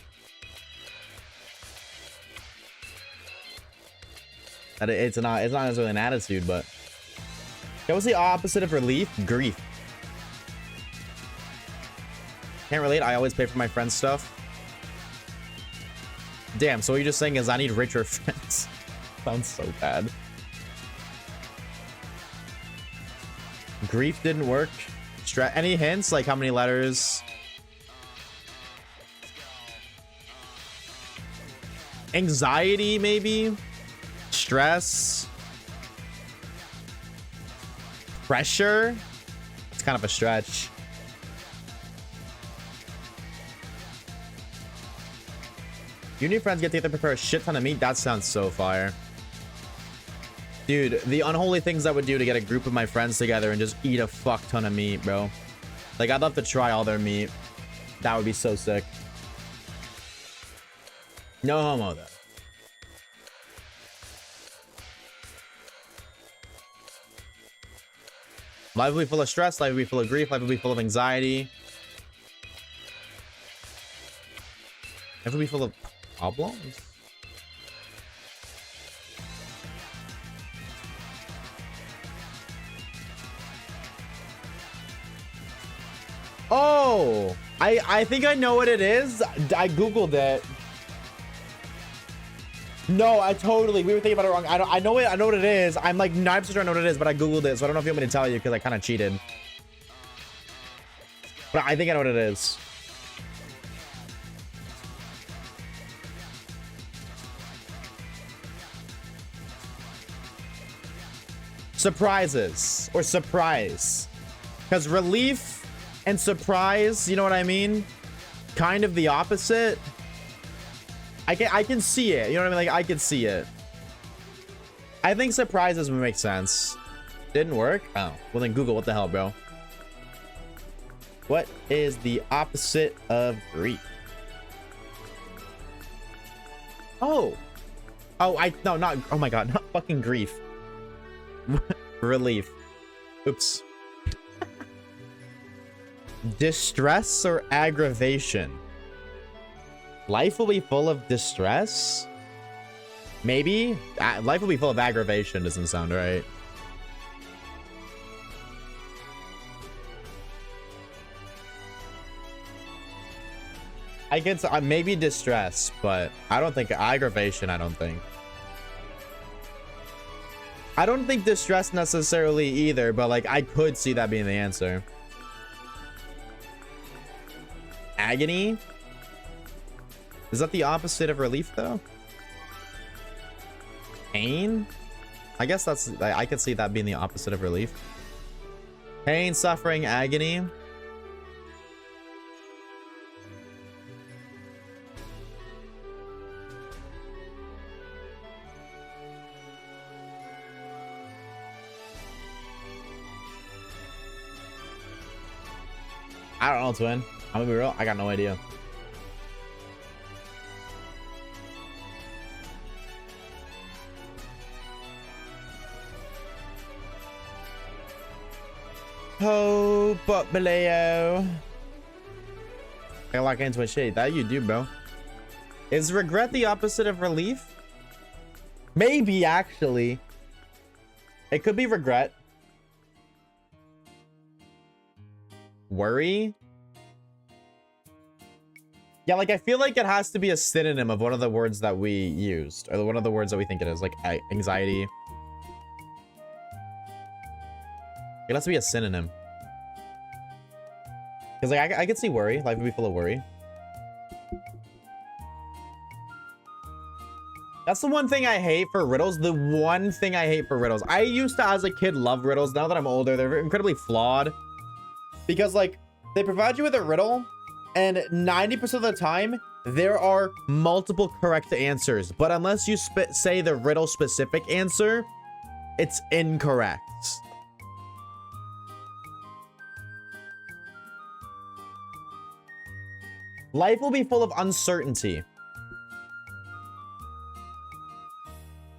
That it's not necessarily an attitude, but what's the opposite of relief? Grief. Can't relate. I always pay for my friends' stuff. Damn, so what you're just saying is I need richer friends. Sounds so bad. Grief didn't work. Any hints? Like how many letters? Anxiety, maybe? Stress? Pressure? It's kind of a stretch. You and your friends get together to prepare a shit ton of meat? That sounds so fire. Dude, the unholy things I would do to get a group of my friends together and just eat a fuck ton of meat, bro. Like, I'd love to try all their meat. That would be so sick. No homo, though. Life will be full of stress. Life will be full of grief. Life will be full of anxiety. Life will be full of problems. Oh, I think I know what it is. I googled it. No, we were thinking about it wrong. I know what it is. I'm like 9% sure I know what it is, but I googled it, so I don't know if you want me to tell you because I kind of cheated. But I think I know what it is. Surprises or surprise, because relief and surprise, you know what I mean? Kind of the opposite. I can see it. You know what I mean? Like, I can see it. I think surprises would make sense. Didn't work? Oh, well then Google. What the hell, bro? What is the opposite of grief? Oh. Oh, no, not, oh my God, not fucking grief. Relief. Oops. Distress or aggravation? Life will be full of distress? Maybe? Life will be full of aggravation doesn't sound right. I get maybe distress, but I don't think aggravation. I don't think distress necessarily either, but like I could see that being the answer. Agony? Is that the opposite of relief though? Pain? I guess I could see that being the opposite of relief. Pain, suffering, agony. I don't know, twin. I'm gonna be real. I got no idea. Oh, but Baleo. I lock into a shade. That you do, bro. Is regret the opposite of relief? Maybe, actually. It could be regret. Worry? Yeah, like I feel like it has to be a synonym of one of the words that we used, or one of the words that we think it is, like anxiety. It has to be a synonym. Because like I could see worry. Life would be full of worry. That's the one thing I hate for riddles. The one thing I hate for riddles. I used to, as a kid, love riddles. Now that I'm older, they're incredibly flawed. Because like they provide you with a riddle, and 90% of the time there are multiple correct answers. But unless you say the riddle specific answer, it's incorrect. Life will be full of uncertainty.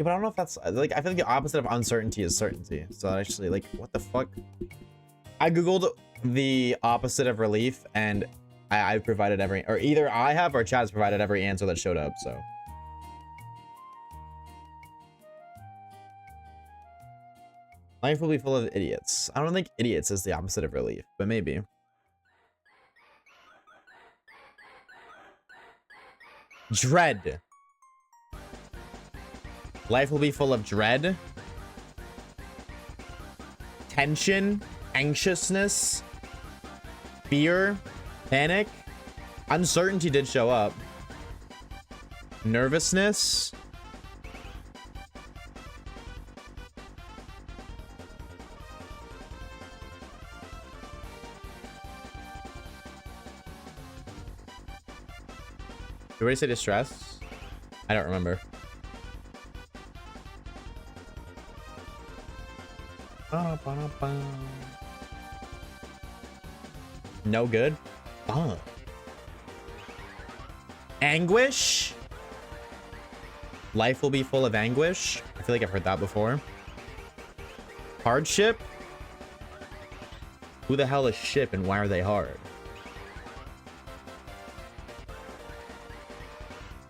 Yeah, but I don't know if that's like, I feel like the opposite of uncertainty is certainty. So actually, like, what the fuck? I googled the opposite of relief, and I provided every, or either I have or Chad's provided every answer that showed up. So life will be full of idiots. I don't think idiots is the opposite of relief, but maybe. Dread. Life will be full of dread, tension, anxiousness, fear, panic. Uncertainty did show up. Nervousness. Did we already say distress? I don't remember. No good. Anguish. Life will be full of anguish. I feel like I've heard that before. Hardship. Who the hell is ship and why are they hard?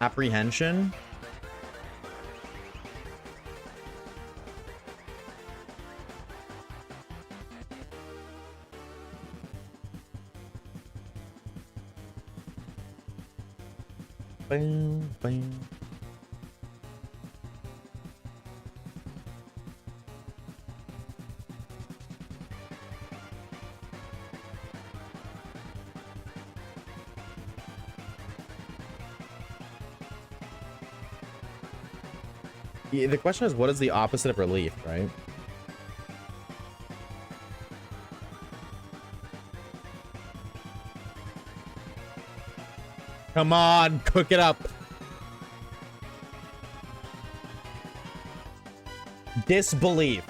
Apprehension. Bam, bam. Yeah, the question is, what is the opposite of relief, right? Come on, cook it up. Disbelief.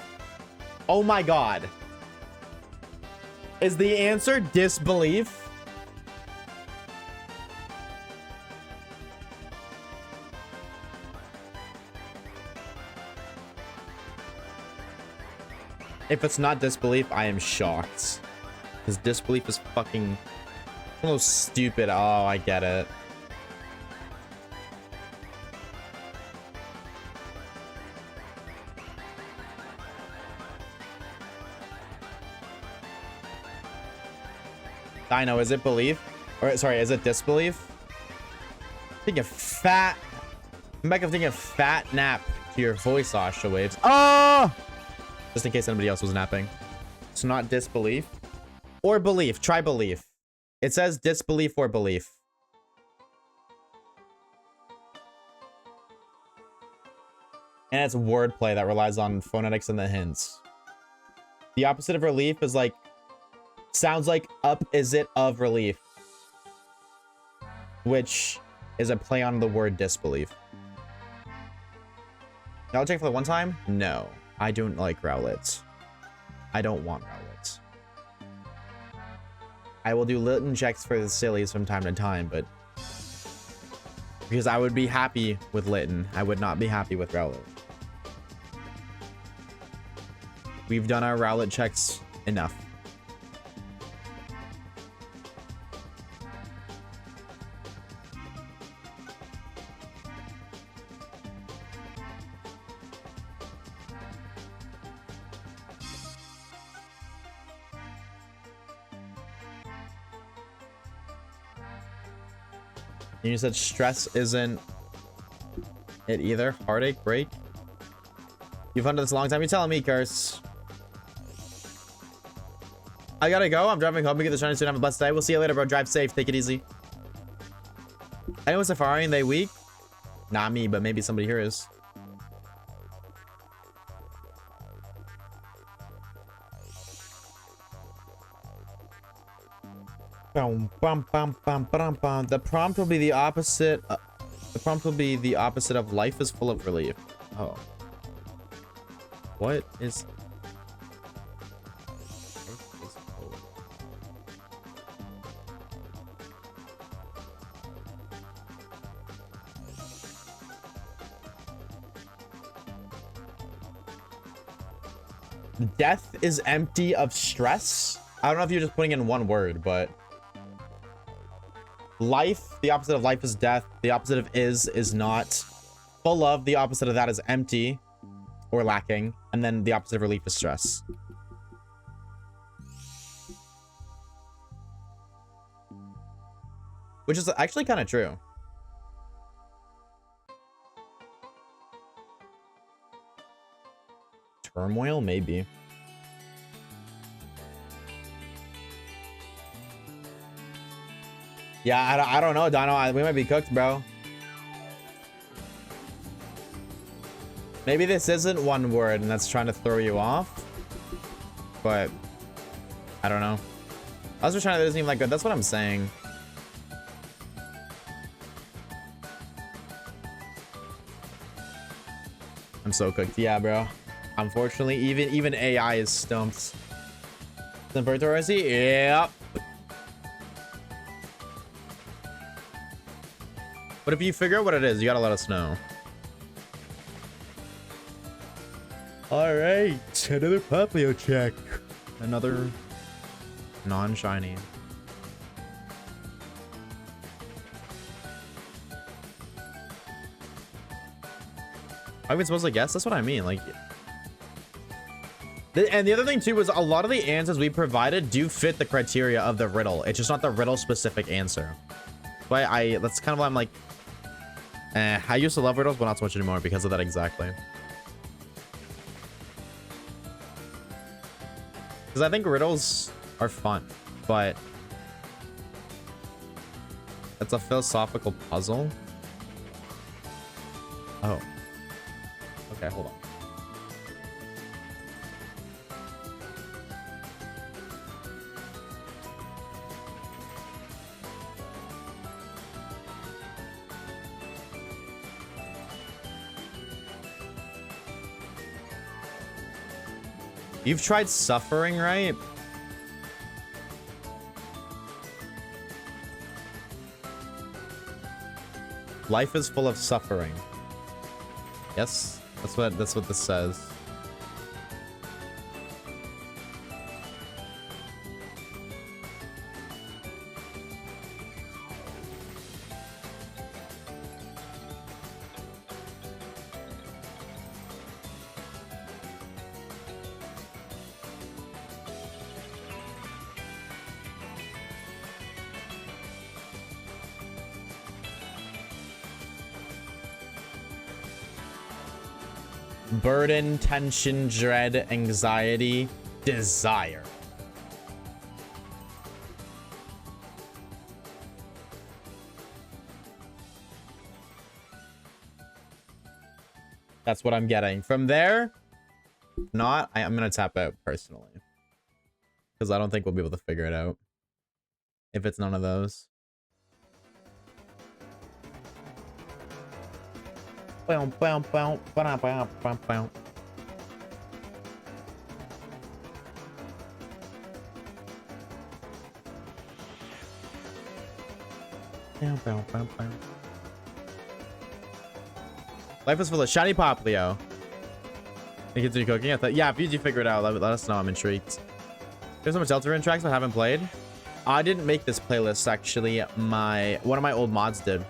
Oh my god. Is the answer disbelief? If it's not disbelief, I am shocked. Because disbelief is fucking almost stupid. Oh, I get it. I know, is it belief? Or sorry, is it disbelief? Take a fat... I'm back of taking a fat nap to your voice, Oshawaves. Oh! Just in case anybody else was napping. It's not disbelief. Or belief. Try belief. It says disbelief or belief. And it's wordplay that relies on phonetics and the hints. The opposite of relief is like... Sounds like up is it of relief. Which is a play on the word disbelief. I'll check for the one time? No. I don't like Rowlets. I don't want Rowlets. I will do Litten checks for the sillies from time to time, but... Because I would be happy with Litten. I would not be happy with Rowlet. We've done our Rowlet checks enough. You said stress isn't it either. Heartache, break. You've hunted this a long time. You're telling me, Curse. I gotta go. I'm driving home to get the shiny soon. Have a blessed day. We'll see you later, bro. Drive safe. Take it easy. Anyone Safari and they weak? Not me, but maybe somebody here is. The prompt will be the opposite. The prompt will be the opposite of life is full of relief. Oh. What is... Death is empty of stress. I don't know if you're just putting in one word, but life, the opposite of life is death. The opposite of is not. Full of, the opposite of that is empty or lacking. And then the opposite of relief is stress. Which is actually kind of true. Turmoil, maybe. Yeah, I don't know, Dino. We might be cooked, bro. Maybe this isn't one word and that's trying to throw you off. But I don't know. I was just trying to, that isn't even that good. That's what I'm saying. I'm so cooked. Yeah, bro. Unfortunately, even AI is stumped. Temporary? Yep. But if you figure out what it is, you gotta let us know. All right, another Papio check. Another non-shiny. I've been supposed to guess. That's what I mean. Like, and the other thing too was a lot of the answers we provided do fit the criteria of the riddle. It's just not the riddle specific answer. But that's kind of why I'm like, I used to love riddles, but not so much anymore because of that exactly. Because I think riddles are fun, but it's a philosophical puzzle. Oh. Okay, hold on. You've tried suffering, right? Life is full of suffering. Yes, that's what this says. Burden, tension, dread, anxiety, desire. That's what I'm getting. From there, not, I'm gonna tap out personally. Because I don't think we'll be able to figure it out. If it's none of those. Yeah, life is full of shiny pop, Leo. You continue cooking? I thought, yeah, if you do figure it out, let us know. I'm intrigued. There's so much Deltarune tracks I haven't played. I didn't make this playlist actually. One of my old mods did.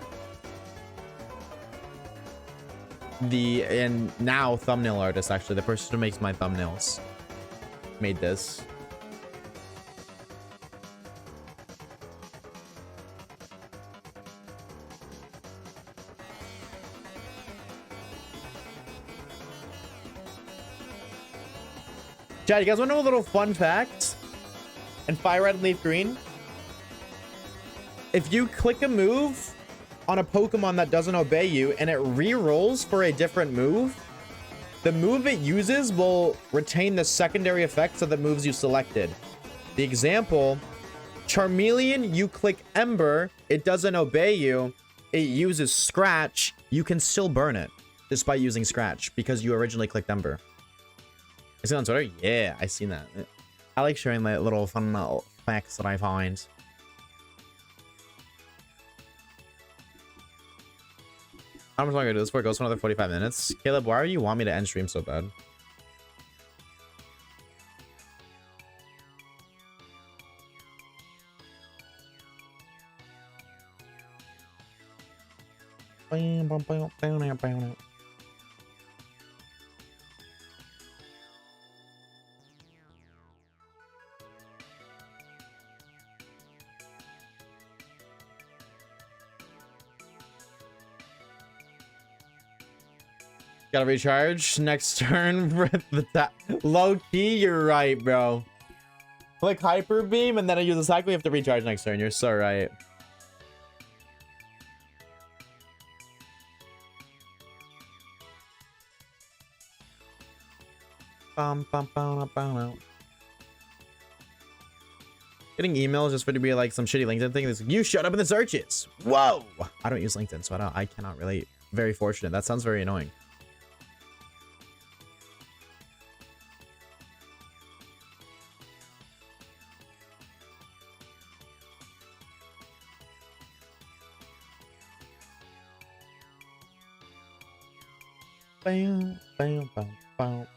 And now thumbnail artist, actually the person who makes my thumbnails made this. Chad, you guys want to know a little fun fact? And Fire Red and Leaf Green, if you click a move on a Pokemon that doesn't obey you and it re-rolls for a different move, the move it uses will retain the secondary effects of the moves you selected. The example, Charmeleon, you click Ember, it doesn't obey you, it uses Scratch, you can still burn it despite using Scratch because you originally clicked Ember. Is it on Twitter? Yeah, I seen that. I like sharing my little fun facts that I find. How much longer do this for? It goes for another 45 minutes. Caleb, why do you want me to end stream so bad? Gotta recharge next turn. Low key, you're right, bro. Click hyper beam and then I use a cycle. You have to recharge next turn. You're so right. Getting emails just for it to be like some shitty LinkedIn thing. It's like, you showed up in the searches. Whoa! I don't use LinkedIn, so I cannot relate. Very fortunate. That sounds very annoying. Bam, bam, bam, bam.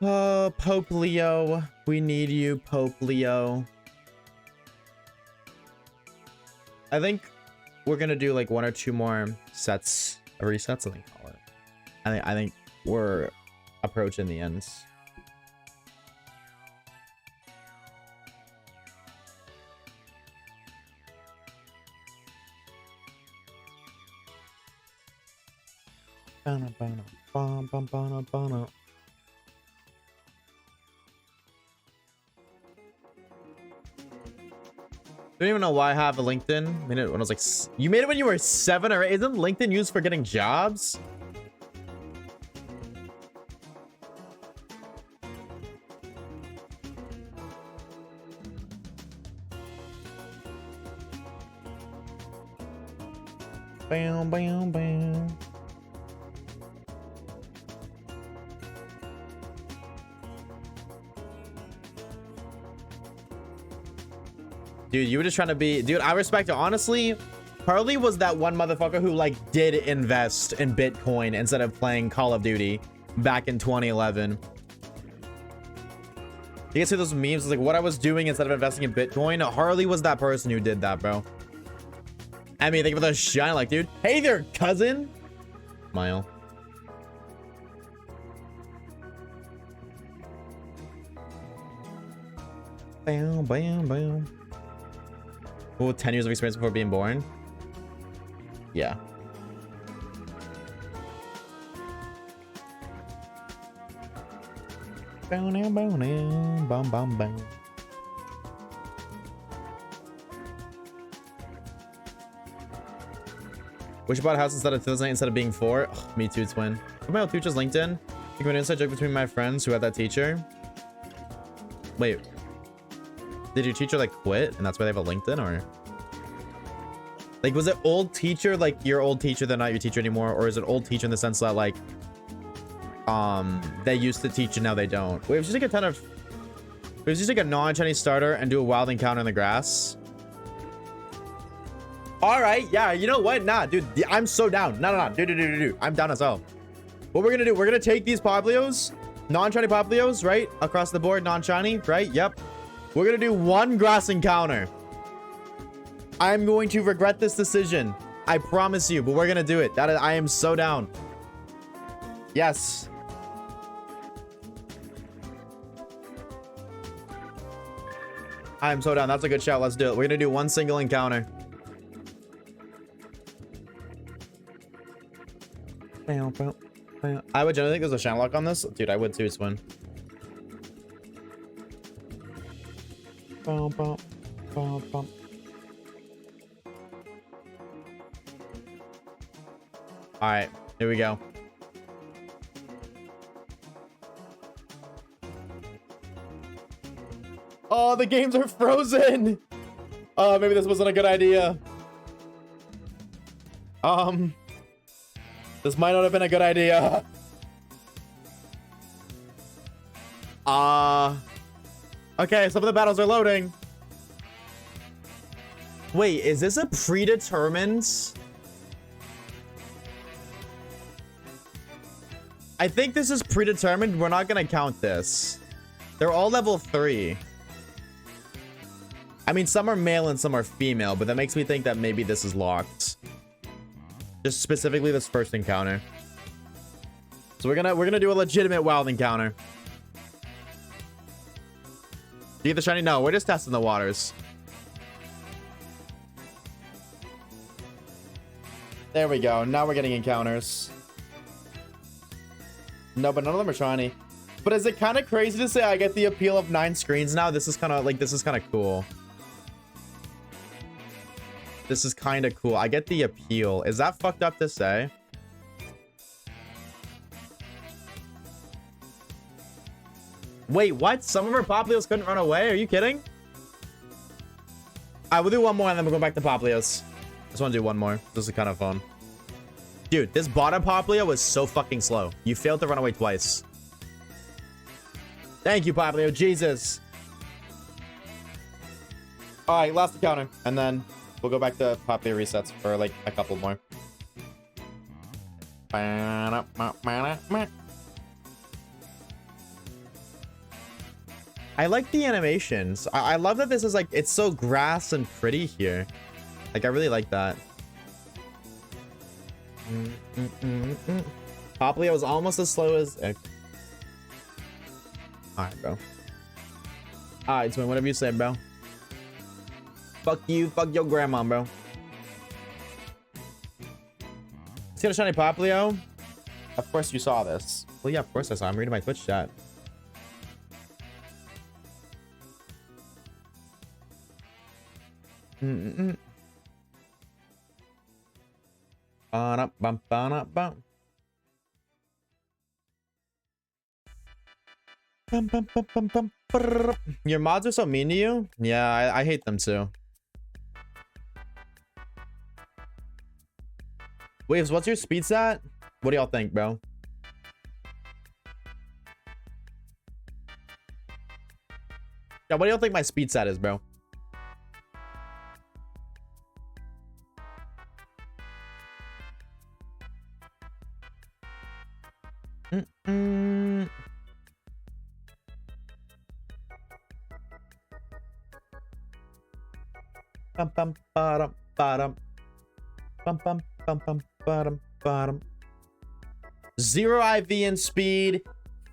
Oh, Pope Leo. We need you, Pope Leo. I think we're gonna do like 1 or 2 more sets, resets, I think call it. I think we're approaching the ends. I don't even know why I have a LinkedIn. I made it when I was like, you made it when you were 7 or 8. Isn't LinkedIn used for getting jobs? Bam, bam, bam. Dude, you were just trying to be... Dude, I respect it. Honestly, Harley was that one motherfucker who, like, did invest in Bitcoin instead of playing Call of Duty back in 2011. You can see those memes. It's like, what I was doing instead of investing in Bitcoin. Harley was that person who did that, bro. I mean, think of the shine, like, dude. Hey there, cousin. Smile. Bam, bam, bam. Oh, 10 years of experience before being born. Yeah. Bam, bam, bam, bam, bam, bam. Wish you bought a house instead of 2008 instead of being 4. Ugh, me too, twin. Put my old teacher's LinkedIn. You can an inside joke between my friends who had that teacher. Wait. Did your teacher like quit and that's why they have a LinkedIn, or like was it old teacher, like your old teacher, they're not your teacher anymore, or is it old teacher in the sense that like they used to teach and now they don't? Wait, just like a ton of just like a non-Chinese starter and do a wild encounter in the grass. All right, yeah, you know what? Nah, dude, I'm so down. No, dude, I'm down as well. What we're gonna do, we're gonna take these Poplios, non-Chinese Poplios, right across the board, non-Chinese, right? Yep. We're gonna do 1 grass encounter. I'm going to regret this decision, I promise you, but we're gonna do it. That is, I am so down. Yes. I am so down. That's a good shout. Let's do it. We're gonna do 1 single encounter. I would generally think there's a channel lock on this. Dude, I would too, Swin. All right, here we go. Oh, the games are frozen. Oh, maybe this wasn't a good idea. This might not have been a good idea. Okay, some of the battles are loading. Wait, is this a predetermined? I think this is predetermined. We're not gonna count this. They're all level 3. I mean, some are male and some are female, but that makes me think that maybe this is locked. Just specifically this first encounter. So we're gonna do a legitimate wild encounter. Do you get the shiny? No, we're just testing the waters. There we go. Now we're getting encounters. No, but none of them are shiny. But is it kind of crazy to say I get the appeal of 9 screens now? This is kind of like, this is kind of cool. This is kind of cool. I get the appeal. Is that fucked up to say? Wait, what? Some of our Poplios couldn't run away? Are you kidding? All right, we'll do one more and then we'll go back to Poplios. Just want to do one more. This is kind of fun. Dude, this bottom Poplio was so fucking slow. You failed to run away twice. Thank you, Poplio. Jesus. All right, last encounter. And then we'll go back to Poplio resets for like a couple more. I like the animations. I love that this is like, it's so grass and pretty here. Like, I really like that. Poplio is almost as slow as... Alright, bro. Alright, Twin, whatever you say, bro. Fuck you, fuck your grandma, bro. Let's get a shiny Poplio. Of course you saw this. Well, yeah, of course I saw. I'm reading my Twitch chat. Your mods are so mean to you? Yeah, I hate them too. Waves, what's your speed stat? What do y'all think, bro? Yeah, what do y'all think my speed stat is, bro? Bum bum bottom bottom bum bum bum bum bottom bottom. 0 IV in speed,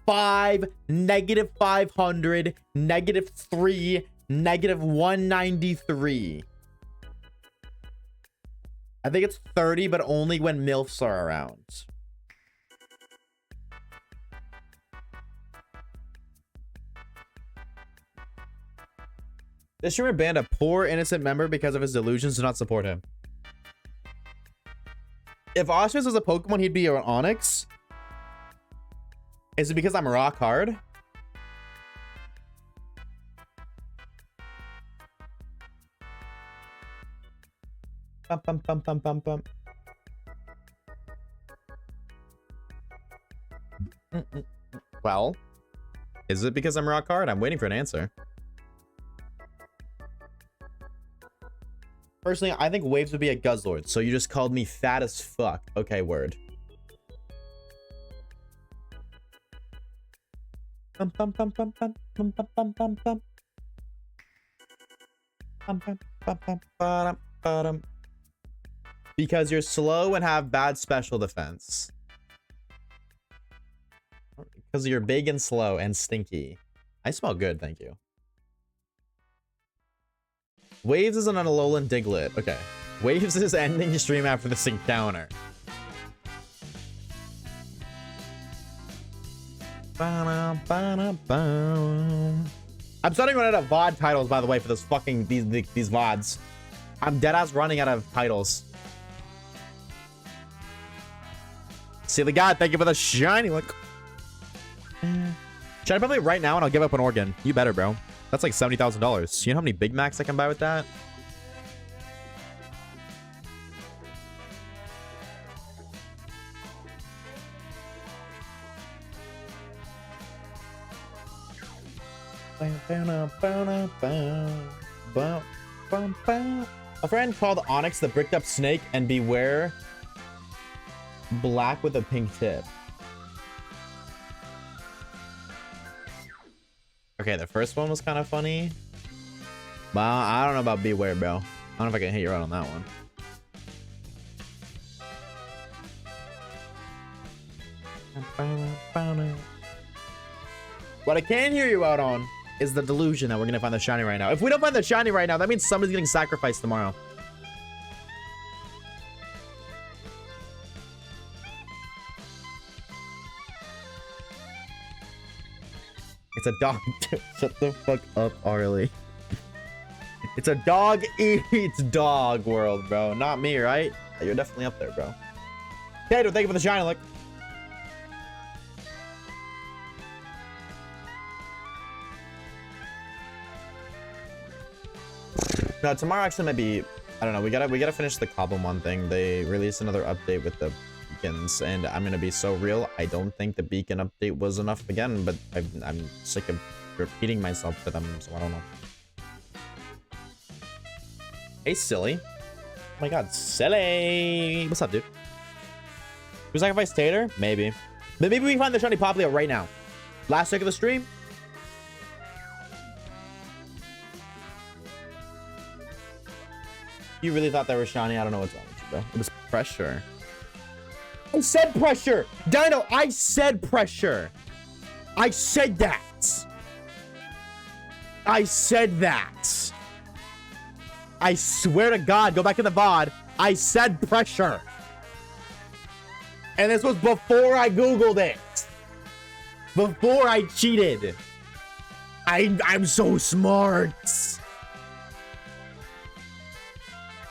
5, negative 500, negative 3, negative 193. I think it's 30, but only when MILFs are around. This streamer banned a poor innocent member because of his delusions. Do not support him. If Oshawaves was a Pokemon, he'd be an Onyx. Is it because I'm rock hard? Bum, bum, bum, bum, bum, bum. Well, is it because I'm rock hard? I'm waiting for an answer. Personally, I think Waves would be a Guzzlord, so you just called me fat as fuck. Okay, word. Bum, bum, bum, bum, bum, bum, bum, bum, bum, bum. Bum, bum, bum, bum, ba-dum, ba-dum. Because you're slow and have bad special defense. Because you're big and slow and stinky. I smell good, thank you. Waves is an Alolan Diglett. Okay. Waves is ending your stream after this encounter. I'm starting running out of VOD titles, by the way, for this fucking these VODs. I'm deadass running out of titles. See the god, thank you for the shiny look. Should I probably right now and I'll give up an organ? You better, bro. That's like $70,000. You know how many Big Macs I can buy with that? A friend called Onyx the bricked up snake and beware black with a pink tip. Okay, the first one was kind of funny. But I don't know about Beware, bro. I don't know if I can hit you out on that one. What I can hear you out on is the delusion that we're gonna find the shiny right now. If we don't find the shiny right now, that means somebody's getting sacrificed tomorrow. It's a dog. Shut the fuck up, Arlie. It's a dog eats dog world, bro. Not me, right? You're definitely up there, bro. Tato, thank you for the shiny look. No, tomorrow actually might be, I don't know, we gotta finish the Cobblemon thing. They released another update with the beacons, and I'm gonna be so real, I don't think the beacon update was enough again, but I'm sick of repeating myself to them, so I don't know. Hey, Silly. Oh my god, Silly! What's up, dude? We sacrifice Tater? Maybe. But maybe we find the shiny Popplio right now. Last week of the stream? You really thought that was shiny? I don't know what's wrong with you, bro. It was pressure. I said pressure! Dino, I said pressure! I said that! I said that! I swear to God, go back to the VOD. I said pressure. And this was before I Googled it. Before I cheated. I'm so smart.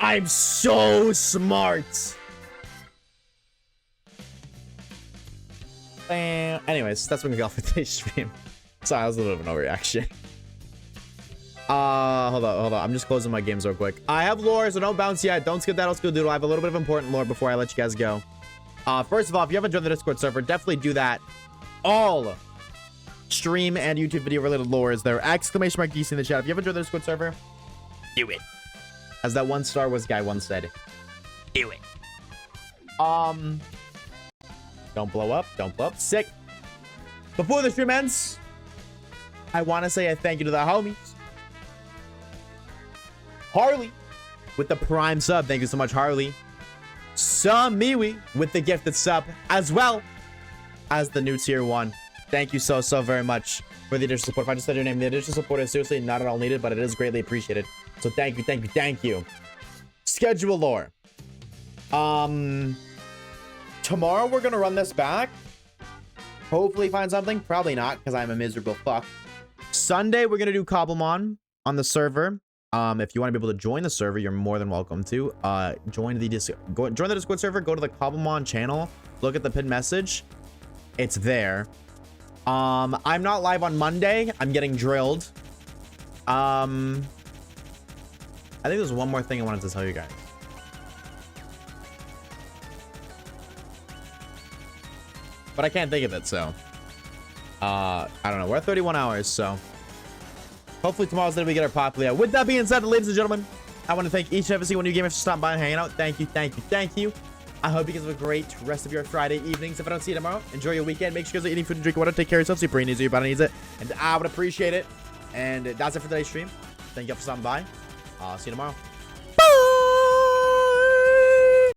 I'm so smart. Anyways, that's when we got for today's stream. Sorry, that was a little bit of an overreaction. Hold on. I'm just closing my games real quick. I have lore, so don't bounce yet. Don't skip that old school doodle. I have a little bit of important lore before I let you guys go. First of all, if you haven't joined the Discord server, definitely do that. All stream and YouTube video related lore is there. Exclamation mark DC in the chat. If you haven't joined the Discord server, do it. As that one Star Wars guy once said, do it. Don't blow up. Don't blow up. Sick. Before the stream ends, I want to say a thank you to the homies. Harley with the prime sub. Thank you so much, Harley. Samiwi with the gifted sub, as well as the new tier 1. Thank you so very much for the additional support. If I just said your name, the additional support is seriously not at all needed, but it is greatly appreciated. So thank you. Schedule lore. Tomorrow we're gonna run this back. Hopefully find something. Probably not, because I'm a miserable fuck. Sunday we're gonna do Cobblemon on the server. If you want to be able to join the server, you're more than welcome to. Join the Discord server. Go to the Cobblemon channel. Look at the pinned message. It's there. I'm not live on Monday. I'm getting drilled. I think there's one more thing I wanted to tell you guys. But I can't think of it, so. I don't know. We're at 31 hours, so. Hopefully tomorrow's the day we get our Popplio. With that being said, ladies and gentlemen, I want to thank each and every single one of you gamers for stopping by and hanging out. Thank you. I hope you guys have a great rest of your Friday evenings. If I don't see you tomorrow, enjoy your weekend. Make sure you guys are eating food and drinking water. Take care of yourself. Super easy. Your body needs it. And I would appreciate it. And that's it for today's stream. Thank you all for stopping by. See you tomorrow.